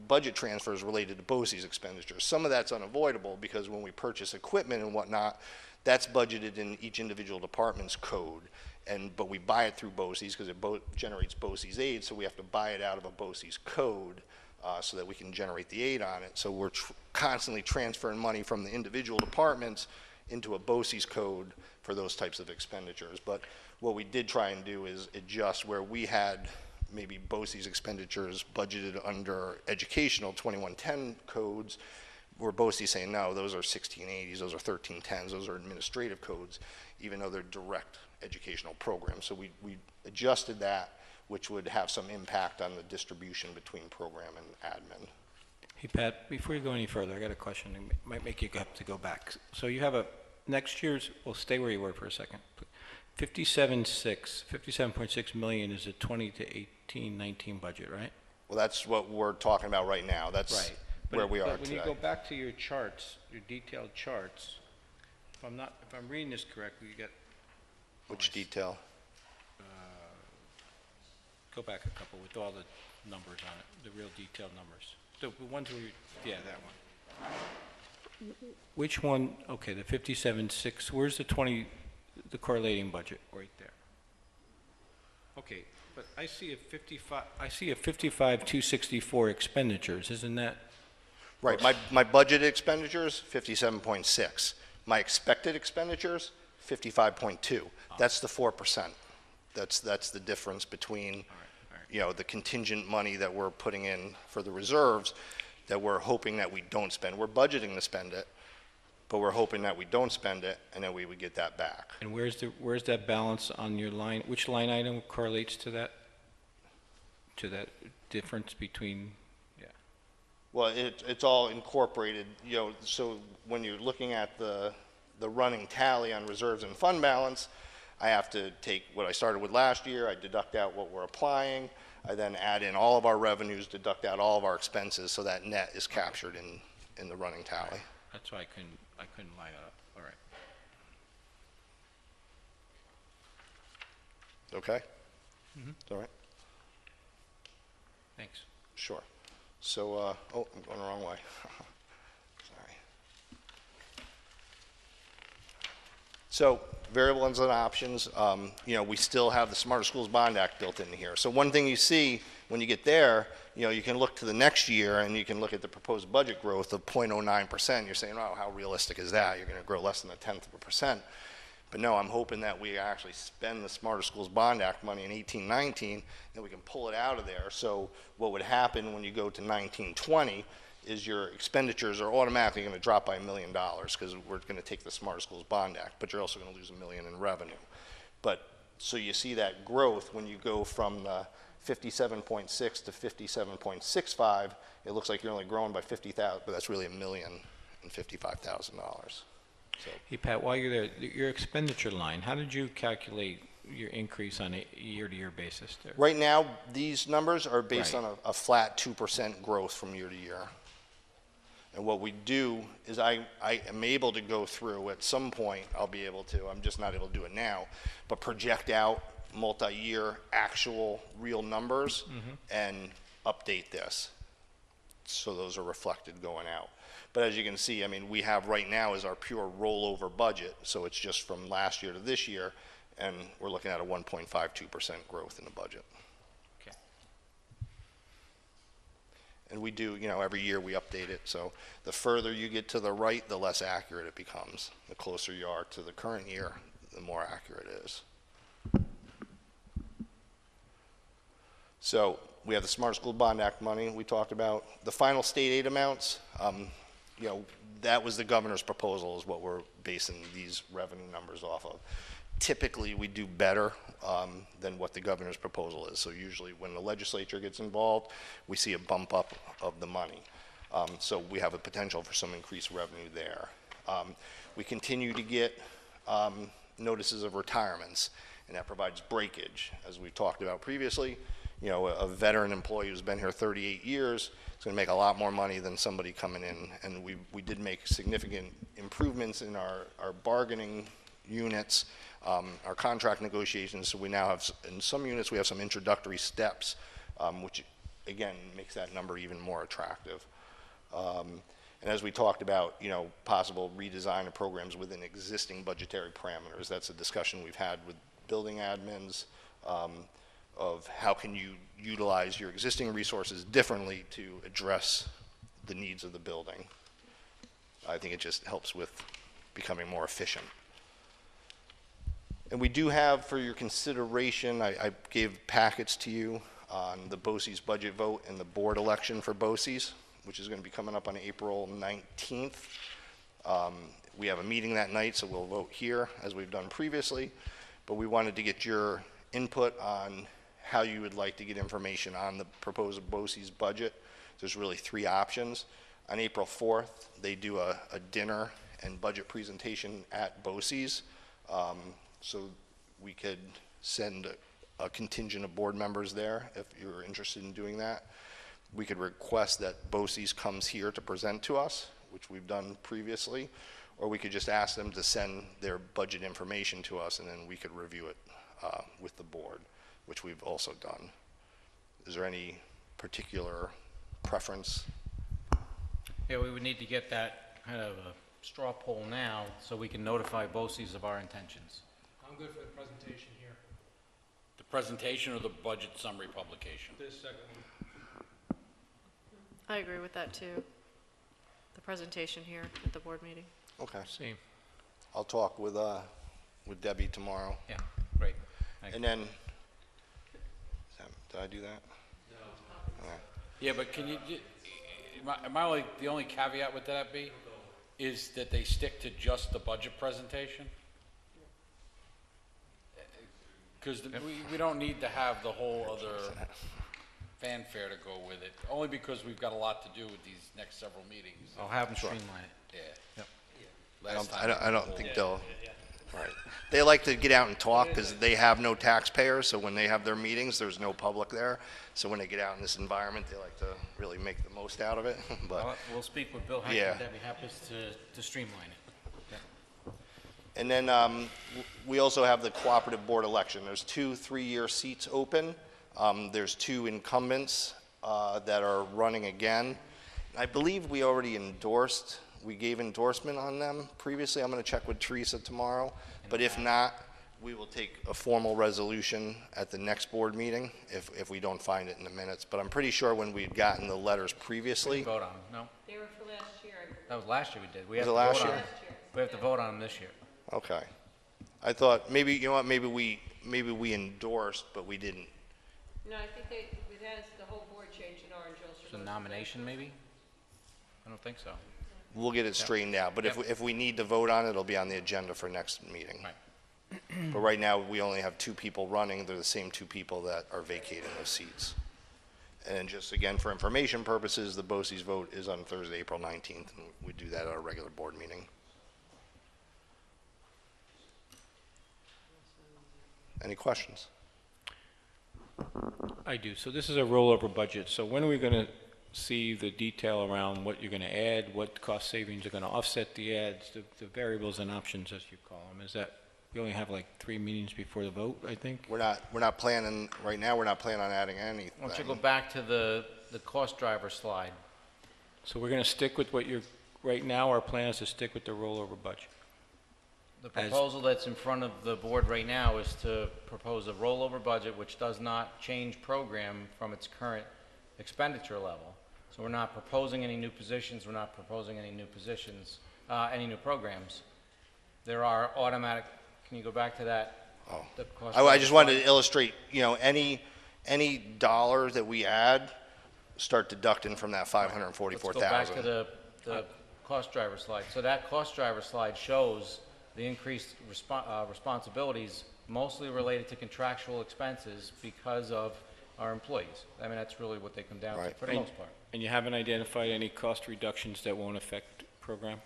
budget transfers related to BOCES expenditures. Some of that's unavoidable because when we purchase equipment and whatnot, that's budgeted in each individual department's code. But we buy it through BOCES because it generates BOCES aid, so we have to buy it out of a BOCES code so that we can generate the aid on it. So we're constantly transferring money from the individual departments into a BOCES code for those types of expenditures. But what we did try and do is adjust where we had maybe BOCES expenditures budgeted under educational 2110 codes, where BOCES saying, no, those are 1680s, those are 1310s, those are administrative codes, even though they're direct educational programs. So we adjusted that, which would have some impact on the distribution between program and admin. Hey, Pat, before you go any further, I got a question. It might make you have to go back. So you have next year's, well, stay where you were for a second. 57.6 million is a 20 to 19 budget, right? Well, that's what we're talking about right now. That's right. Where we are today. When you go back to your charts, your detailed charts, if I'm reading this correctly, you get which detail? Go back a couple with all the numbers on it, the real detailed numbers. The ones where yeah, that one. Which one? Okay, the 57.6. Where's the correlating budget right there? Okay, but I see a 55,264 expenditures. Isn't that right? My budgeted expenditures 57.6. My expected expenditures 55.2. That's the 4%. That's the difference between the contingent money that we're putting in for the reserves that we're hoping that we don't spend. We're budgeting to spend it, but we're hoping that we don't spend it and that we would get that back. And where's that balance on your line? Which line item correlates to that difference between? Yeah. Well, it's all incorporated. So when you're looking at the running tally on reserves and fund balance, I have to take what I started with last year, I deduct out what we're applying, I then add in all of our revenues, deduct out all of our expenses, so that net is captured in the running tally. Right. That's why I couldn't line it up. All right. Okay? Mhm. All right? Thanks. Sure. So, oh, I'm going the wrong way. Sorry. So, variable and options, you know, we still have the Smarter Schools Bond Act built in here. So one thing you see when you get there, you know, you can look to the next year and you can look at the proposed budget growth of 0.09%. You're saying, oh, how realistic is that? You're going to grow less than 0.1%. But no, I'm hoping that we actually spend the Smarter Schools Bond Act money in 18-19, and we can pull it out of there. So what would happen when you go to 19-20 is your expenditures are automatically going to drop by $1 million because we're going to take the Smarter Schools Bond Act, but you're also going to lose $1 million in revenue. But so you see that growth when you go from the 57.6 to 57.65. It looks like you're only growing by 50,000, but that's really $1,055,000. So. Hey, Pat, while you're there, your expenditure line, how did you calculate your increase on a year-to-year basis there? Right now, these numbers are based Right. on a flat 2% growth from year to year. And what we do is I am able to go through at some point, I'll be able to, I'm just not able to do it now, but project out multi-year actual real numbers and update this. So those are reflected going out. But as you can see, I mean, we have right now is our pure rollover budget. So it's just from last year to this year, and we're looking at a 1.52% growth in the budget. Okay. And we do, you know, every year we update it. So the further you get to the right, the less accurate it becomes. The closer you are to the current year, the more accurate it is. So we have the Smart School Bond Act money we talked about. The final state aid amounts, you know, that was the governor's proposal is what we're basing these revenue numbers off of. Typically, we do better than what the governor's proposal is. So usually when the legislature gets involved, we see a bump up of the money. So we have a potential for some increased revenue there. We continue to get notices of retirements, and that provides breakage. As we talked about previously, you know, a veteran employee who's been here 38 years is going to make a lot more money than somebody coming in. And we did make significant improvements in our bargaining units, our contract negotiations. So we now have, in some units, we have some introductory steps, which again makes that number even more attractive. And as we talked about, you know, possible redesign of programs within existing budgetary parameters. That's a discussion we've had with building admins, of how can you utilize your existing resources differently to address the needs of the building. I think it just helps with becoming more efficient. And we do have, for your consideration, I gave packets to you on the BOCES budget vote and the board election for BOCES, which is going to be coming up on April 19th. We have a meeting that night, so we'll vote here, as we've done previously. But we wanted to get your input on how you would like to get information on the proposed BOCES budget. There's really three options. On April 4th, they do a dinner and budget presentation at BOCES. So we could send a contingent of board members there if you're interested in doing that. We could request that BOCES comes here to present to us, which we've done previously, or we could just ask them to send their budget information to us and then we could review it with the board, which we've also done. Is there any particular preference? Yeah, we would need to get that kind of a straw poll now so we can notify BOCES of our intentions. I'm good for the presentation here. The presentation or the budget summary publication? This second one. I agree with that too. The presentation here at the board meeting. Okay. Same. I'll talk with Debbie tomorrow. Yeah, great. Thank And you. then, did I do that? No. All right. Yeah, but can you, the only caveat with that be, is that they stick to just the budget presentation? Because we don't need to have the whole other fanfare to go with it, only because we've got a lot to do with these next several meetings. I'll have them streamline it. Yeah. Yep. I don't think they'll, all right. They like to get out and talk because they have no taxpayers, so when they have their meetings, there's no public there. So when they get out in this environment, they like to really make the most out of it. But We'll speak with Bill Hank Yeah. and Debbie Happis to streamline it. And then we also have the cooperative board election. There's 2 3-year seats open. There's 2 incumbents that are running again. I believe we already we gave endorsement on them previously. I'm going to check with Teresa tomorrow. But if not, we will take a formal resolution at the next board meeting if we don't find it in the minutes. But I'm pretty sure when we'd gotten the letters previously. Vote on them, no? They were for last year, I believe. That was last year we did. We Was have it to last vote on year? them. We have to vote on them this year. Okay. I thought maybe, you know what, maybe we endorsed, but we didn't. No, I think the whole board changed in Orange Hill. It's a nomination, maybe? I don't think so. We'll get it straightened out. But Yep. if we need to vote on it, it'll be on the agenda for next meeting. Right. But right now, we only have 2 people running. They're the same 2 people that are vacating those seats. And just again, for information purposes, the BOCES vote is on Thursday, April 19th, and we do that at our regular board meeting. Any questions? I do. So this is a rollover budget. So when are we going to see the detail around what you're going to add, what cost savings are going to offset the adds, the variables and options, as you call them? Is that, we only have like 3 meetings before the vote, I think? We're not planning, right now, we're not planning on adding anything. Why don't you go back to the cost driver slide? So we're going to stick with what you're, right now, our plan is to stick with the rollover budget. The proposal that's in front of the board right now is to propose a rollover budget which does not change program from its current expenditure level. So we're not proposing any new positions, we're not proposing any new positions, any new programs. There are automatic, can you go back to that? Oh. The cost I just wanted slide? to illustrate, you know, any dollar that we add, start deducting from that 544,000. Let's go back to the cost driver slide. So that cost driver slide shows the increased responsibilities mostly related to contractual expenses because of our employees. I mean, that's really what they come down to for the most part. And you haven't identified any cost reductions that won't affect program?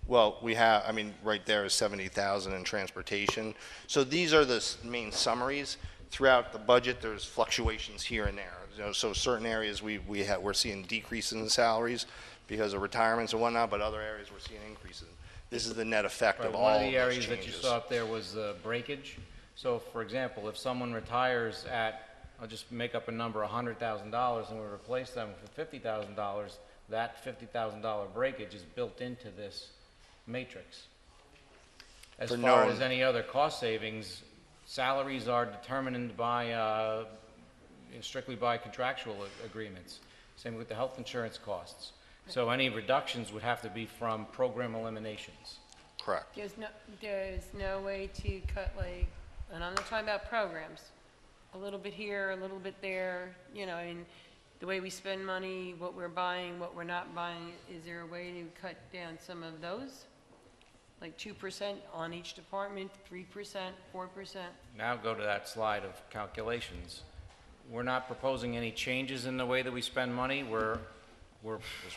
Well, we have, I mean, right there is 70,000 in transportation. So these are the main summaries. Throughout the budget, there's fluctuations here and there. You know, so certain areas we're seeing decreases in salaries because of retirements and whatnot, but other areas we're seeing increases. This is the net effect of all One of of the those areas changes. that you saw up there was breakage. So, for example, if someone retires at, I'll just make up a number, $100,000, and we replace them for $50,000, that $50,000 breakage is built into this matrix. As far as any other cost savings, salaries are determined by, strictly by contractual agreements. Same with the health insurance costs. So any reductions would have to be from program eliminations. Correct. There's no way to cut, like, and I'm not talking about programs, a little bit here, a little bit there, you know, I mean, the way we spend money, what we're buying, what we're not buying, is there a way to cut down some of those? Like 2% on each department, 3%, 4%? Now go to that slide of calculations. We're not proposing any changes in the way that we spend money. We're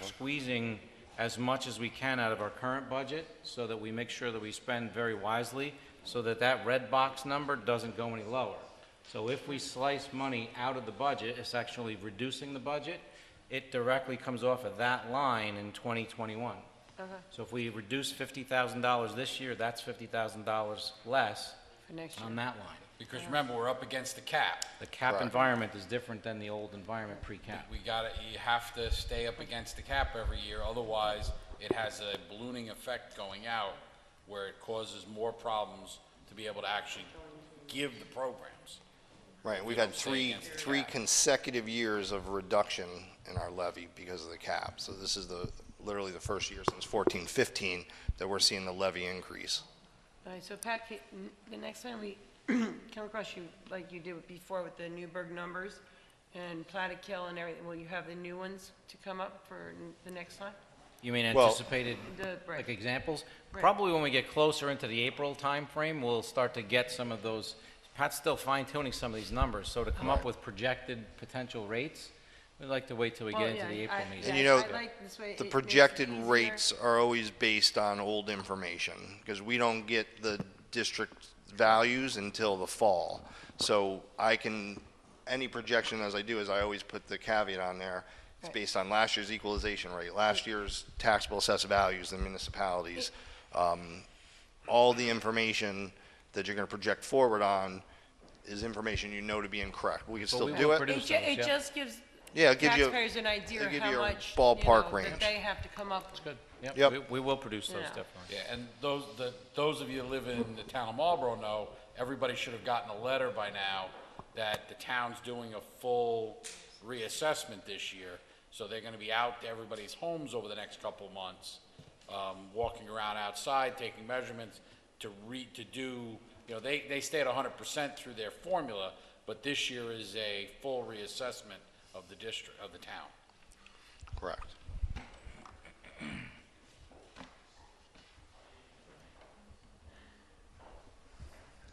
squeezing as much as we can out of our current budget so that we make sure that we spend very wisely so that that red box number doesn't go any lower. So if we slice money out of the budget, it's actually reducing the budget. It directly comes off of that line in 2021. Okay. So if we reduce $50,000 this year, that's $50,000 less For next year. on that line. Because remember, we're up against the cap. The cap Correct. environment is different than the old environment pre-cap. You have to stay up against the cap every year, otherwise it has a ballooning effect going out where it causes more problems to be able to actually give the programs. Right, we've had three consecutive years of reduction in our levy because of the cap. So this is literally the first year since 14-15 that we're seeing the levy increase. All right, so Pat, the next time we come across you, like you did before with the Newburgh numbers and Plattekill and everything, will you have the new ones to come up for the next time? You mean Well, anticipated, right. like examples? Right. Probably when we get closer into the April timeframe, we'll start to get some of those. Pat's still fine-tuning some of these numbers, so to come up with projected potential rates, we'd like to wait till we get into the April meeting. And you know, I like this way. the It makes it projected easier. rates are always based on old information because we don't get the district values until the fall. So any projection as I do is I always put the caveat on there. It's Right. based on last year's equalization rate, last year's taxable assessed values in municipalities, all the information that you're going to project forward on is information you know to be incorrect. We can still we do will it. produce It just gives Yeah, give you, taxpayers an idea it'll of give how you a much, ballpark that range. they have to come up with. Good. Yep. We will produce those, Yeah. definitely. Yeah, and those of you that live in the town of Marlboro know, everybody should have gotten a letter by now that the town's doing a full reassessment this year. So they're gonna be out to everybody's homes over the next couple of months, walking around outside, taking measurements to do, you know, they stay at 100% through their formula, but this year is a full reassessment of the district, of the town. Correct.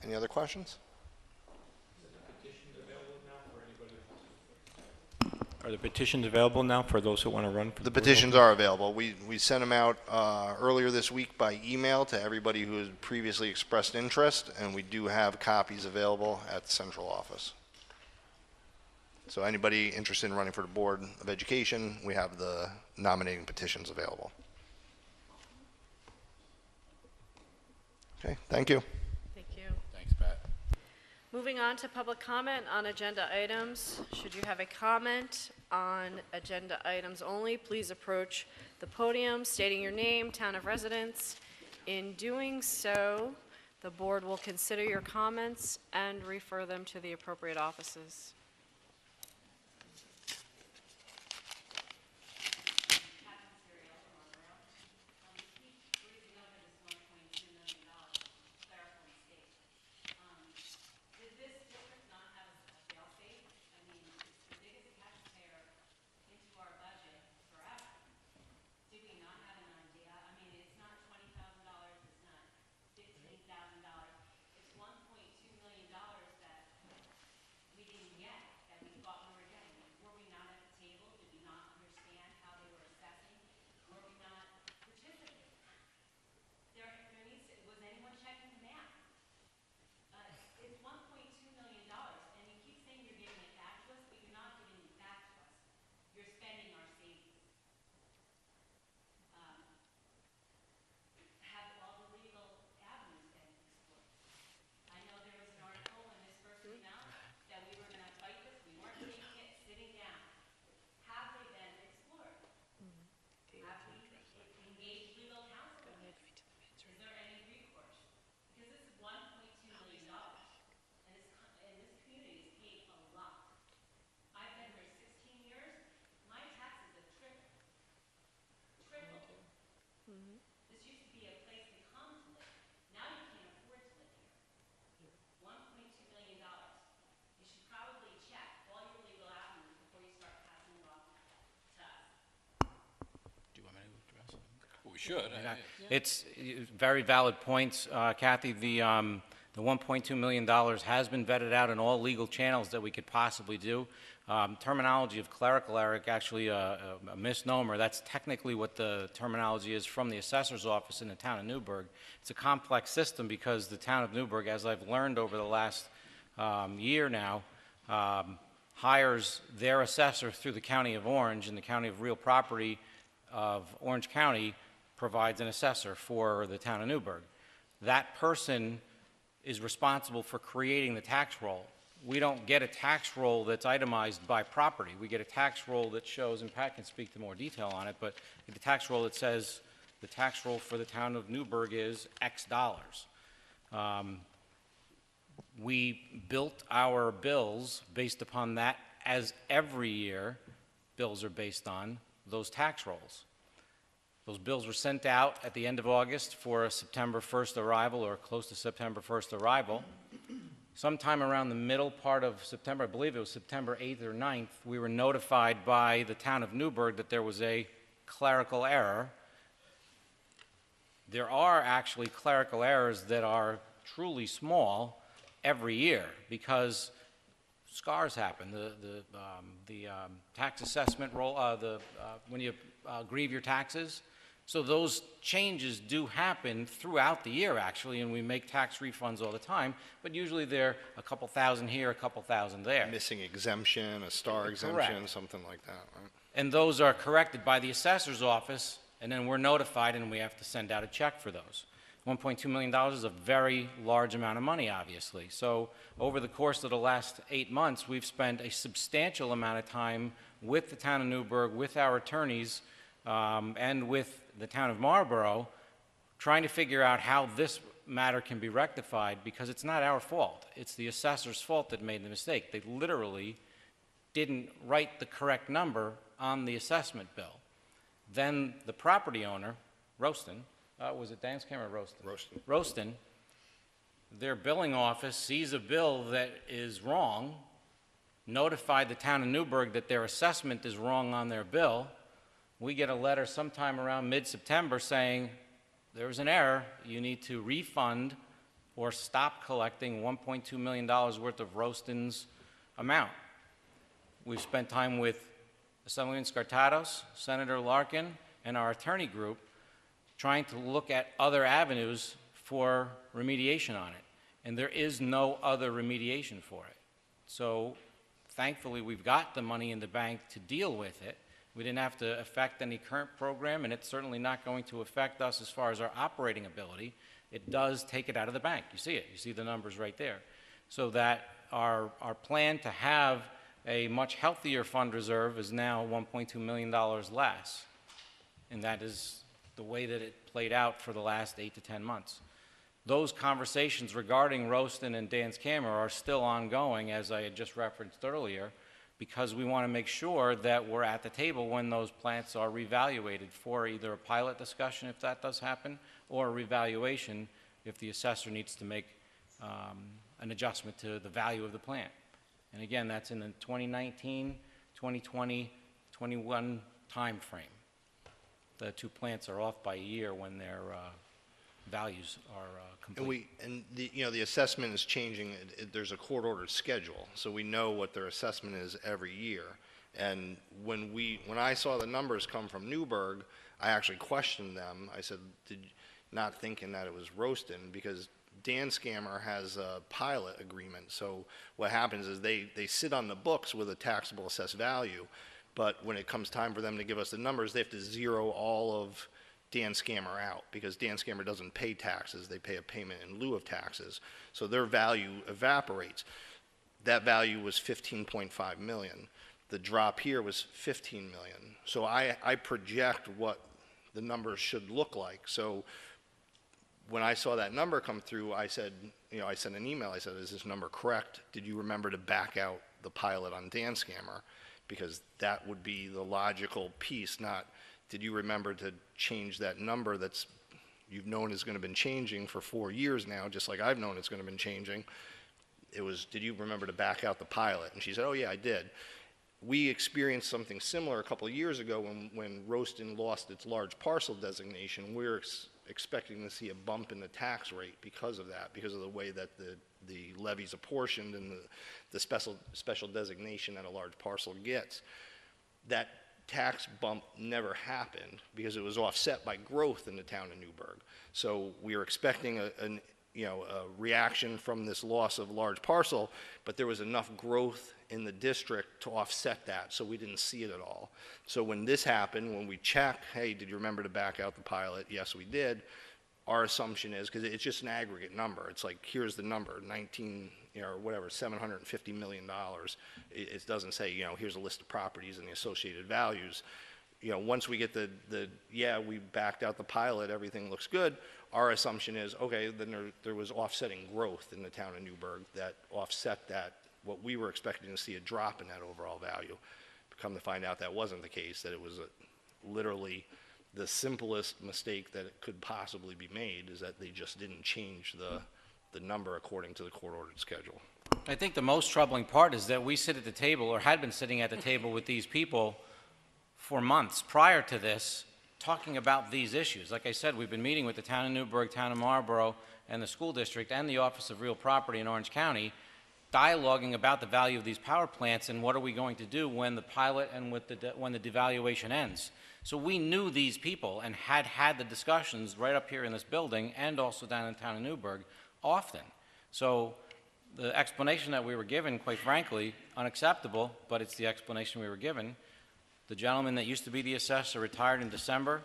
Any other questions? Are the petitions available now for those who want to run? For The board petitions opening? are available. We sent them out earlier this week by email to everybody who has previously expressed interest, and we do have copies available at the central office. So anybody interested in running for the Board of Education, we have the nominating petitions available. Okay, thank you. Thank you. Thanks, Pat. Moving on to public comment on agenda items. Should you have a comment on agenda items only, please approach the podium stating your name, town of residence. In doing so, the board will consider your comments and refer them to the appropriate offices. We should. It's very valid points, Kathy. The $1.2 million has been vetted out in all legal channels that we could possibly do. Terminology of clerical error, actually a misnomer. That's technically what the terminology is from the assessor's office in the town of Newburgh. It's a complex system because the town of Newburgh, as I've learned over the last year now, hires their assessor through the county of Orange, and the county of real property of Orange County provides an assessor for the town of Newburgh. That person is responsible for creating the tax roll. We don't get a tax roll that's itemized by property. We get a tax roll that shows, and Pat can speak to more detail on it, but the tax roll that says the tax roll for the town of Newburgh is X dollars. We built our bills based upon that, as every year bills are based on those tax rolls. Those bills were sent out at the end of August for a September 1st arrival, or close to September 1st arrival. Sometime around the middle part of September, I believe it was September 8th or 9th, we were notified by the town of Newburgh that there was a clerical error. There are actually clerical errors that are truly small every year because scars happen. The tax assessment roll, when you grieve your taxes. So those changes do happen throughout the year, actually, and we make tax refunds all the time, but usually they're a couple thousand here, a couple thousand there. Missing exemption, a star exemption, Correct. something like that, right? And those are corrected by the assessor's office, and then we're notified and we have to send out a check for those. $1.2 million is a very large amount of money, obviously. So over the course of the last 8 months, we've spent a substantial amount of time with the town of Newburgh, with our attorneys, and with the town of Marlborough, trying to figure out how this matter can be rectified, because it's not our fault. It's the assessor's fault that made the mistake. They literally didn't write the correct number on the assessment bill. Then the property owner, Roston, was it Danscam or Roston? Roston. Roston, their billing office sees a bill that is wrong, notified the town of Newburgh that their assessment is wrong on their bill. We get a letter sometime around mid-September saying, there's an error, you need to refund or stop collecting $1.2 million worth of Roston's amount. We've spent time with Assemblyman Scartatos, Senator Larkin, and our attorney group trying to look at other avenues for remediation on it. And there is no other remediation for it. So thankfully, we've got the money in the bank to deal with it. We didn't have to affect any current program, and it's certainly not going to affect us as far as our operating ability. It does take it out of the bank. You see it. You see the numbers right there. So that our plan to have a much healthier fund reserve is now $1.2 million less. And that is the way that it played out for the last 8 to 10 months. Those conversations regarding Roston and Danscam are still ongoing, as I had just referenced earlier, because we want to make sure that we're at the table when those plants are reevaluated for either a pilot discussion, if that does happen, or a revaluation if the assessor needs to make an adjustment to the value of the plant. And again, that's in the 2019, 2020, 21 time frame. The two plants are off by a year when their values are complete. And the assessment is changing. There's a court-ordered schedule, so we know what their assessment is every year. And when I saw the numbers come from Newburgh, I actually questioned them. I said, not thinking that it was Roston, because Danscammer has a pilot agreement. So what happens is they sit on the books with a taxable assessed value, but when it comes time for them to give us the numbers, they have to zero all of Danscammer out, because Danscammer doesn't pay taxes. They pay a payment in lieu of taxes. So their value evaporates. That value was $15.5 million. The drop here was $15 million. So I project what the numbers should look like. So when I saw that number come through, I said, I sent an email. I said, is this number correct? Did you remember to back out the pilot on Danscammer? Because that would be the logical piece, not did you remember to change that number that's you've known is going to been changing for 4 years now, just like I've known it's going to been changing. It was, did you remember to back out the pilot? And she said, oh yeah, I did. We experienced something similar a couple of years ago when Roston lost its large parcel designation. We were expecting to see a bump in the tax rate because of that, because of the way that the levy's apportioned and the special designation that a large parcel gets. That tax bump never happened because it was offset by growth in the town of Newburgh. So we were expecting a reaction from this loss of large parcel, but there was enough growth in the district to offset that, so we didn't see it at all. So when this happened, when we checked, hey, did you remember to back out the pilot? Yes, we did. Our assumption is, because it's just an aggregate number, it's like, here's the number, 19, or whatever, $750 million. It doesn't say, here's a list of properties and the associated values. Once we get yeah, we backed out the pilot, everything looks good, our assumption is, okay, then there was offsetting growth in the town of Newburgh that offset that, what we were expecting to see a drop in that overall value. Come to find out that wasn't the case, that it was literally the simplest mistake that it could possibly be made is that they just didn't change the number according to the court-ordered schedule. I think the most troubling part is that we sit at the table, or had been sitting at the table with these people for months prior to this, talking about these issues. Like I said, we've been meeting with the town of Newburgh, town of Marlborough, and the school district, and the Office of Real Property in Orange County, dialoguing about the value of these power plants and what are we going to do when the pilot and when the devaluation ends. So we knew these people and had the discussions right up here in this building and also down in town of Newburgh often. So the explanation that we were given, quite frankly, unacceptable, but it's the explanation we were given. The gentleman that used to be the assessor retired in December.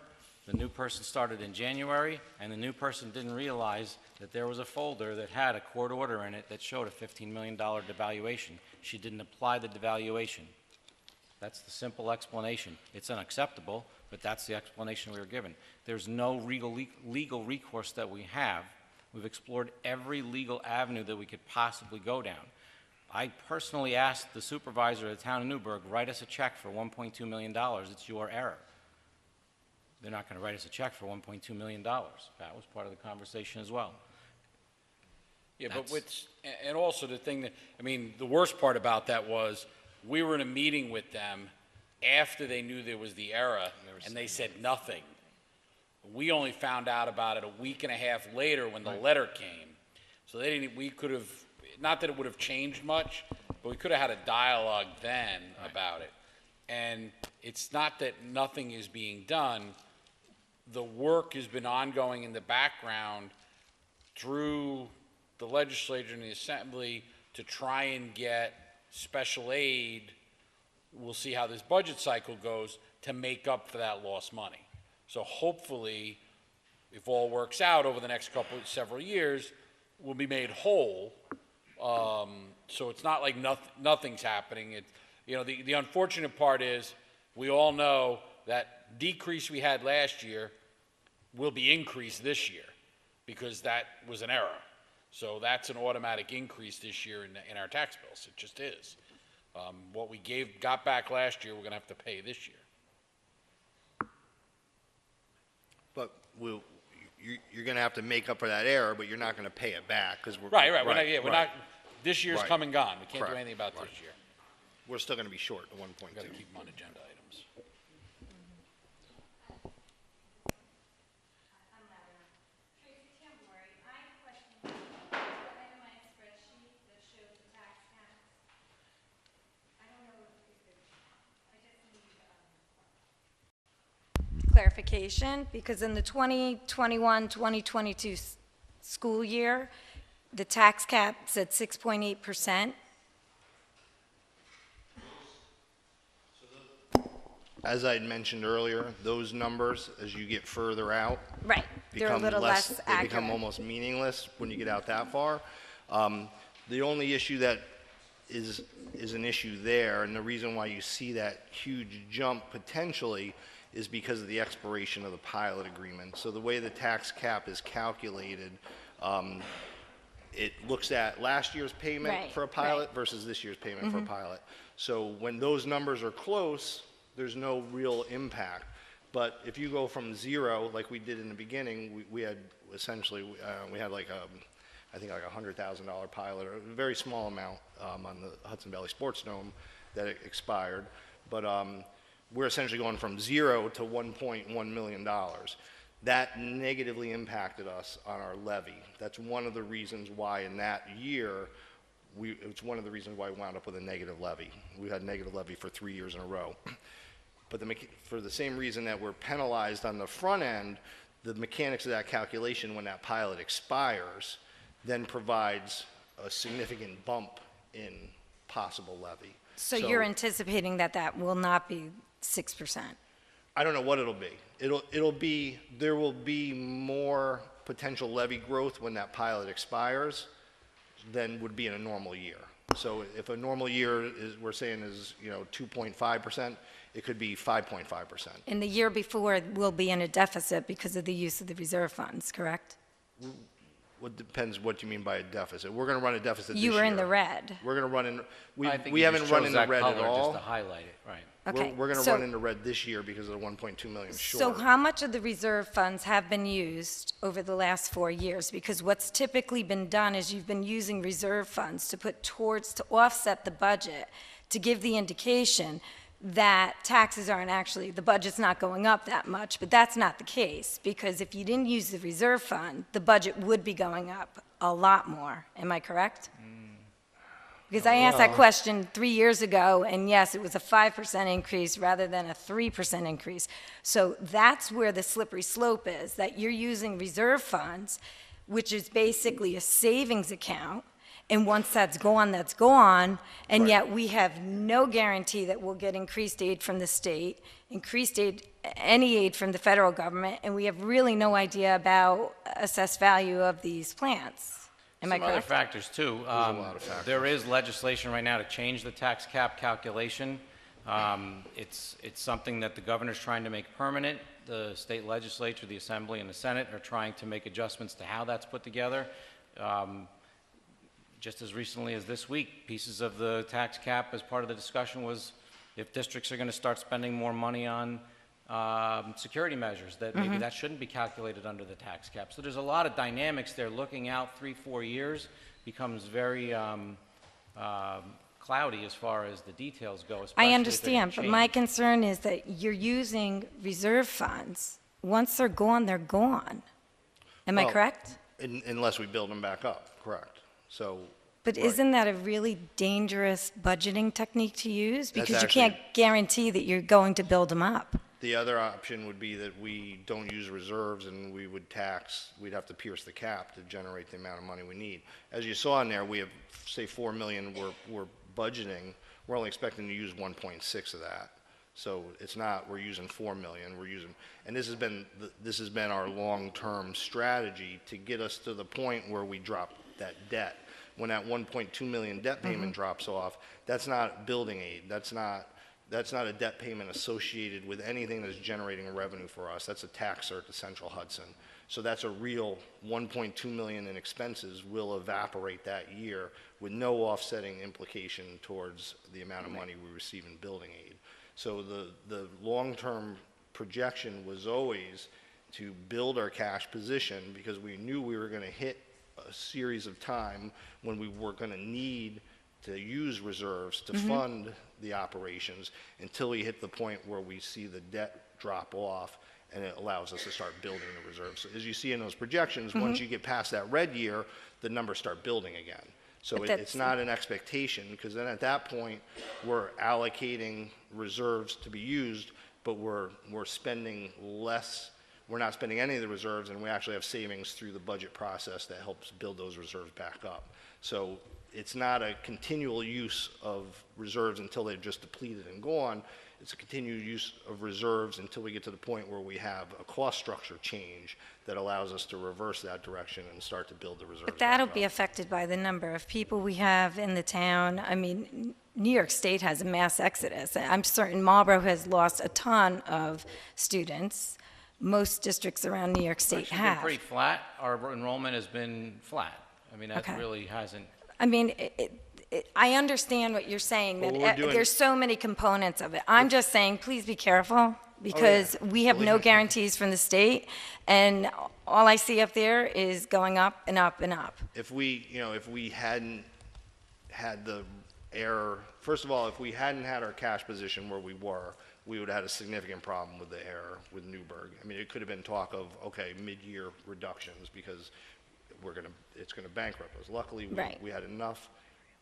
The new person started in January, and the new person didn't realize that there was a folder that had a court order in it that showed a $15 million devaluation. She didn't apply the devaluation. That's the simple explanation. It's unacceptable, but that's the explanation we were given. There's no legal recourse that we have. We've explored every legal avenue that we could possibly go down. I personally asked the supervisor of the town of Newburgh, write us a check for $1.2 million. It's your error. They're not going to write us a check for $1.2 million. That was part of the conversation as well. Yeah, but and also the thing that, I mean, the worst part about that was we were in a meeting with them after they knew there was the error, and they said nothing. We only found out about it a week and a half later when the letter came. So they didn't, we could have, not that it would have changed much, but we could have had a dialogue then about it. And it's not that nothing is being done. The work has been ongoing in the background through the legislature and the assembly to try and get special aid. We'll see how this budget cycle goes to make up for that lost money. So hopefully, if all works out over the next several years, we'll be made whole. So it's not like nothing's happening. The unfortunate part is we all know that decrease we had last year will be increased this year because that was an error. So that's an automatic increase this year in our tax bills. It just is. What we got back last year, we're going to have to pay this year. But you're going to have to make up for that error, but you're not going to pay it back because we're Right. We're not. This year's Right. come and gone. We can't do Correct. anything about this year. We're still going to be short the 1.2. We've got to keep them on agenda items. Tracy Tambouri, I have a question about the itemized spreadsheet that shows the tax caps. I don't know if I just need clarification, because in the 2021-2022 school year, the tax cap's at 6.8%. As I had mentioned earlier, those numbers, as you get further out, Right, they're a become little less They accurate. become almost meaningless when you get out that far. The only issue that is an issue there, and the reason why you see that huge jump potentially is because of the expiration of the pilot agreement. So the way the tax cap is calculated, it looks at last year's payment Right, for a pilot versus this year's payment for a pilot. So when those numbers are close, there's no real impact. But if you go from zero, like we did in the beginning, we had essentially, we had like I think like a $100,000 pilot, or a very small amount on the Hudson Valley Sports Dome that expired. But we're essentially going from zero to $1.1 million. That negatively impacted us on our levy. That's one of the reasons why in that year, it's one of the reasons why we wound up with a negative levy. We had negative levy for 3 years in a row. But for the same reason that we're penalized on the front end, the mechanics of that calculation when that pilot expires then provides a significant bump in possible levy. So you're anticipating that that will not be 6%? I don't know what it'll be. There will be more potential levy growth when that pilot expires than would be in a normal year. So if a normal year we're saying is 2.5%, it could be 5.5%. And the year before will be in a deficit because of the use of the reserve funds, correct? What depends what you mean by a deficit. We're going to run a deficit this year. You were in the red. We're going to run in, I think we you haven't just run chose in the that red at color all. just to highlight it, right. Okay, We're going to so- run in the red this year because of the 1.2 million short. So how much of the reserve funds have been used over the last 4 years? Because what's typically been done is you've been using reserve funds to to offset the budget, to give the indication that taxes aren't actually, the budget's not going up that much, but that's not the case, because if you didn't use the reserve fund, the budget would be going up a lot more. Am I correct? Because I asked that question 3 years ago, and yes, it was a 5% increase rather than a 3% increase. So that's where the slippery slope is, that you're using reserve funds, which is basically a savings account, And once that's gone, and Right. yet we have no guarantee that we'll get increased aid from the state, increased aid, any aid from the federal government, and we have really no idea about assessed value of these plants. Am I Some other correct? factors, too. lot of factors. There is legislation right now to change the tax cap calculation. It's something that the governor's trying to make permanent. The state legislature, the Assembly, and the Senate are trying to make adjustments to how that's put together. Just as recently as this week, pieces of the tax cap as part of the discussion was if districts are going to start spending more money on security measures, that maybe that shouldn't be calculated under the tax cap. So there's a lot of dynamics there. Looking out 3-4 years becomes very cloudy as far as the details go, especially I if they're understand, gonna but my change. concern is that you're using reserve funds. Once they're gone, they're gone. Am I Well, correct? Unless we build them back up, correct. So. But right. isn't that a really dangerous budgeting technique to use? That's Because you can't guarantee that you're going to build them up. The other option would be that we don't use reserves and we'd have to pierce the cap to generate the amount of money we need. As you saw in there, we have, say, 4 million we're budgeting. We're only expecting to use 1.6 of that. So it's not, we're using 4 million, and this has been our long-term strategy to get us to the point where we drop that debt. When that 1.2 million debt payment drops off, that's not building aid. That's not a debt payment associated with anything that's generating revenue for us. That's a tax cert to Central Hudson. So that's a real 1.2 million in expenses will evaporate that year with no offsetting implication towards the amount of money we receive in building aid. So the long-term projection was always to build our cash position because we knew we were going to hit a series of time when we were going to need to use reserves to fund the operations until we hit the point where we see the debt drop off and it allows us to start building the reserves. So as you see in those projections, once you get past that red year, the numbers start building again. So it's not an expectation because then at that point we're allocating reserves to be used, but we're spending less. We're not spending any of the reserves, and we actually have savings through the budget process that helps build those reserves back up. So it's not a continual use of reserves until they're just depleted and gone. It's a continued use of reserves until we get to the point where we have a cost structure change that allows us to reverse that direction and start to build the reserves. But that'll back be up. affected by the number of people we have in the town. I mean, New York State has a mass exodus. I'm certain Marlborough has lost a ton of students. Most districts around New York State Actually have. been pretty flat. Our enrollment has been flat. I mean, that Okay. really hasn't. I mean, I understand what you're saying, Well, that what we're doing- there's so many components of it. I'm just saying, please be careful, because we have no guarantees from the state, and all I see up there is going up and up and up. If we hadn't had the error, first of all, if we hadn't had our cash position where we were, we would have had a significant problem with the error with Newburgh. I mean, it could have been talk of, okay, mid-year reductions because it's gonna bankrupt us. Luckily, Right. we had enough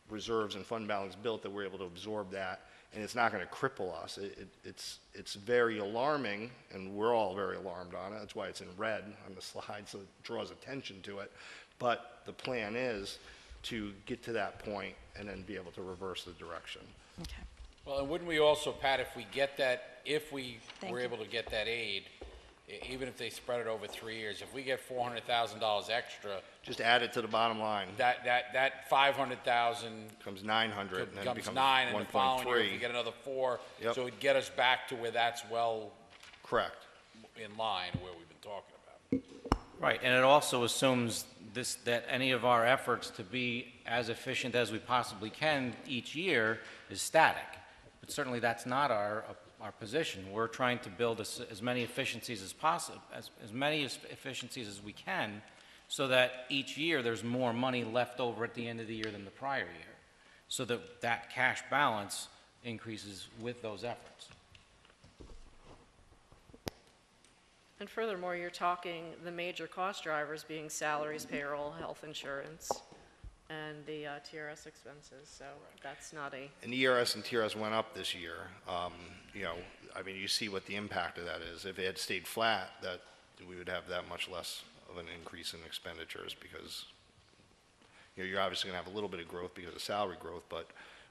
reserves and fund balance built that we're able to absorb that, and it's not gonna cripple us. It's very alarming, and we're all very alarmed on it. That's why it's in red on the slide, so it draws attention to it. But the plan is to get to that point and then be able to reverse the direction. Okay. Well, and wouldn't we also, Pat, if we get that, if we Thank were you. able to get that aid, even if they spread it over 3 years, if we get $400,000 extra, Just add it to the bottom line. that 500,000 Becomes 900 and then becomes becomes 9, and the following year, if we 1.3. get another 4, Yep. so it'd get us back to where that's well Correct. in line where we've been talking about. Right, and it also assumes that any of our efforts to be as efficient as we possibly can each year is static. But certainly that's not our position. We're trying to build as many efficiencies as possible, as many efficiencies as we can, so that each year there's more money left over at the end of the year than the prior year, so that cash balance increases with those efforts. And furthermore, you're talking the major cost drivers being salaries, payroll, health insurance, and the TRS expenses, so that's not a, And ERS and TRS went up this year. I mean, you see what the impact of that is. If it had stayed flat, that we would have that much less of an increase in expenditures because you're obviously going to have a little bit of growth because of salary growth, but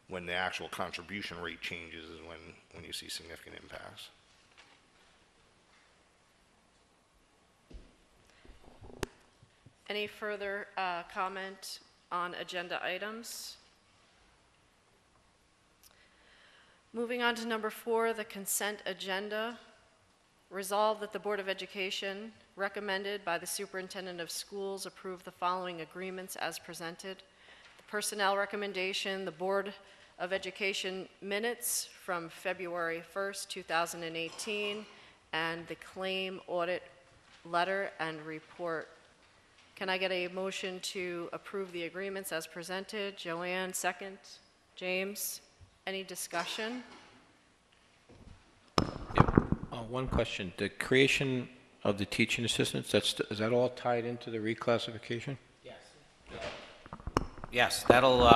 when the actual contribution rate changes is when you see significant impacts. Any further comment on agenda items? Moving on to number 4, the consent agenda. Resolved that the Board of Education, recommended by the Superintendent of Schools, approve the following agreements as presented. The personnel recommendation, the Board of Education minutes from February 1st, 2018, and the claim audit letter and report. Can I get a motion to approve the agreements as presented? Joanne, second. James, any discussion? One question, the creation of the teaching assistants, is that all tied into the reclassification? Yes, that'll,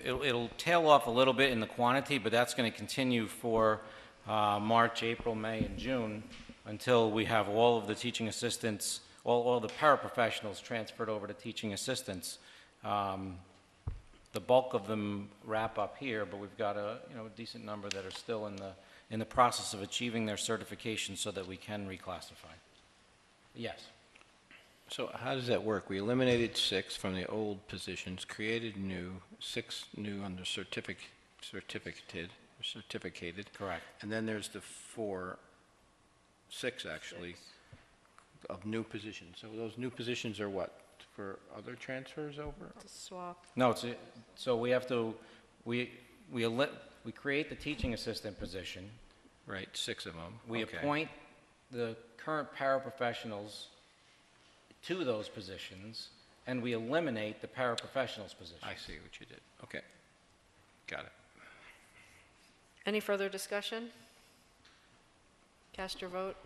it'll tail off a little bit in the quantity, but that's going to continue for March, April, May, and June until we have all of the teaching assistants, all the paraprofessionals transferred over to teaching assistants. The bulk of them wrap up here, but we've got a decent number that are still in the process of achieving their certification so that we can reclassify. Yes. So how does that work? We eliminated 6 from the old positions, created 6 new under certificated. Correct. And then there's the 6 actually, of new positions. So those new positions are what? For other transfers over? To swap. No, so we have to, we create the teaching assistant position. Right, 6 of them. We appoint the current paraprofessionals to those positions, and we eliminate the paraprofessionals position. I see what you did. Okay, got it. Any further discussion? Cast your vote.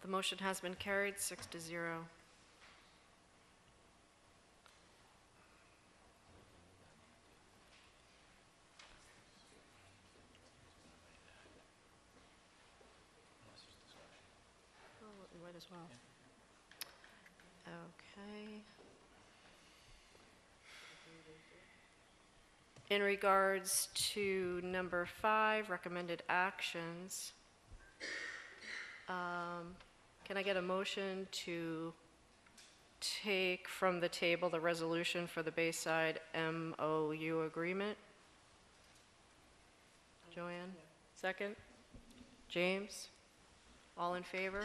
The motion has been carried 6-0. Oh, might as well. Okay. In regards to number 5, recommended actions, can I get a motion to take from the table the resolution for the Bayside MOU agreement? Joanne, second. James, all in favor?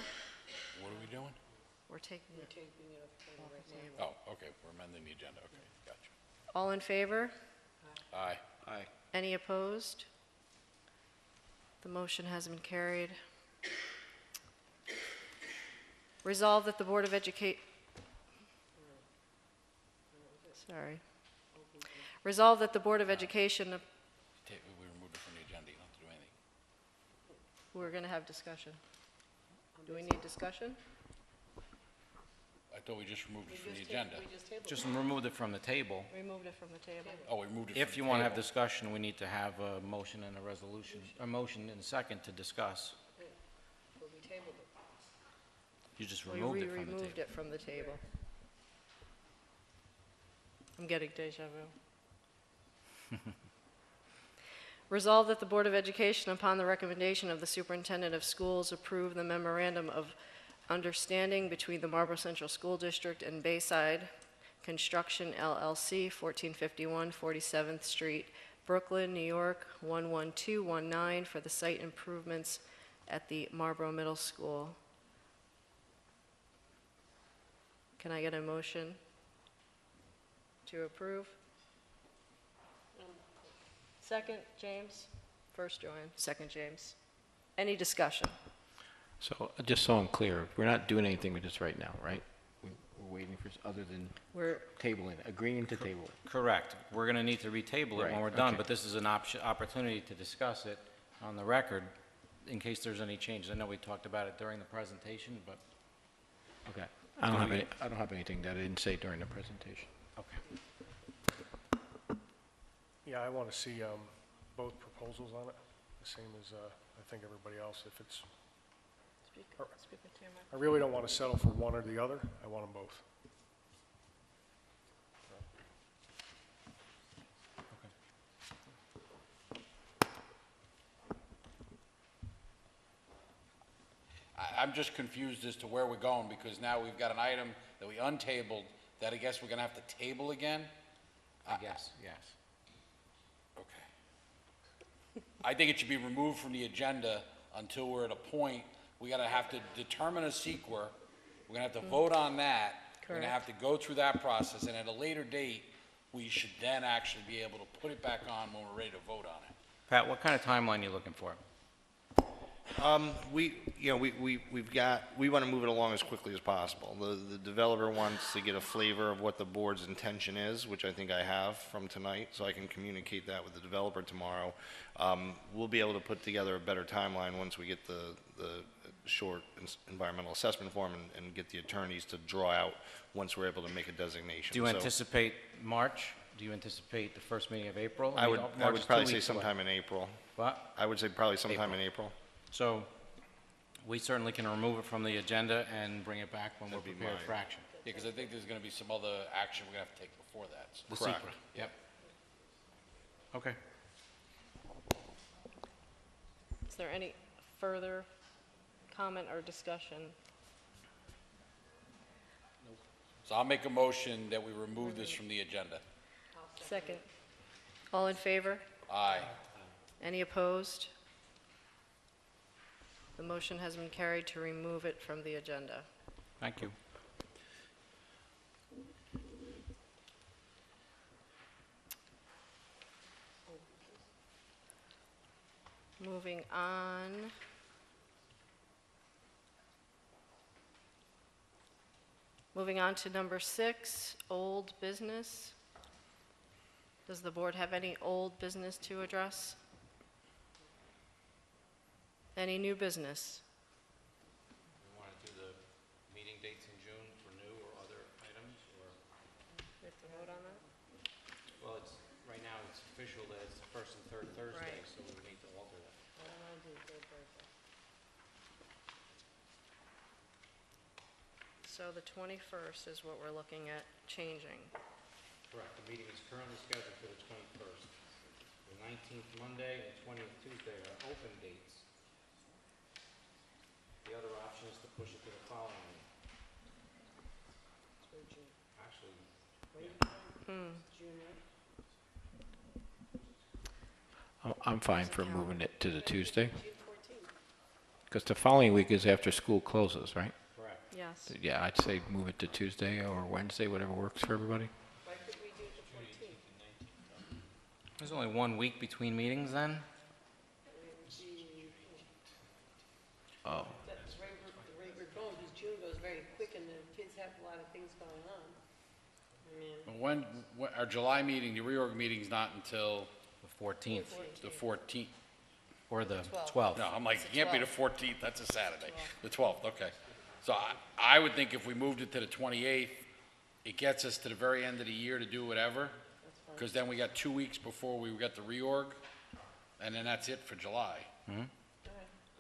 What are we doing? We're taking it. off the table. Oh, okay, we're amending the agenda, okay, gotcha. All in favor? Aye. Aye. Any opposed? The motion has been carried. Resolved that the Board of Education, Resolved that the Board of Education, We removed it from the agenda, you don't have to do anything. we're going to have discussion. Do we need discussion? I thought we just removed it from the agenda. Just remove it from the table. Removed it from the table. Oh, we removed it from the If you want to have table. discussion, we need to have a motion and a resolution, a motion and a second to discuss. You just We removed it from the removed table. it from the table. I'm getting deja vu. Resolved that the Board of Education, upon the recommendation of the Superintendent of Schools, approve the memorandum of understanding between the Marlborough Central School District and Bayside Construction LLC, 1451 47th Street, Brooklyn, New York, 11219, for the site improvements at the Marlborough Middle School. Can I get a motion to approve? Second, James. First, Joanne. Second, James. Any discussion? So, just so I'm clear, we're not doing anything with this right now, right? We're waiting for, other than We're, tabling, agreeing to table it? Correct. We're going to need to retable it when Right, we're done, okay. but this is an opportunity to discuss it on the record in case there's any changes. I know we talked about it during the presentation, but, Okay. I don't have anything that I didn't say during the presentation. okay. Yeah, I want to see both proposals on it, the same as I think everybody else. If it's, I really don't want to settle for one or the other. I want them both. I'm just confused as to where we're going, because now we've got an item that we untabled that I guess we're gonna have to table again? I guess, yes. Okay. I think it should be removed from the agenda until we're at a point, we gotta have to determine a sequer. We're gonna have to vote on that. We're gonna have to go through that process, and at a later date, we should then actually be able to put it back on when we're ready to vote on it. Pat, what kind of timeline are you looking for? We want to move it along as quickly as possible. The developer wants to get a flavor of what the board's intention is, which I think I have from tonight, so I can communicate that with the developer tomorrow. We'll be able to put together a better timeline once we get the short environmental assessment form and get the attorneys to draw out once we're able to make a designation. Do you So anticipate March? Do you anticipate the first meeting of April? I would March is 2 probably say weeks away. sometime in April. What? I would say probably sometime in April. So we certainly can remove it from the agenda and bring it back when we're That'd be prepared my- for action. Yeah, because I think there's gonna be some other action we're gonna have to take before that. The Correct. secret. Yep. Okay. is there any further comment or discussion? So I'll make a motion that we remove this from the agenda. Second. All in favor? Aye. Any opposed? The motion has been carried to remove it from the agenda. Thank you. Moving on. Moving on to number 6, old business. Does the board have any old business to address? Any new business? We want to do the meeting dates in June for new or other items, or? We have to vote on that? Well, it's, right now, it's official that it's the first and third Thursday, Right. so we need to alter that. I don't want to do third Thursday. So the 21st is what we're looking at changing. Correct. The meeting is currently scheduled for the 21st. The 19th Monday and 20th Tuesday are open dates. The other option is to push it to the following week. Actually, I'm fine for moving it to the Tuesday. Because the following week is after school closes, right? correct. Yes. Yeah, I'd say move it to Tuesday or Wednesday, whatever works for everybody. Why could we do the 14th? There's only 1 week between meetings then? Oh. That's right, the rate we're going, because June goes very quick and the kids have a lot of things going on. I mean, When, our July meeting, the reorg meeting's not until The 14th the 14th. or the 12th. No, I'm like, it can't be the 14th, that's a Saturday. The 12th, okay. So I would think if we moved it to the 28th, it gets us to the very end of the year to do whatever, because then we got 2 weeks before we got the reorg, and then that's it for July. Hmm? I'm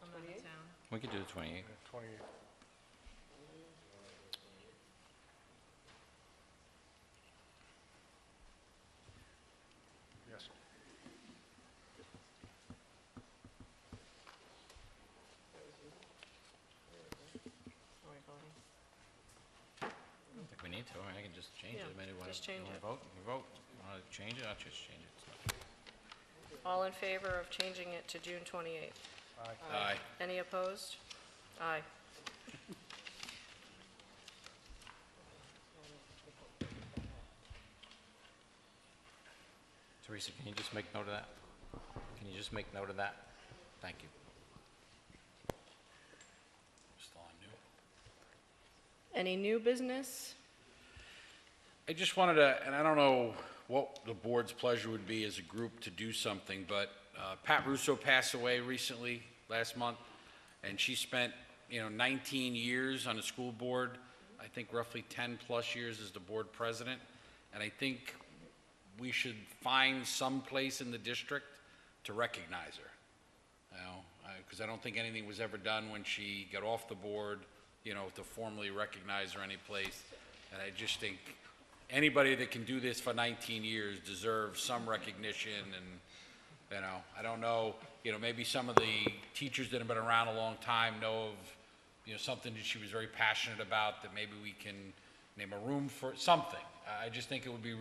out of town. We could do the 28th. 28. Yes. Are we voting? I don't think we need to. I mean, I can just change Yeah, it. Maybe want just to change it. vote? We vote. Want to change it? I'll just change it. It's not- All in favor of changing it to June 28th? Aye. Any opposed? Aye. Teresa, can you just make note of that? Can you just make note of that? Thank you. Still on new. Any new business? I just wanted to, and I don't know what the board's pleasure would be as a group to do something, but Pat Russo passed away recently, last month, and she spent, 19 years on the school board, I think roughly 10-plus years as the board president, and I think we should find some place in the district to recognize her, because I don't think anything was ever done when she got off the board, to formally recognize her any place, and I just think anybody that can do this for 19 years deserves some recognition, and, I don't know, maybe some of the teachers that have been around a long time know of, something that she was very passionate about, that maybe we can name a room for something. I just think it would be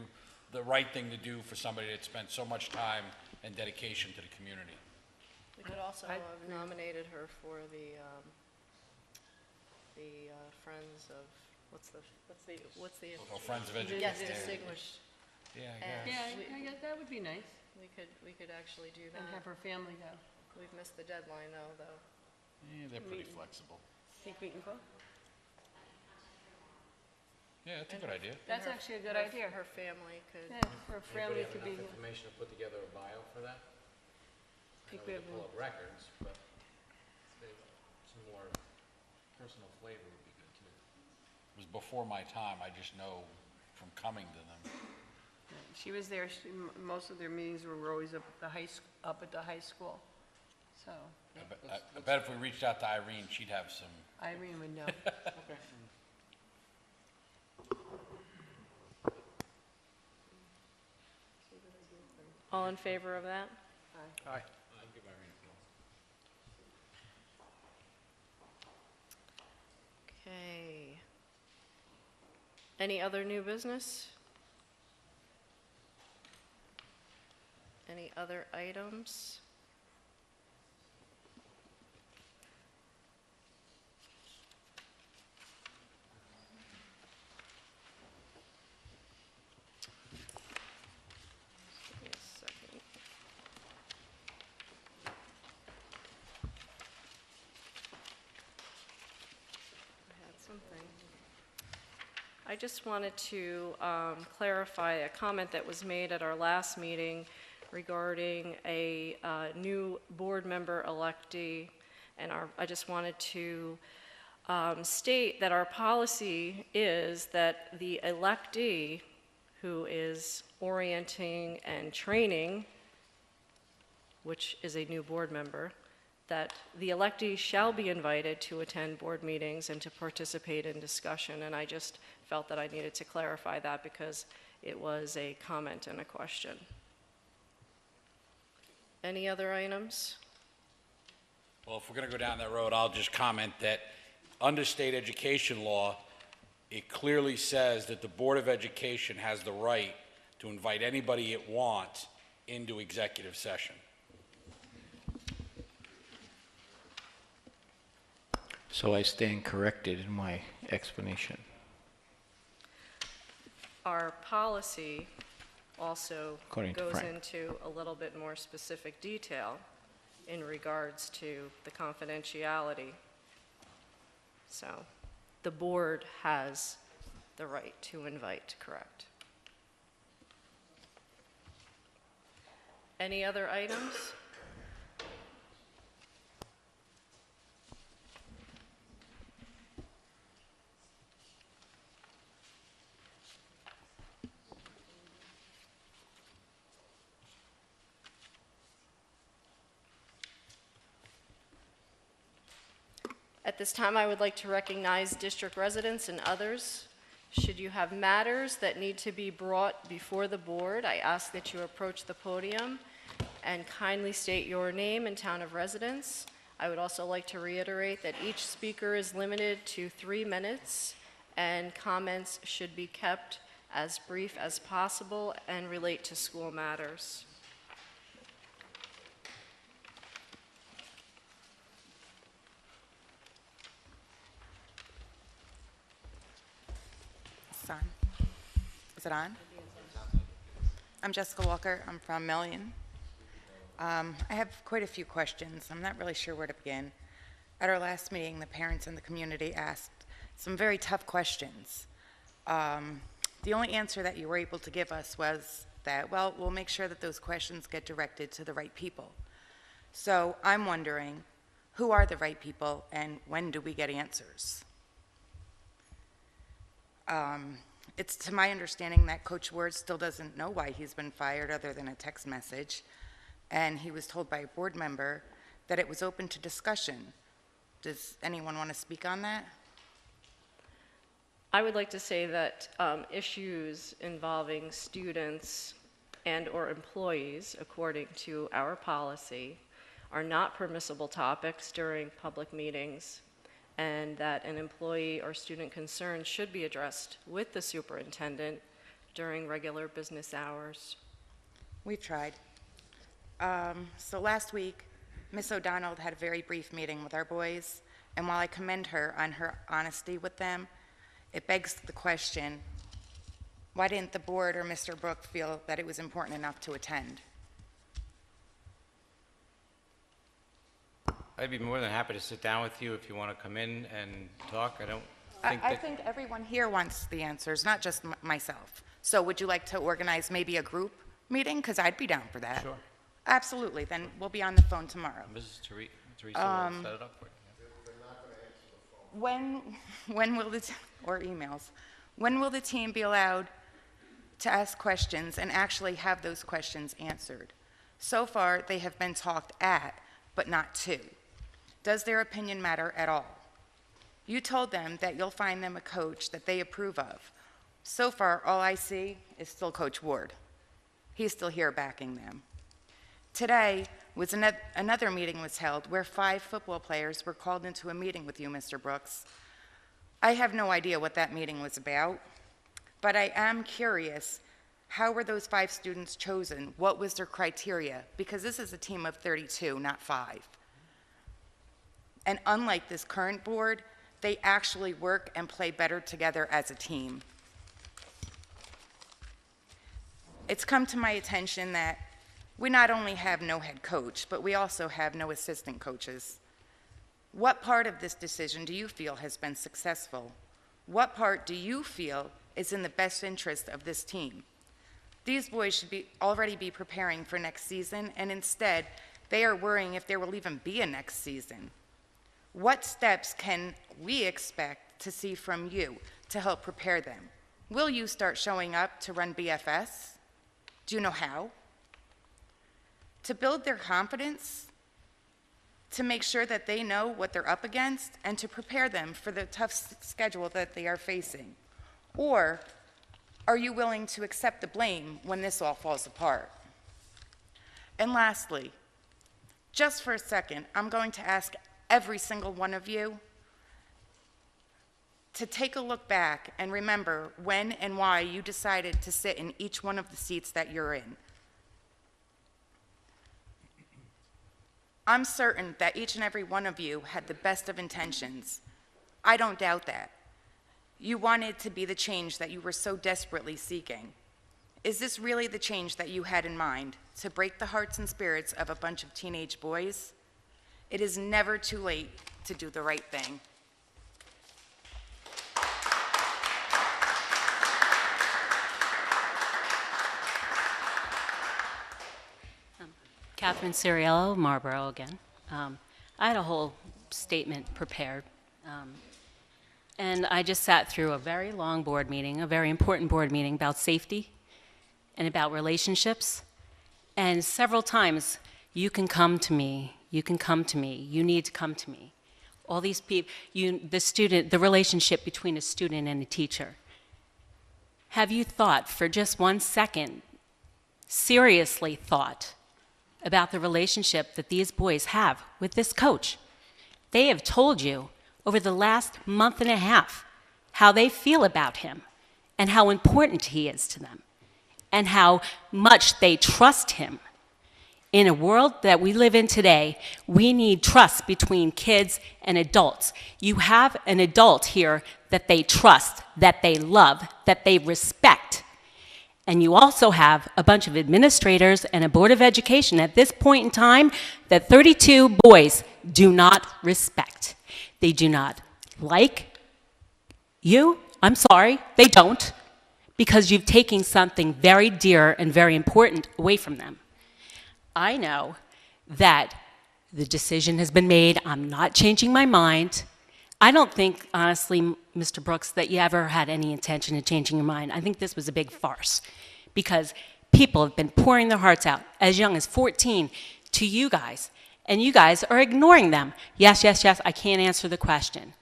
the right thing to do for somebody that spent so much time and dedication to the community. We could also have nominated her for the Friends of, what's the? Oh, Friends of Education. Yes, distinguished. Yeah, And I guess that would be nice. We could actually do that. And have her family go. We've missed the deadline though. Yeah, they're pretty flexible. Think we can go? Yeah, that's a good idea. That's actually a good idea. Her family could. Yeah, her family could be. Information to put together a bio for that? I know we can pull up records, but some more personal flavor would be good too. It was before my time, I just know from coming to them. She was there, most of their meetings were always up at the high school, so I bet if we reached out to Irene, she'd have some. Irene would know. Okay. All in favor of that? Aye. Okay. Any other new business? Any other items? Give me a second. I had something. I just wanted to clarify a comment that was made at our last meeting regarding a new board member electee, and I just wanted to state that our policy is that the electee who is orienting and training, which is a new board member, that the electee shall be invited to attend board meetings and to participate in discussion, and I just felt that I needed to clarify that because it was a comment and a question. Any other items? Well, if we're going to go down that road, I'll just comment that under state education law, it clearly says that the Board of Education has the right to invite anybody it wants into executive session. So I stand corrected in my explanation. Our policy also According to goes Frank. into a little bit more specific detail in regards to the confidentiality. So the board has the right to invite, correct? Any other items? At this time, I would like to recognize district residents and others. Should you have matters that need to be brought before the board, I ask that you approach the podium and kindly state your name and town of residence. I would also like to reiterate that each speaker is limited to 3 minutes, and comments should be kept as brief as possible and relate to school matters. On. Is it on? I'm Jessica Walker. I'm from Million. I have quite a few questions. I'm not really sure where to begin. At our last meeting, the parents in the community asked some very tough questions. The only answer that you were able to give us was that, well, we'll make sure that those questions get directed to the right people. So I'm wondering, who are the right people and when do we get answers? It's to my understanding that Coach Ward still doesn't know why he's been fired other than a text message, and he was told by a board member that it was open to discussion. Does anyone want to speak on that? I would like to say that issues involving students and/or employees, according to our policy, are not permissible topics during public meetings, and that an employee or student concern should be addressed with the superintendent during regular business hours. We've tried. So last week, Ms. O'Donnell had a very brief meeting with our boys, and while I commend her on her honesty with them, it begs the question, why didn't the board or Mr. Brook feel that it was important enough to attend? I'd be more than happy to sit down with you if you want to come in and talk. I don't think I think everyone here wants the answers, not just myself. So would you like to organize maybe a group meeting? Because I'd be down for that. Sure. Absolutely. Then we'll be on the phone tomorrow. Mrs. Teresa will set it up for you. When will or emails, when will the team be allowed to ask questions and actually have those questions answered? So far, they have been talked at, but not to. Does their opinion matter at all? You told them that you'll find them a coach that they approve of. So far, all I see is still Coach Ward. He's still here backing them. Today was another meeting was held where 5 football players were called into a meeting with you, Mr. Brooks. I have no idea what that meeting was about, but I am curious, how were those 5 students chosen? What was their criteria? Because this is a team of 32, not 5. And unlike this current board, they actually work and play better together as a team. It's come to my attention that we not only have no head coach, but we also have no assistant coaches. What part of this decision do you feel has been successful? What part do you feel is in the best interest of this team? These boys should already be preparing for next season, and instead, they are worrying if there will even be a next season. What steps can we expect to see from you to help prepare them? Will you start showing up to run BFS? Do you know how? To build their confidence, to make sure that they know what they're up against, and to prepare them for the tough schedule that they are facing? Or are you willing to accept the blame when this all falls apart? And lastly, just for a second, I'm going to ask every single one of you to take a look back and remember when and why you decided to sit in each one of the seats that you're in. I'm certain that each and every one of you had the best of intentions. I don't doubt that. You wanted to be the change that you were so desperately seeking. Is this really the change that you had in mind, to break the hearts and spirits of a bunch of teenage boys? It is never too late to do the right thing. Catherine Ciriello, Marlboro again. I had a whole statement prepared, and I just sat through a very long board meeting, a very important board meeting about safety and about relationships, and several times, you can come to me, you can come to me, you need to come to me. All these people, the relationship between a student and a teacher. Have you thought for just 1 second, seriously thought, about the relationship that these boys have with this coach? They have told you over the last month and a half how they feel about him and how important he is to them and how much they trust him. In a world that we live in today, we need trust between kids and adults. You have an adult here that they trust, that they love, that they respect. And you also have a bunch of administrators and a board of education at this point in time that 32 boys do not respect. They do not like you. I'm sorry, they don't. because you've taken something very dear and very important away from them. I know that the decision has been made. I'm not changing my mind. I don't think, honestly, Mr. Brooks, that you ever had any intention of changing your mind. I think this was a big farce because people have been pouring their hearts out as young as 14 to you guys, and you guys are ignoring them. Yes, yes, yes, I can't answer the question.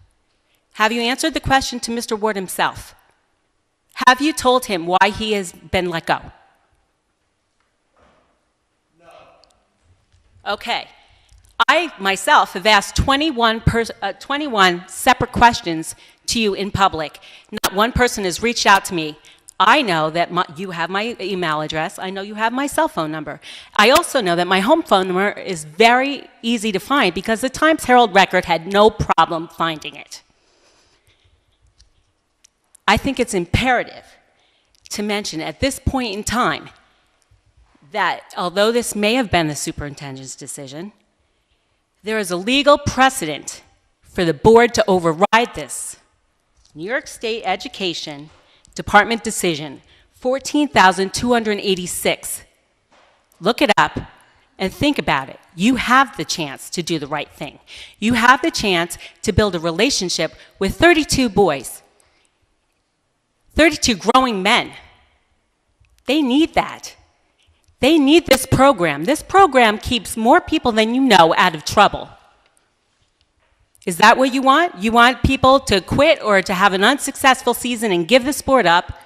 Have you answered the question to Mr. Ward himself? Have you told him why he has been let go? No. Okay. I myself have asked 21 separate questions to you in public. Not one person has reached out to me. I know that you have my email address. I know you have my cell phone number. I also know that my home phone number is very easy to find because the Times-Herald Record had no problem finding it. I think it's imperative to mention at this point in time that although this may have been the superintendent's decision, there is a legal precedent for the board to override this. New York State Education Department decision, 14,286. Look it up and think about it. You have the chance to do the right thing. You have the chance to build a relationship with 32 boys, 32 growing men. They need that. They need this program. This program keeps more people than you know out of trouble. Is that what you want? You want people to quit or to have an unsuccessful season and give the sport up,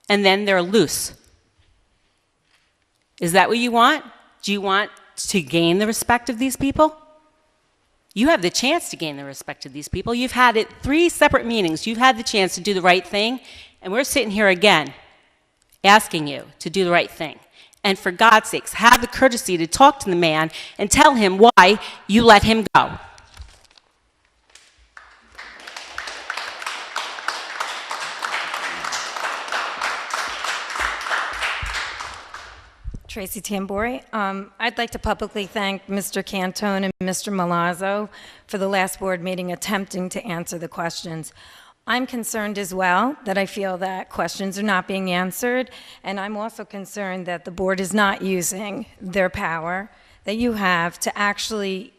and then they're loose? Is that what you want? Do you want to gain the respect of these people? You have the chance to gain the respect of these people. You've had it 3 separate meetings. You've had the chance to do the right thing, and we're sitting here again asking you to do the right thing. And for God's sakes, have the courtesy to talk to the man and tell him why you let him go. Tracy Tambori. I'd like to publicly thank Mr. Cantone and Mr. Malazzo for the last board meeting attempting to answer the questions. I'm concerned as well that I feel that questions are not being answered, and I'm also concerned that the board is not using their power that you have to actually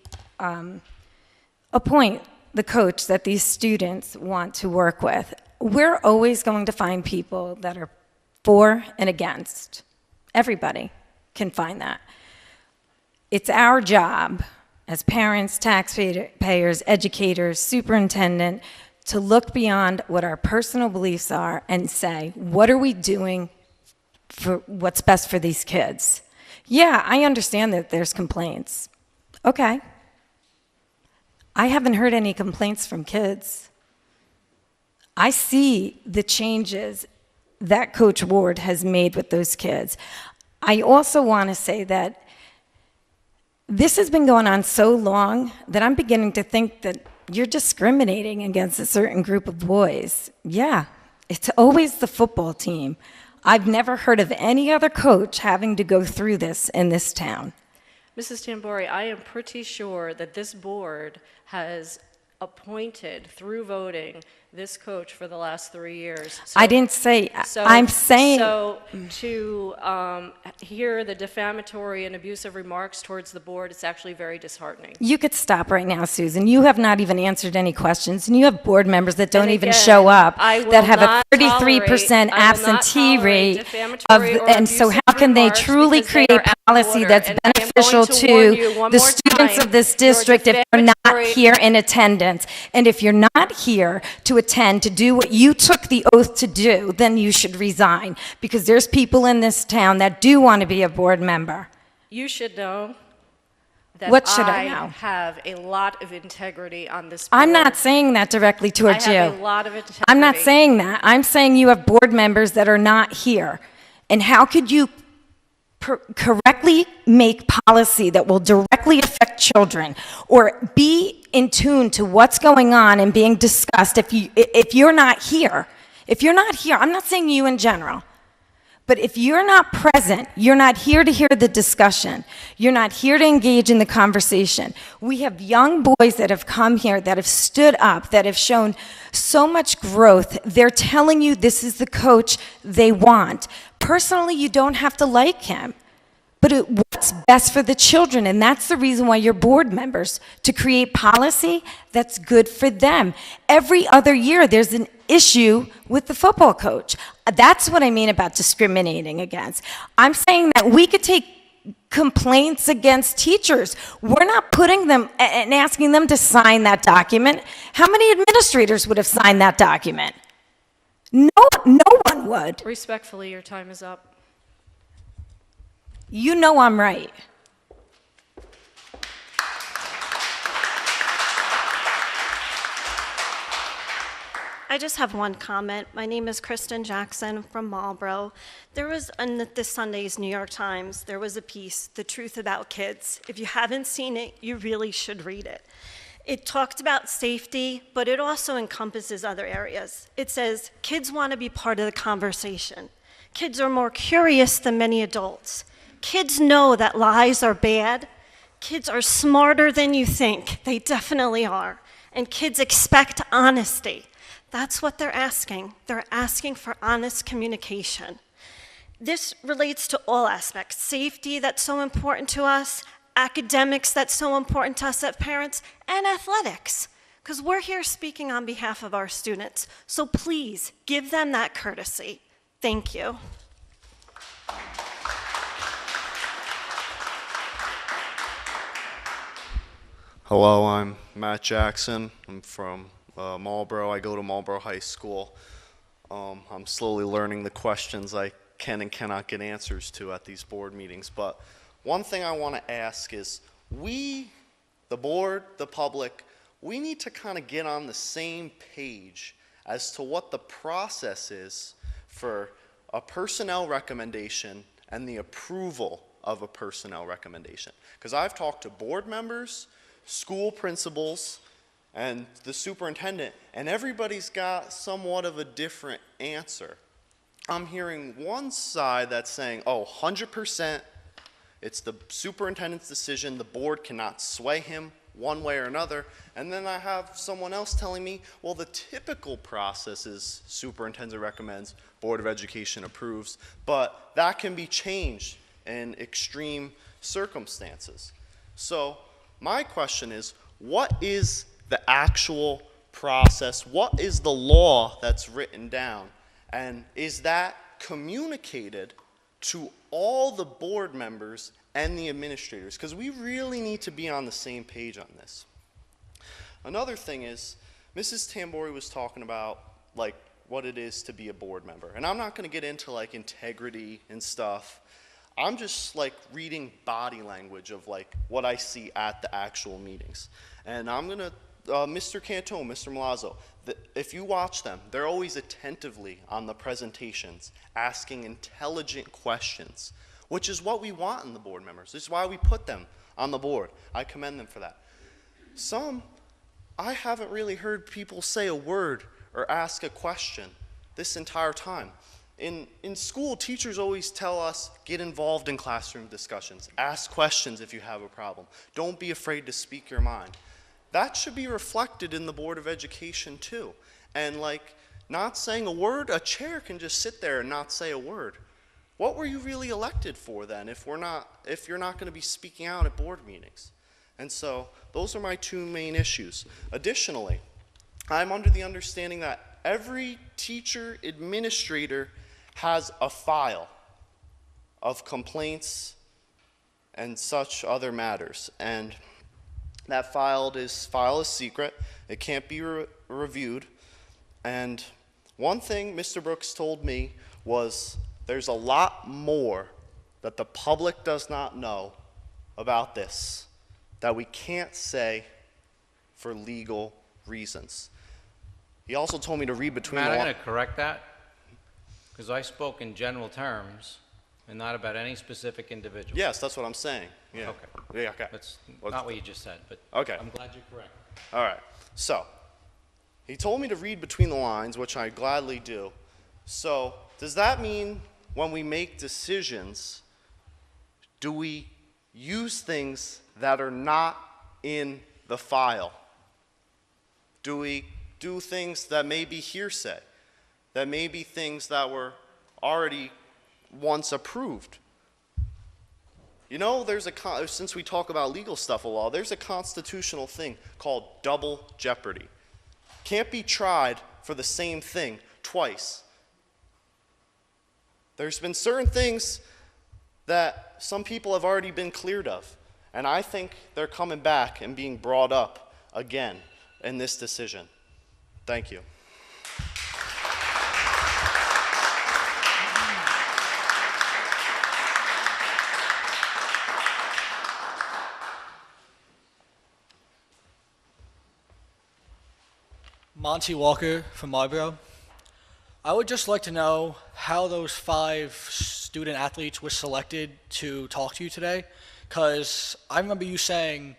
appoint the coach that these students want to work with. We're always going to find people that are for and against. Everybody can find that. It's our job as parents, taxpayers, educators, superintendent, to look beyond what our personal beliefs are and say, what are we doing for what's best for these kids? Yeah, I understand that there's complaints. Okay. I haven't heard any complaints from kids. I see the changes that Coach Ward has made with those kids. I also want to say that this has been going on so long that I'm beginning to think that you're discriminating against a certain group of boys. Yeah, it's always the football team. I've never heard of any other coach having to go through this in this town. Mrs. Tambori, I am pretty sure that this board has appointed through voting this coach for the last 3 years. I didn't say, I'm saying. So to hear the defamatory and abusive remarks towards the board, it's actually very disheartening. You could stop right now, Susan. You have not even answered any questions, and you have board members that don't even again, show up, I will that have a not 33% absentee rate. And so how can they truly create policy that's beneficial to the students of this district if they're not here in attendance? And if you're not here to attend to do what you took the oath to do, then you should resign, because there's people in this town that do want to be a board member. You should know that What should I know? have a lot of integrity on this board. I'm not saying that directly towards you. I have a lot of integrity. I'm not saying that. I'm saying you have board members that are not here. And how could you correctly make policy that will directly affect children or be in tune to what's going on and being discussed if you're not here? If you're not here, I'm not saying you in general, But if you're not present, you're not here to hear the discussion, you're not here to engage in the conversation. We have young boys that have come here that have stood up, that have shown so much growth. They're telling you this is the coach they want. Personally, you don't have to like him. But what's best for the children, and that's the reason why you're board members, to create policy that's good for them. Every other year, there's an issue with the football coach. That's what I mean about discriminating against. I'm saying that we could take complaints against teachers. We're not putting them and asking them to sign that document. How many administrators would have signed that document? No one would. Respectfully, your time is up. You know I'm right. I just have one comment. My name is Kristen Jackson from Marlboro. There was, in this Sunday's New York Times, there was a piece, The Truth About Kids. If you haven't seen it, you really should read it. It talked about safety, but it also encompasses other areas. It says, kids want to be part of the conversation. Kids are more curious than many adults. Kids know that lies are bad. Kids are smarter than you think. They definitely are. And kids expect honesty. That's what they're asking. They're asking for honest communication. This relates to all aspects. Safety, that's so important to us. Academics, that's so important to us as parents. And athletics, because we're here speaking on behalf of our students. So please, give them that courtesy. Thank you. Hello, I'm Matt Jackson. I'm from Marlboro. I go to Marlboro High School. I'm slowly learning the questions I can and cannot get answers to at these board meetings. But one thing I want to ask is, we, the board, the public, we need to kind of get on the same page as to what the process is for a personnel recommendation and the approval of a personnel recommendation. Because I've talked to board members, school principals, and the superintendent, and everybody's got somewhat of a different answer. I'm hearing one side that's saying, oh, 100%, it's the superintendent's decision, the board cannot sway him one way or another, and then I have someone else telling me, well, the typical process is superintendent recommends, Board of Education approves, but that can be changed in extreme circumstances. So my question is, what is the actual process? What is the law that's written down? And is that communicated to all the board members and the administrators? Because we really need to be on the same page on this. Another thing is, Mrs. Tambori was talking about like what it is to be a board member. And I'm not going to get into like integrity and stuff. I'm just like reading body language of like what I see at the actual meetings. And I'm going to, Mr. Cantone, Mr. Malazzo, if you watch them, they're always attentively on the presentations, asking intelligent questions, which is what we want in the board members. This is why we put them on the board. I commend them for that. Some, I haven't really heard people say a word or ask a question this entire time. In school, teachers always tell us, get involved in classroom discussions. Ask questions if you have a problem. Don't be afraid to speak your mind. That should be reflected in the Board of Education too. And like, not saying a word, a chair can just sit there and not say a word. What were you really elected for then if you're not going to be speaking out at board meetings? And so those are my two main issues. Additionally, I'm under the understanding that every teacher administrator has a file of complaints and such other matters. And that file is secret. It can't be reviewed. And one thing Mr. Brooks told me was there's a lot more that the public does not know about this that we can't say for legal reasons. He also told me to read between Matt, the I'm going to correct that, because I spoke in general terms and not about any specific individual. Yes, that's what I'm saying. Yeah. Okay. Yeah, okay. That's not what you just said, but okay. I'm glad you're correct. All right. So, he told me to read between the lines, which I gladly do. So, does that mean when we make decisions, do we use things that are not in the file? Do we do things that may be hearsay, that may be things that were already once approved? You know, since we talk about legal stuff a lot, there's a constitutional thing called double jeopardy. Can't be tried for the same thing twice. There's been certain things that some people have already been cleared of, and I think they're coming back and being brought up again in this decision. Thank you. Monty Walker from Marlboro. I would just like to know how those 5 student athletes were selected to talk to you today, because I remember you saying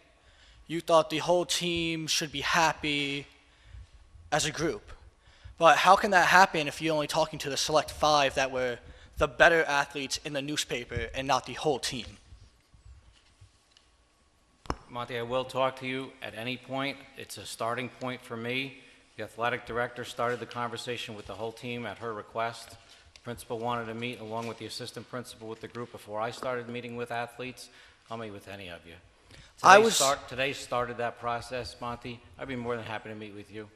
you thought the whole team should be happy as a group. But how can that happen if you're only talking to the select 5 that were the better athletes in the newspaper and not the whole team? Monty, I will talk to you at any point. It's a starting point for me. The athletic director started the conversation with the whole team at her request. Principal wanted to meet along with the assistant principal with the group before I started meeting with athletes. I'll meet with any of you. Today started that process, Monty. I'd be more than happy to meet with you.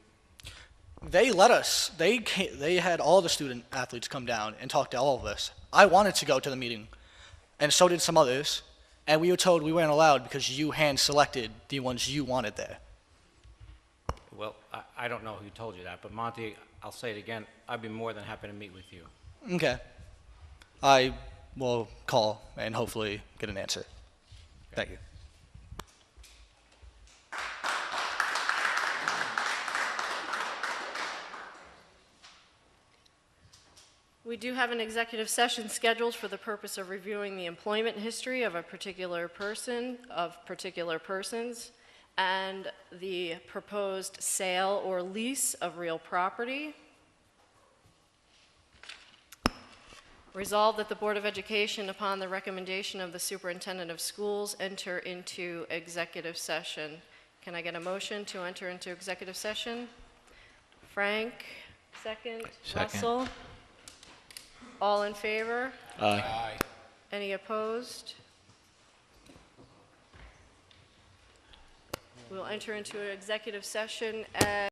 They let us. They had all the student athletes come down and talk to all of us. I wanted to go to the meeting, and so did some others. And we were told we weren't allowed because you hand-selected the ones you wanted there. Well, I don't know who told you that, but Monty, I'll say it again. I'd be more than happy to meet with you. Okay. I will call and hopefully get an answer. Thank you. We do have an executive session scheduled for the purpose of reviewing the employment history of a particular person, of particular persons, and the proposed sale or lease of real property. Resolved that the Board of Education, upon the recommendation of the Superintendent of Schools, enter into executive session. Can I get a motion to enter into executive session? Frank, second. Russell? All in favor? Aye. Any opposed? We'll enter into an executive session at